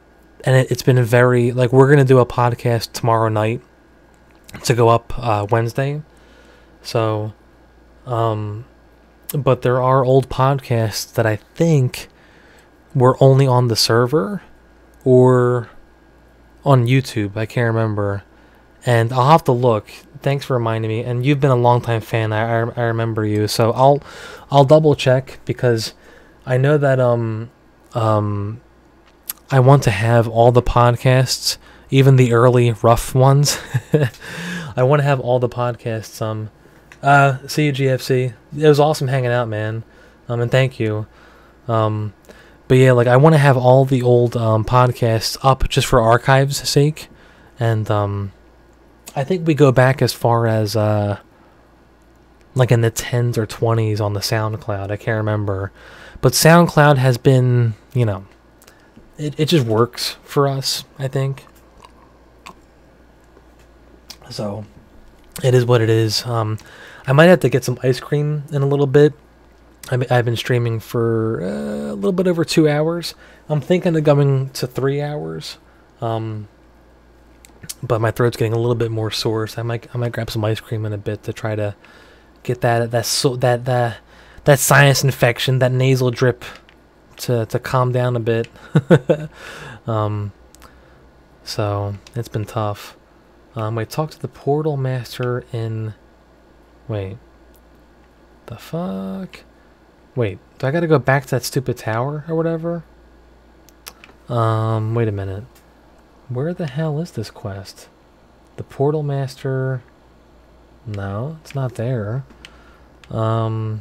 it's been very, like, we're going to do a podcast tomorrow night to go up Wednesday. So, but there are old podcasts that I think were only on the server, or on YouTube. I can't remember, and I'll have to look. Thanks for reminding me. And you've been a longtime fan. I remember you, so I'll double check because I know that I want to have all the podcasts, even the early rough ones. I want to have all the podcasts. See you, GFC. It was awesome hanging out, man. And thank you. But yeah, like I want to have all the old podcasts up just for archives' sake, and I think we go back as far as like in the 10s or 20s on the SoundCloud. I can't remember, but SoundCloud has been, you know, it just works for us, I think. So it is what it is. I might have to get some ice cream in a little bit. I've been streaming for a little bit over 2 hours. I'm thinking of going to 3 hours. But my throat's getting a little bit more sore, so I might grab some ice cream in a bit to try to get that sinus infection, that nasal drip to calm down a bit. So it's been tough. I talked to the portal master in... Wait. The fuck? Wait, do I gotta go back to that stupid tower or whatever? Wait a minute. Where the hell is this quest? The portal master... No, it's not there. Yeah,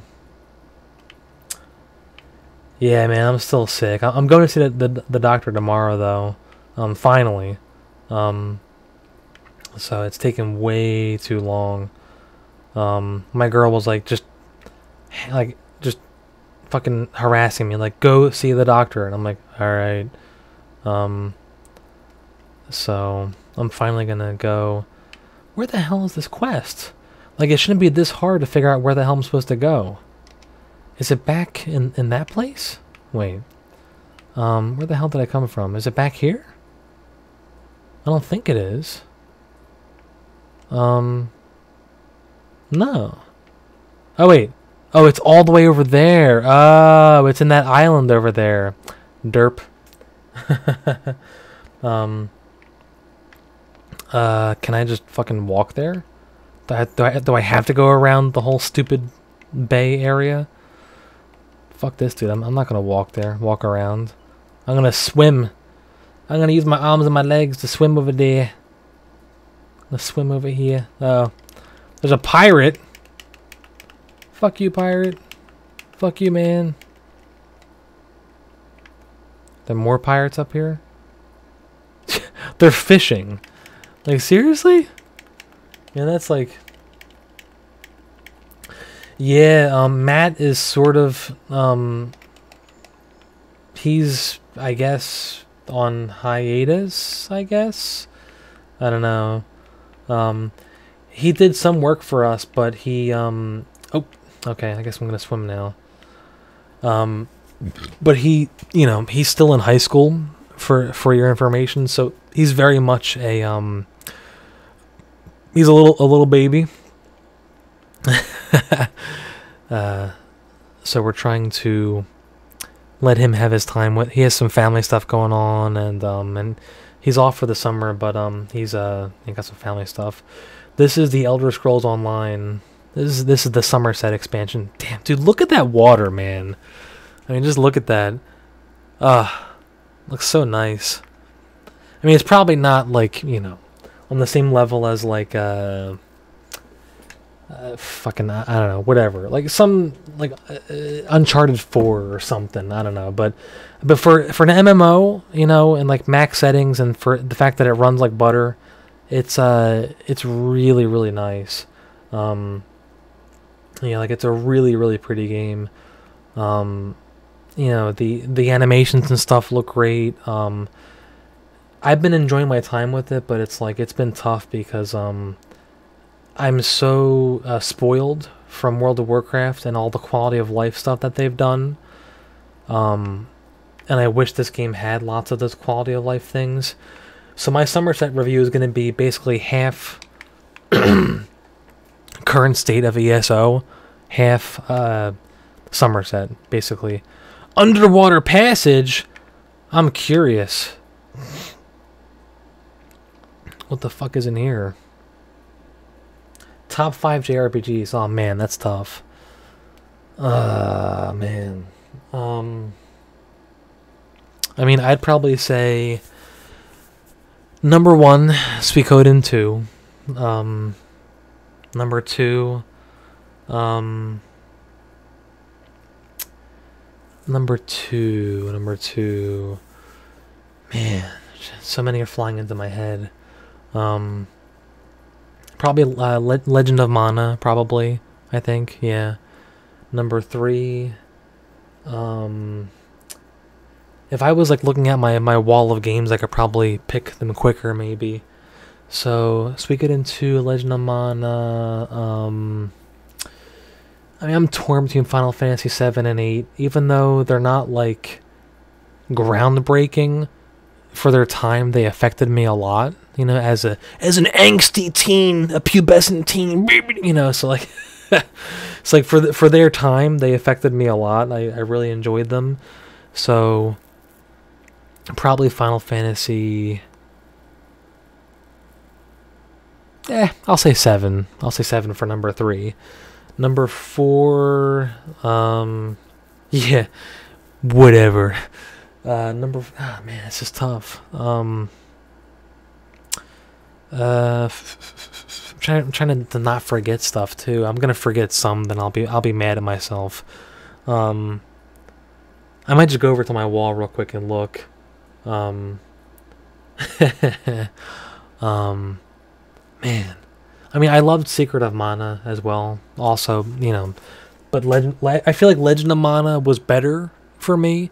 man, I'm still sick. I'm going to see the doctor tomorrow, though. Finally. So it's taken way too long. My girl was like, just fucking harassing me, like, go see the doctor, and I'm like, alright. So I'm finally gonna go. Where the hell is this quest? Like, it shouldn't be this hard to figure out where the hell I'm supposed to go. Is it back in that place? Wait. Where the hell did I come from? Is it back here? I don't think it is. No. Oh, wait. Oh, it's all the way over there. Oh, it's in that island over there. Derp. Can I just fucking walk there? Do I have to go around the whole stupid bay area? Fuck this, dude. I'm not gonna walk there. Walk around. I'm gonna swim. I'm gonna use my arms and my legs to swim over there. Let's swim over here. Oh. There's a pirate. Fuck you, pirate. Fuck you, man. There are more pirates up here? They're fishing. Like, seriously? Yeah, that's like... Yeah, Matt is sort of, he's, I guess, on hiatus, I guess? I don't know. He did some work for us, but he, oh, okay, I guess I'm gonna swim now. But he, you know, he's still in high school, for your information, so he's very much a, he's a little baby. So we're trying to let him have his time with. He has some family stuff going on, and he's off for the summer, but he got some family stuff. This is the Elder Scrolls Online. This is the Somerset expansion. Damn, dude, look at that water, man. I mean, just look at that. Looks so nice. I mean, it's probably not like, you know, on the same level as like fucking, I don't know, whatever, like some like Uncharted 4 or something, I don't know, but for an MMO, you know, and like max settings, and for the fact that it runs like butter, it's really, really nice. Yeah, like it's a really, really pretty game. You know, the animations and stuff look great. I've been enjoying my time with it, but it's like, it's been tough because I'm so spoiled from World of Warcraft and all the quality of life stuff that they've done. And I wish this game had lots of those quality of life things. So my Somerset review is going to be basically half current state of ESO, half Somerset, basically. Underwater Passage? I'm curious. What the fuck is in here? Top 5 JRPGs. Oh man, that's tough. Man. I mean, I'd probably say number 1, Suikoden 2. Number 2, number two. Man, so many are flying into my head. Probably Legend of Mana, probably, I think, yeah. Number 3, if I was like looking at my wall of games, I could probably pick them quicker, maybe. So, Suikoden 2, Legend of Mana, I mean, I'm torn between Final Fantasy 7 and 8, even though they're not, like, groundbreaking for their time. They affected me a lot, you know, as an angsty teen, a pubescent teen, you know, so, like, it's like, for their time, they affected me a lot. I really enjoyed them. So, probably Final Fantasy... I'll say 7. I'll say 7 for number 3. Number 4, yeah, whatever. Man, this is tough. I'm trying to not forget stuff too. I'm gonna forget some, then I'll be mad at myself. I might just go over to my wall real quick and look. Man, I mean, I loved Secret of Mana as well. Also, you know, but I feel like Legend of Mana was better for me.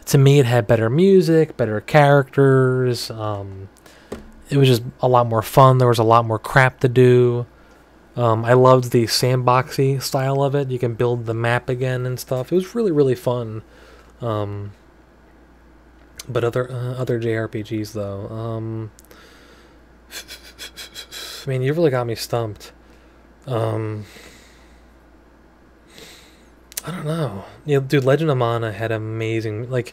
To me, it had better music, better characters. It was just a lot more fun. There was a lot more crap to do. I loved the sandboxy style of it. You can build the map again and stuff. It was really, really fun. But other JRPGs though. I mean, you really got me stumped. I don't know. You know, dude, Legend of Mana had amazing, like,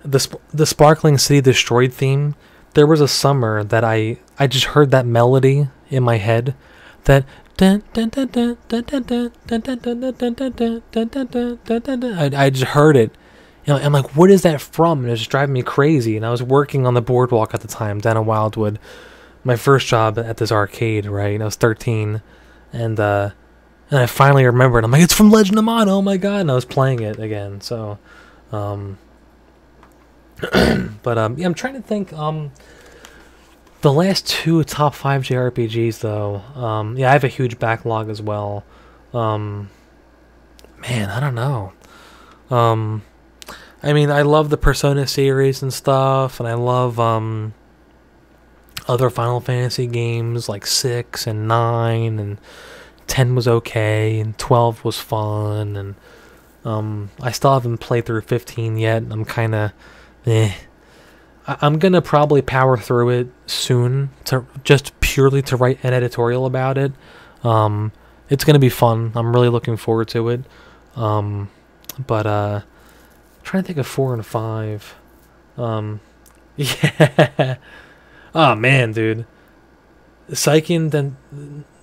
the Sparkling City Destroyed theme. There was a summer that I just heard that melody in my head. That I just heard it. You know, I'm like, what is that from? And it was just driving me crazy. And I was working on the boardwalk at the time, down in Wildwood. My first job at this arcade, right? I was 13, and I finally remembered. I'm like, it's from Legend of Mana. Oh my god! And I was playing it again. So, but yeah, I'm trying to think. The last 2 top 5 JRPGs, though. Yeah, I have a huge backlog as well. Man, I don't know. I mean, I love the Persona series and stuff, and I love other Final Fantasy games like 6 and 9, and 10 was okay, and 12 was fun, and I still haven't played through 15 yet. I'm kind of I'm gonna probably power through it soon, to just purely to write an editorial about it. It's gonna be fun. I'm really looking forward to it. But trying to think of 4 and 5. Yeah. Oh man, dude. Seiken, then,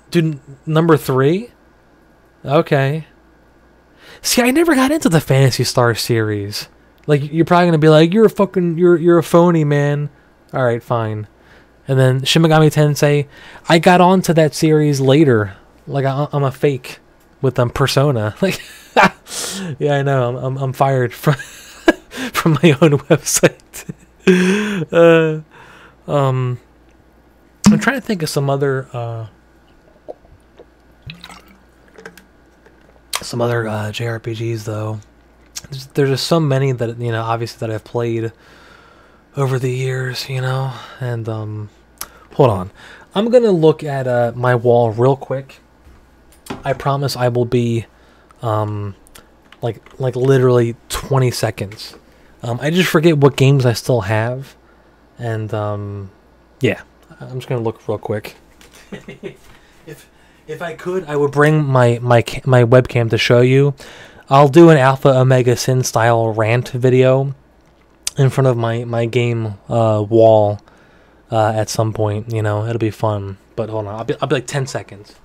dude, number 3. Okay. See, I never got into the Phantasy Star series. Like, you're probably gonna be like, you're a phony, man. All right, fine. And then Shin Megami Tensei, I got onto that series later. Like, I'm a fake with Persona. Like, yeah, I know. I'm fired from from my own website. I'm trying to think of some other JRPGs though. There's just so many that, you know, obviously that I've played over the years, you know. And hold on, I'm gonna look at my wall real quick. I promise I will be like literally 20 seconds. I just forget what games I still have, and yeah, I'm just gonna look real quick. If I could, I would bring my webcam to show you. I'll do an Alpha Omega Sin style rant video in front of my game wall at some point. You know, it'll be fun. But hold on, I'll be like 10 seconds.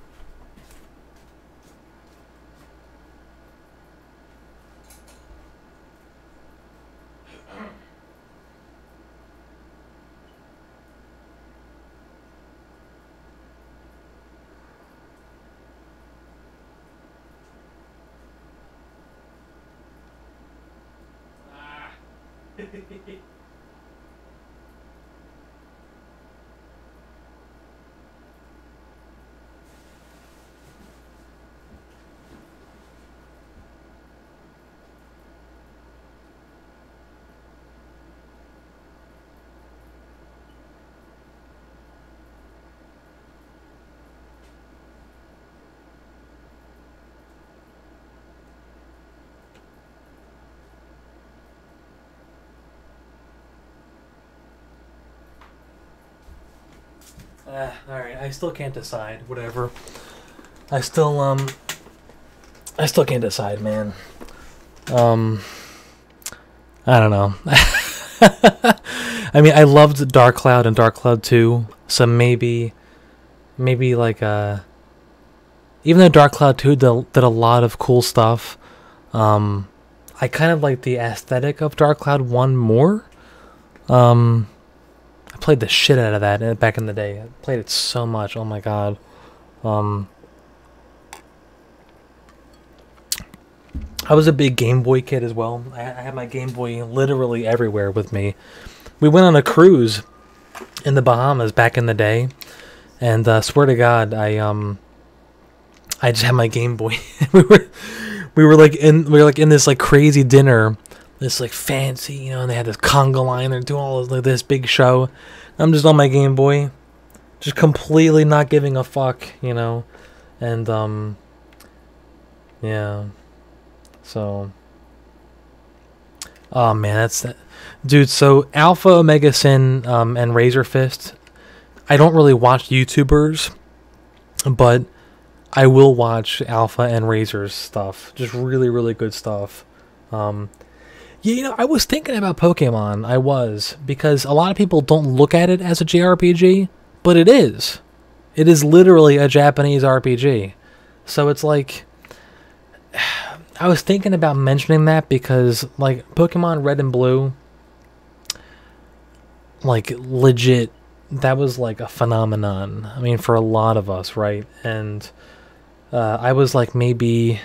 Alright, I still can't decide, whatever. I still can't decide, man. I don't know. I mean, I loved Dark Cloud and Dark Cloud 2, so maybe like, even though Dark Cloud 2 did a lot of cool stuff, I kind of like the aesthetic of Dark Cloud 1 more. I played the shit out of that back in the day. I played it so much. Oh my god. I was a big Game Boy kid as well. I had my Game Boy literally everywhere with me. We went on a cruise in the Bahamas back in the day, and swear to God, I just had my Game Boy. we were like in this like crazy dinner. This like fancy, you know, and they had this conga line. They're doing all this big show. I'm just on my Game Boy, just completely not giving a fuck, you know, and yeah. So, oh man, that's that, dude. So Alpha, Omega Sin, and Razor Fist. I don't really watch YouTubers, but I will watch Alpha and Razor's stuff. Just really, really good stuff. Yeah, you know, I was thinking about Pokemon. I was, because a lot of people don't look at it as a JRPG, but it is. It is literally a Japanese RPG. So it's like, I was thinking about mentioning that because, like, Pokemon Red and Blue, like, legit, that was like a phenomenon. I mean, for a lot of us, right? And I was like, maybe,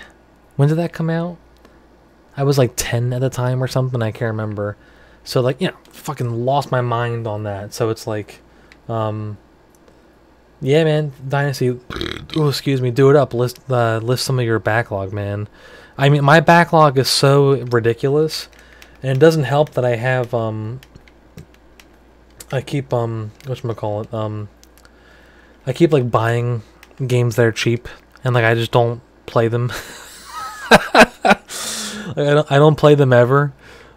when did that come out? I was like 10 at the time or something, I can't remember. So like, you know, fucking lost my mind on that. So it's like, yeah, man, Dynasty, oh, excuse me, do it up. List some of your backlog, man. I mean, my backlog is so ridiculous, and it doesn't help that I have, I keep, whatchamacallit, I keep like buying games that are cheap, and like I just don't play them. I don't play them ever.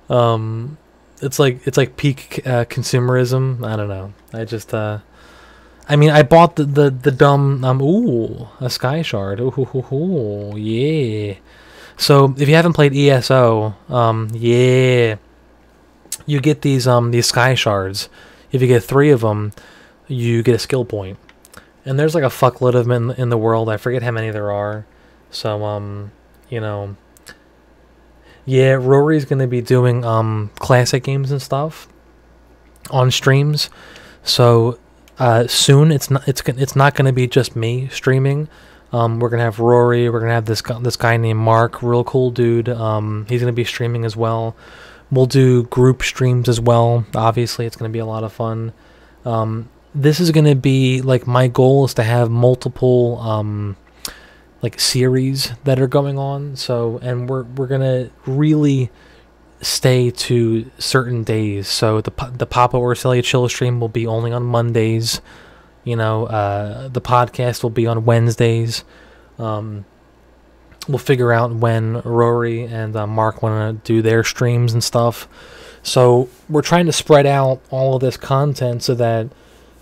It's like peak consumerism. I don't know. I just I mean, I bought the dumb ooh, a Sky Shard. Ooh, yeah. So if you haven't played ESO, yeah, you get these Sky Shards. If you get 3 of them, you get a skill point. And there's like a fuckload of them in the world. I forget how many there are. So you know. Yeah, Rory's gonna be doing classic games and stuff on streams. So soon it's not gonna be just me streaming. We're gonna have Rory. We're gonna have this guy named Mark, real cool dude. He's gonna be streaming as well. We'll do group streams as well. Obviously, it's gonna be a lot of fun. This is gonna be like, my goal is to have multiple like series that are going on. So, and we're gonna really stay to certain days. So the Papa Orselli chill stream will be only on Mondays. You know, the podcast will be on Wednesdays. We'll figure out when Rory and Mark want to do their streams and stuff. So we're trying to spread out all of this content so that,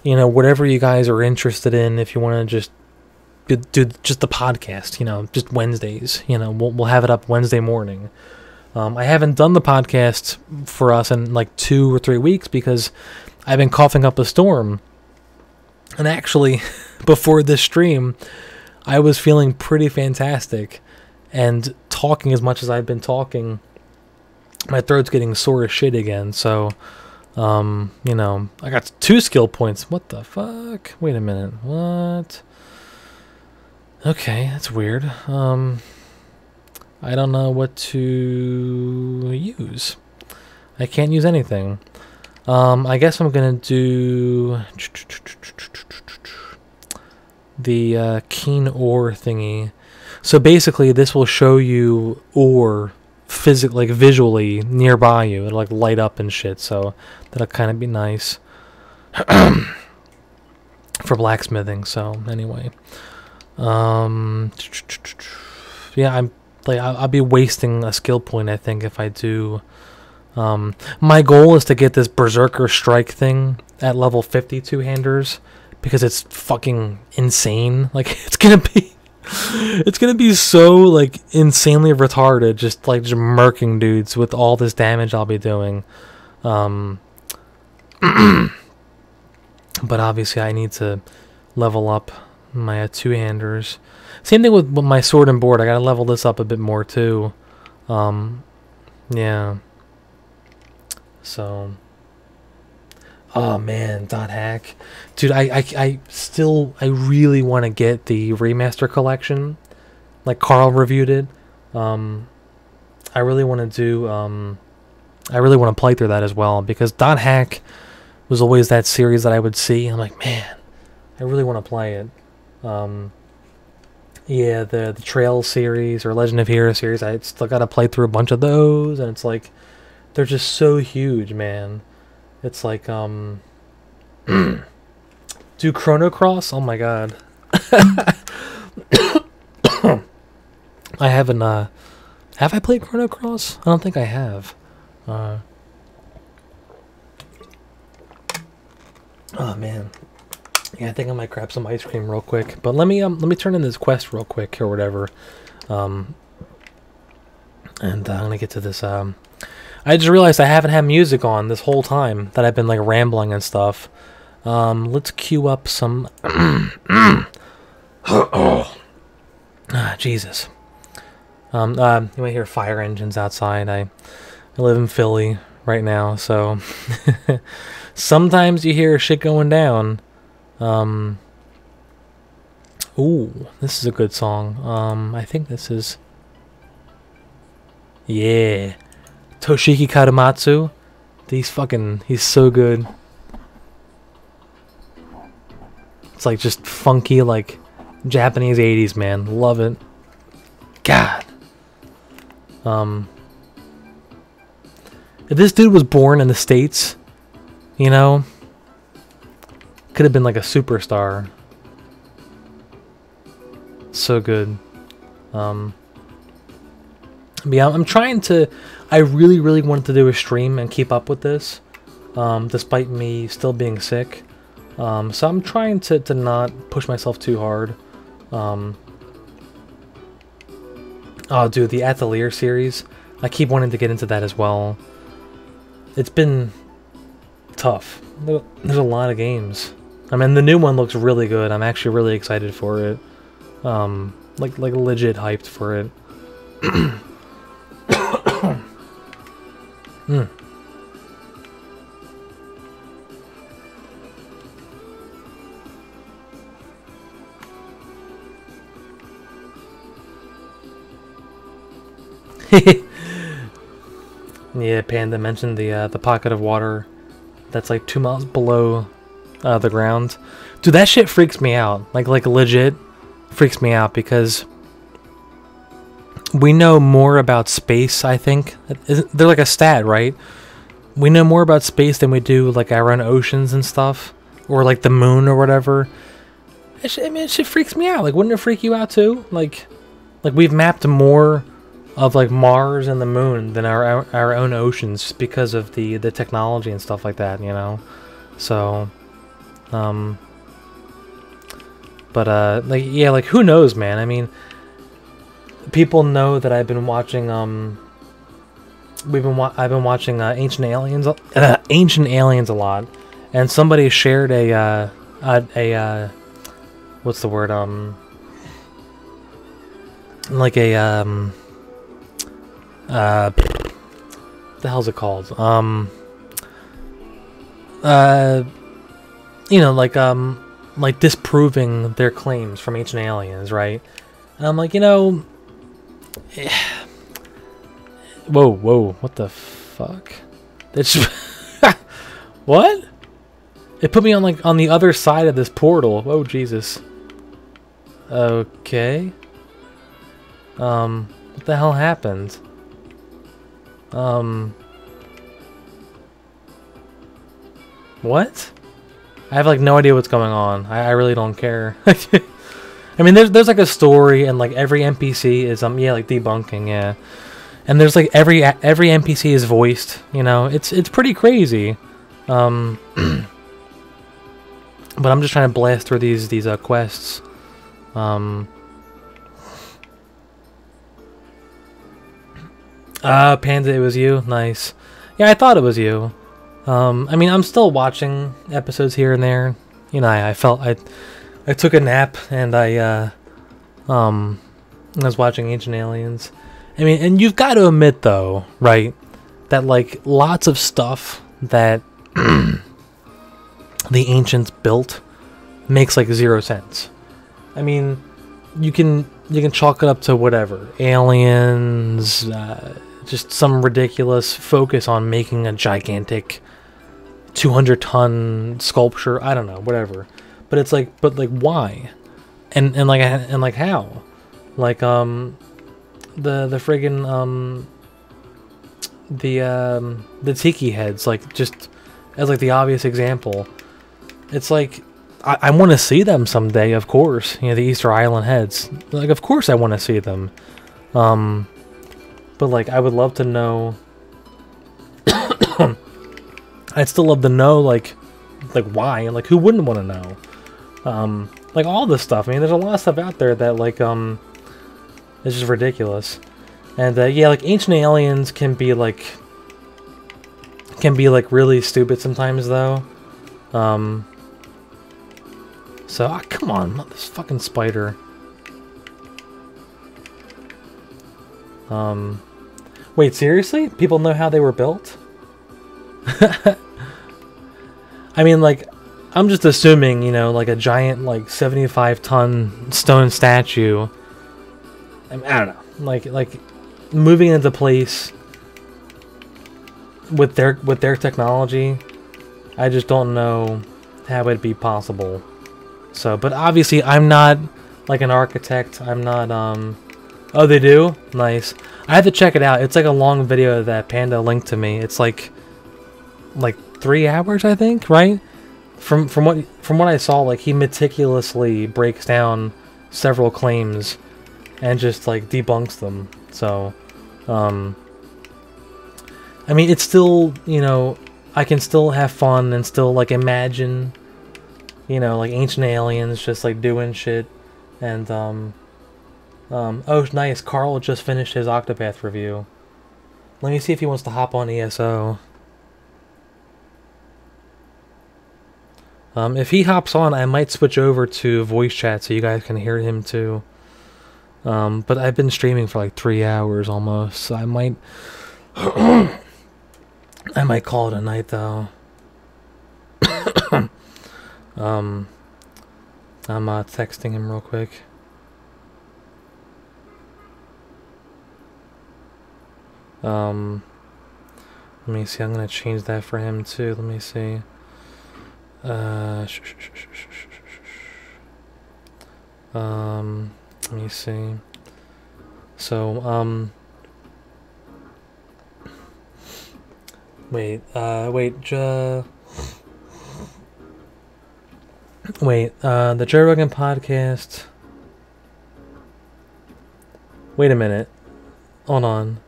you know, whatever you guys are interested in, if you want to just do just the podcast, you know, just Wednesdays, you know, we'll have it up Wednesday morning. I haven't done the podcast for us in like 2 or 3 weeks because I've been coughing up a storm. And actually, before this stream, I was feeling pretty fantastic. And talking as much as I've been talking, my throat's getting sore as shit again. So, you know, I got 2 skill points. What the fuck? Wait a minute. What? Okay, that's weird. I don't know what to use. I can't use anything. I guess I'm gonna do the keen ore thingy. So basically, this will show you ore physically, like visually nearby you. It'll like light up and shit. So that'll kind of be nice for blacksmithing. So anyway, yeah, I'll be wasting a skill point, I think, if I do. My goal is to get this Berserker Strike thing at level 50 two-handers, because it's fucking insane. Like, it's gonna be so, like, insanely retarded, just murking dudes with all this damage I'll be doing. But obviously I need to level up my two-handers. Same thing with my sword and board. I gotta level this up a bit more too. Yeah. So, oh man, .hack, dude, I really want to get the remaster collection, like Carl reviewed it. I really want to do, I really want to play through that as well, because .hack was always that series that I would see. I'm like, man, I really want to play it. Yeah, the Trail series or Legend of Heroes series, I still got to play through a bunch of those, and it's like, they're just so huge, man. It's like, do Chrono Cross? Oh my god. I haven't, have I played Chrono Cross? I don't think I have. Oh man. Yeah, I think I might grab some ice cream real quick. But let me turn in this quest real quick or whatever. And I'm gonna get to this, I just realized I haven't had music on this whole time that I've been like rambling and stuff. Let's queue up some. Jesus. You might hear fire engines outside. I live in Philly right now, so sometimes you hear shit going down. Ooh, this is a good song. I think this is. Yeah. Toshiki Karamatsu, he's so good. It's like just funky, like Japanese 80s, man. Love it. God. If this dude was born in the States, you know, could have been like a superstar. So good. But yeah, I'm trying to. I really wanted to do a stream and keep up with this, despite me still being sick. So I'm trying to not push myself too hard. Oh, dude, the Atelier series. I keep wanting to get into that as well. It's been tough. There's a lot of games. I mean, the new one looks really good. I'm actually really excited for it. Like legit hyped for it. Yeah, Panda mentioned the pocket of water that's like 2 miles below the ground. Dude, that shit freaks me out. Like legit freaks me out, because we know more about space, I think. They're like a stat, right? We know more about space than we do like our own oceans and stuff, or like the moon or whatever. I mean, it shit freaks me out. Like, wouldn't it freak you out too? Like we've mapped more of like Mars and the moon than our own oceans, because of the technology and stuff like that, you know. So, but like, yeah, like, who knows, man? I mean, people know that I've been watching I've been watching Ancient Aliens a lot, and somebody shared what's the word, like what the hell's it called, you know, like disproving their claims from Ancient Aliens, right? And I'm like, you know, whoa, what the fuck? It's what? It put me on like on the other side of this portal. Oh Jesus. Okay. What the hell happened? What? I have like no idea what's going on. I really don't care. I mean, there's like a story, and like every NPC is yeah, like debunking, yeah. And there's like every NPC is voiced. You know, it's pretty crazy. But I'm just trying to blast through these quests. Panda, it was you. Nice. Yeah, I thought it was you. I mean, I'm still watching episodes here and there. You know, I felt I took a nap and I was watching Ancient Aliens. I mean, and you've got to admit though, right, that like lots of stuff that the ancients built makes like 0 sense. I mean, you can chalk it up to whatever, aliens, just some ridiculous focus on making a gigantic 200-ton sculpture. I don't know, whatever. But it's like, but like, why? And like how? Like the friggin' the tiki heads, like just as like the obvious example. It's like I want to see them someday, of course. You know, the Easter Island heads. Like, of course I want to see them. But like, I would love to know. I'd still love to know, like why, and like who wouldn't want to know. Like all this stuff. I mean, there's a lot of stuff out there that like it's just ridiculous. And yeah, like Ancient Aliens can be like really stupid sometimes though. So come on, not this fucking spider. Wait, seriously? People know how they were built? I mean, like, I'm just assuming, you know, like a giant, like 75-ton stone statue. I don't know, like moving into place with their technology. I just don't know how it'd be possible. So, but obviously, I'm not like an architect. I'm not. Oh, they do? Nice. I had to check it out. It's like a long video that Panda linked to me. It's like 3 hours, I think, right? From what I saw, like he meticulously breaks down several claims and just like debunks them. So, I mean, it's still, you know, I can still have fun and still like imagine, you know, like Ancient Aliens just like doing shit. And oh nice, Carl just finished his Octopath review. Let me see if he wants to hop on ESO. If he hops on, I might switch over to voice chat so you guys can hear him too. But I've been streaming for like 3 hours almost, so I might I might call it a night though. I'm texting him real quick. Let me see, I'm gonna change that for him too. Let me see. Let me see. So, wait, the Joe Rogan podcast. Wait a minute. Hold on.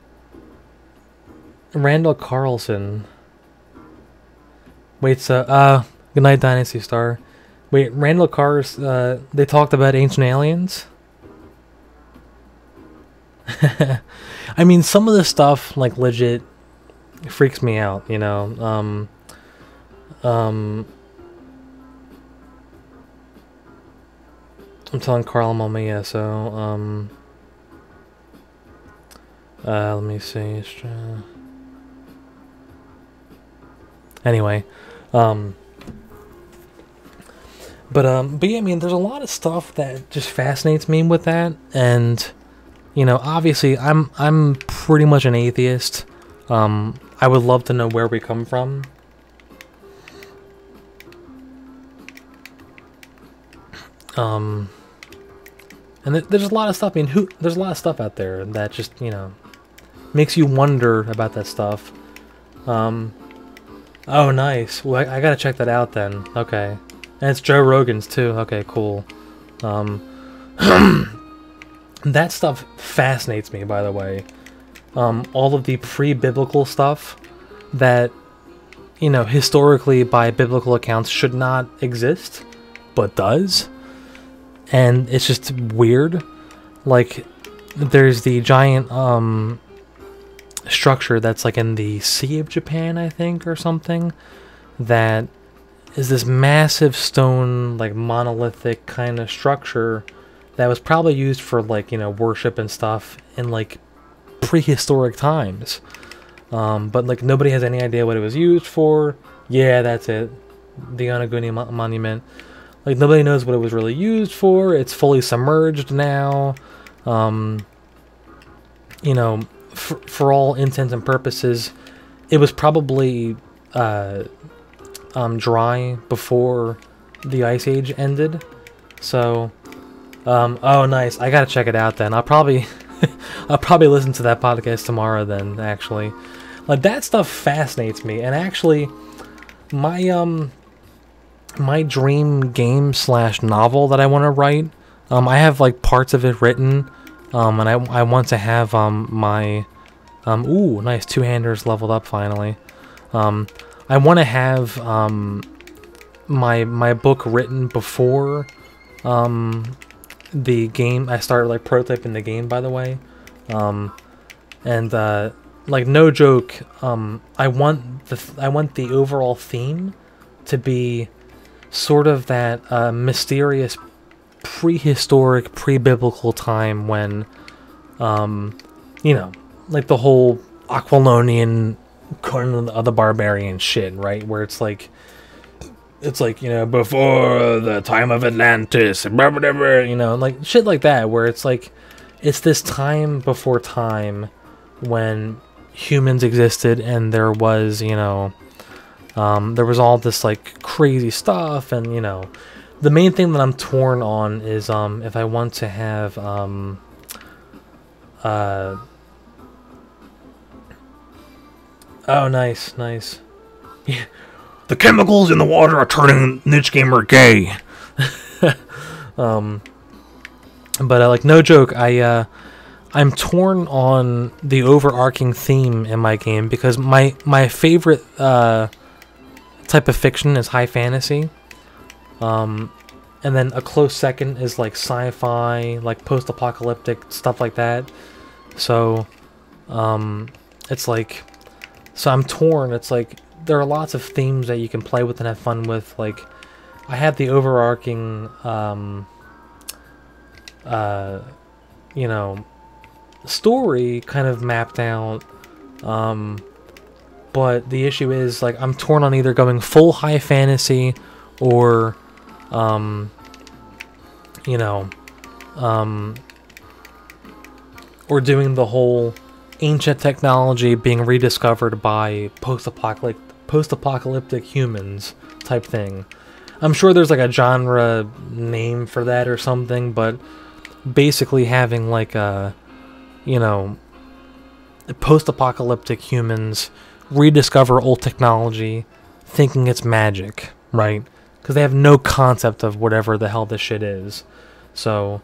Randall Carlson. Wait, so, good night, Dynasty Star. Wait, Randall Cars, they talked about Ancient Aliens? I mean, some of the stuff, like, legit freaks me out, you know? I'm telling Carl I'm on my ESO. Let me see. Anyway, but yeah, I mean, there's a lot of stuff that just fascinates me with that, and you know, obviously, I'm pretty much an atheist. I would love to know where we come from. And there's a lot of stuff. I mean, there's a lot of stuff out there that just, you know, makes you wonder about that stuff. Oh, nice. Well, I gotta check that out then. Okay. And it's Joe Rogan's too. Okay, cool. That stuff fascinates me, by the way. All of the pre-biblical stuff that, you know, historically by biblical accounts should not exist, but does. And it's just weird. Like, there's the giant, structure that's like in the Sea of Japan, I think, or something, that is this massive stone, like, monolithic kind of structure that was probably used for, like, you know, worship and stuff in, like, prehistoric times. But, like, nobody has any idea what it was used for. Yeah, that's it. The Oniguni Monument. Like, nobody knows what it was really used for. It's fully submerged now. You know, for all intents and purposes, it was probably dry before the Ice Age ended. So, oh, nice. I gotta check it out then. I'll probably listen to that podcast tomorrow then, actually. Like, that stuff fascinates me. And actually, my dream game / novel that I want to write, I have, like, parts of it written, and I want to have, my, ooh, nice, two-handers leveled up finally. I want to have, my book written before, the game. I started, like, prototyping the game, by the way. Like, no joke, I want the overall theme to be sort of that mysterious prehistoric, pre-biblical time when, you know, like the whole Aquilonian Conan of the Barbarian shit, right? Where it's like, you know, before the time of Atlantis, blah, blah, blah, you know, like shit like that, where it's like, it's this time before time when humans existed and there was, you know, there was all this, like, crazy stuff, and, you know, the main thing that I'm torn on is, if I want to have, oh, nice, nice. Yeah. The chemicals in the water are turning Niche Gamer gay. But, like, no joke, I'm torn on the overarching theme in my game, because my favorite, type of fiction is high fantasy, and then a close second is like sci-fi, like post-apocalyptic stuff like that. So it's like, so I'm torn. It's like there are lots of themes that you can play with and have fun with. Like, I have the overarching you know, story kind of mapped out, but the issue is, like, I'm torn on either going full high fantasy or, you know, or doing the whole ancient technology being rediscovered by post-apocalyptic humans type thing. I'm sure there's, like, a genre name for that or something, but basically having, like, a, you know, post-apocalyptic humans rediscover old technology thinking it's magic, right? Because they have no concept of whatever the hell this shit is. So,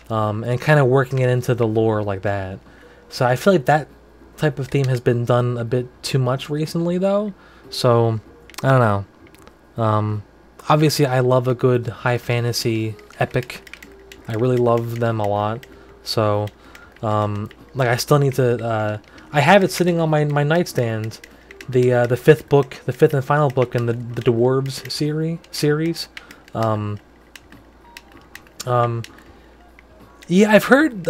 and kind of working it into the lore like that. So I feel like that type of theme has been done a bit too much recently, though. So, I don't know. Obviously, I love a good high fantasy epic. I really love them a lot. So, like, I still need to, I have it sitting on my nightstand, the fifth book, the fifth and final book in the Dwarves series. Yeah, I've heard.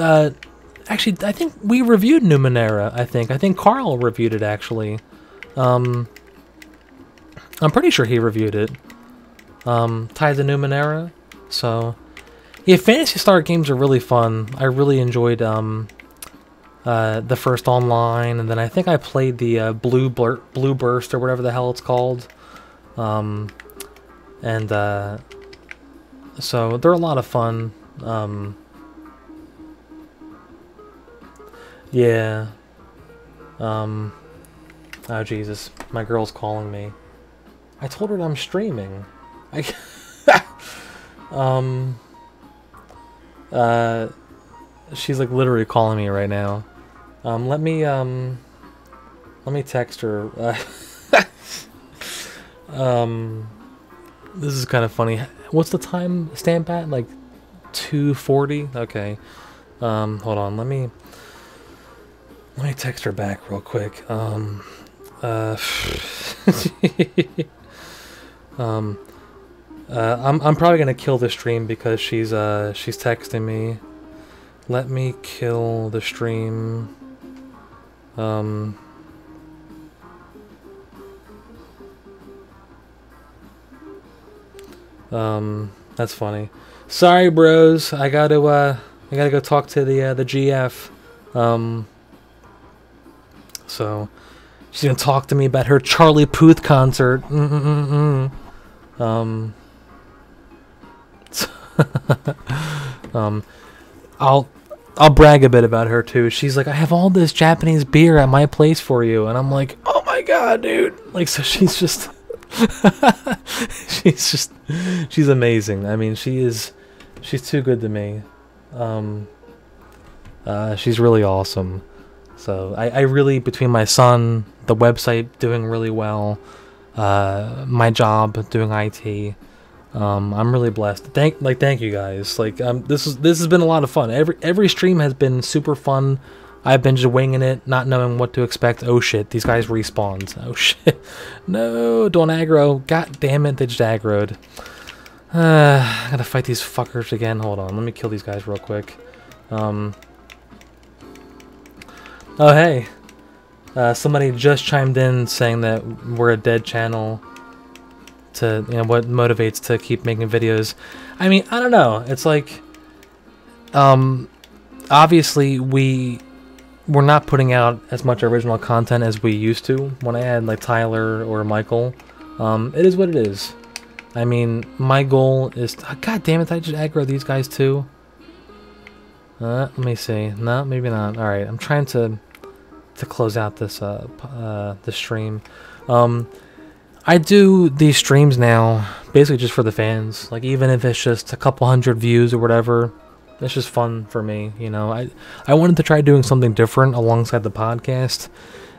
Actually, I think we reviewed Numenera. I think Carl reviewed it actually. I'm pretty sure he reviewed it. Tied to Numenera. So, yeah, Phantasy Star games are really fun. I really enjoyed the first online, and then I think I played the Blue Burst or whatever the hell it's called. So they're a lot of fun. Yeah. Oh Jesus, my girl's calling me. I told her that I'm streaming. She's like literally calling me right now. Let me text her. This is kind of funny. What's the time stamp at? Like 2:40? Okay. Hold on. Let me text her back real quick. I'm probably gonna kill the stream because she's texting me. Let me kill the stream. That's funny. Sorry, bros. I gotta go talk to the GF. So she's gonna talk to me about her Charlie Puth concert. I'll brag a bit about her too. She's like, I have all this Japanese beer at my place for you, and I'm like, oh my god, dude! Like, so she's just, she's amazing. I mean, she's too good to me. She's really awesome. So I really, between my son, the website doing really well, my job doing IT. I'm really blessed. Thank you guys. Like, this has been a lot of fun. Every stream has been super fun. I've been just winging it, not knowing what to expect. Oh shit, these guys respawned. Oh shit, no, don't aggro. God damn it, they just aggroed. I gotta fight these fuckers again. Hold on, let me kill these guys real quick. Oh hey, somebody just chimed in saying that we're a dead channel. To, you know, what motivates to keep making videos. I mean, I don't know. It's like, obviously we're not putting out as much original content as we used to when I had like Tyler or Michael. It is what it is. I mean, my goal is god damn it, I just aggro these guys too. Let me see. No, maybe not. All right, I'm trying to close out this this stream. I do these streams now basically just for the fans. Like, even if it's just a couple hundred views or whatever, it's just fun for me, you know. I wanted to try doing something different alongside the podcast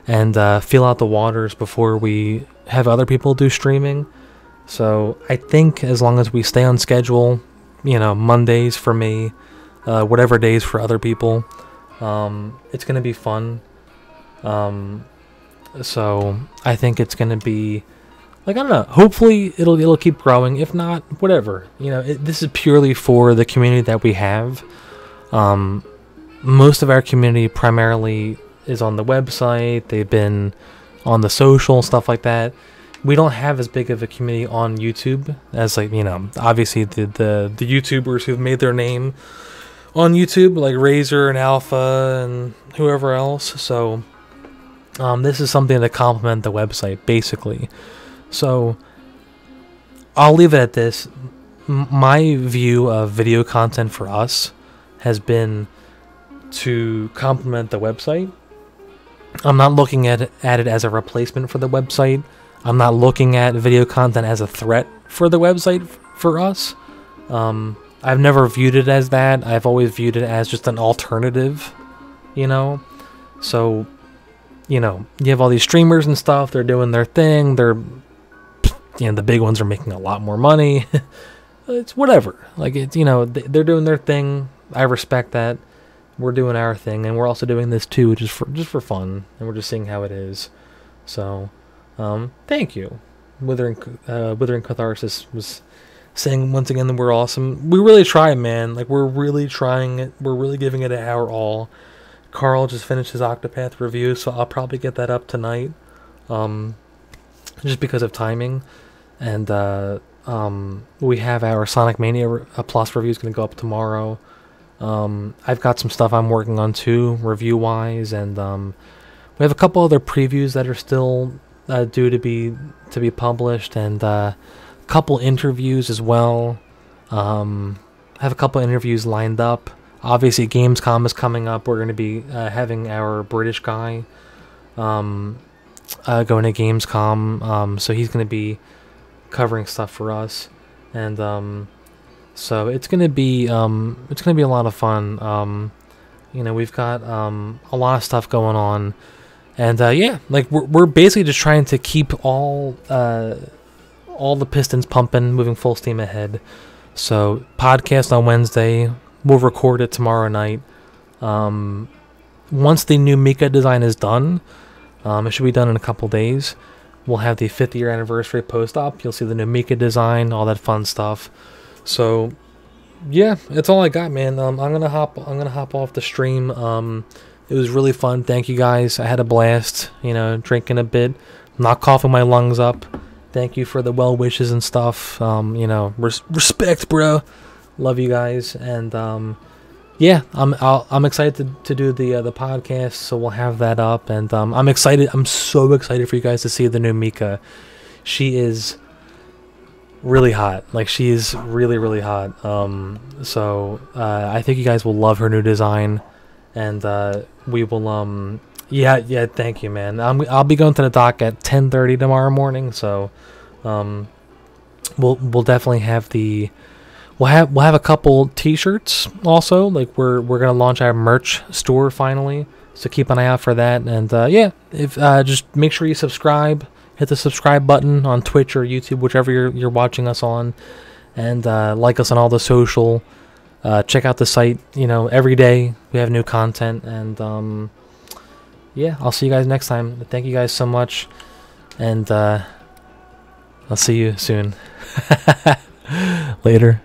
and feel out the waters before we have other people do streaming. So I think as long as we stay on schedule, you know, Mondays for me, whatever days for other people, it's gonna be fun. So I think it's gonna be, like, I don't know, hopefully it'll keep growing. If not, whatever. You know, this is purely for the community that we have. Most of our community primarily is on the website. They've been on the social, stuff like that. We don't have as big of a community on YouTube as, like, you know, obviously the YouTubers who've made their name on YouTube, like Razor and Alpha and whoever else. So this is something to complement the website, basically. So I'll leave it at this. My view of video content for us has been to complement the website. I'm not looking at it as a replacement for the website. I'm not looking at video content as a threat for the website for us. I've never viewed it as that. I've always viewed it as just an alternative, you know? So, you know, you have all these streamers and stuff. They're doing their thing. They're, you know, the big ones are making a lot more money. It's whatever. Like, it's, you know, they're doing their thing. I respect that. We're doing our thing, and we're also doing this too, just for fun, and we're just seeing how it is. So, Thank you. Withering Catharsis was saying once again that we're awesome. We really try, man. Like, we're really trying it. We're really giving it our all. Carl just finished his Octopath review, so I'll probably get that up tonight. Just because of timing. And we have our Sonic Mania Plus review is going to go up tomorrow. I've got some stuff I'm working on too, review-wise, and we have a couple other previews that are still due to be published, and a couple interviews as well. I have a couple interviews lined up. Obviously, Gamescom is coming up. We're going to be having our British guy going to Gamescom, so he's going to be covering stuff for us, and so it's going to be a lot of fun. You know, we've got a lot of stuff going on, and yeah, like we're basically just trying to keep all the pistons pumping, moving full steam ahead. So podcast on Wednesday. We'll record it tomorrow night. Once the new Mika design is done, it should be done in a couple days. We'll have the 5th year anniversary post-op. You'll see the new Mika design, all that fun stuff. So, yeah, that's all I got, man. I'm gonna hop off the stream. It was really fun. Thank you guys. I had a blast. You know, drinking a bit, not coughing my lungs up. Thank you for the well wishes and stuff. You know, respect, bro. Love you guys, and yeah, I'm excited to do the podcast, so we'll have that up, and I'm excited. I'm so excited for you guys to see the new Mika. She is really hot. Like, she is really, really hot. So I think you guys will love her new design, and we will yeah, thank you, man. I'll be going to the dock at 10:30 tomorrow morning, so we'll definitely have the. We'll have a couple T-shirts also. Like, we're gonna launch our merch store finally, so keep an eye out for that. And yeah, if just make sure you subscribe, hit the subscribe button on Twitch or YouTube, whichever you're watching us on, and like us on all the social. Check out the site. You know, every day we have new content, and yeah, I'll see you guys next time. Thank you guys so much, and I'll see you soon. Later.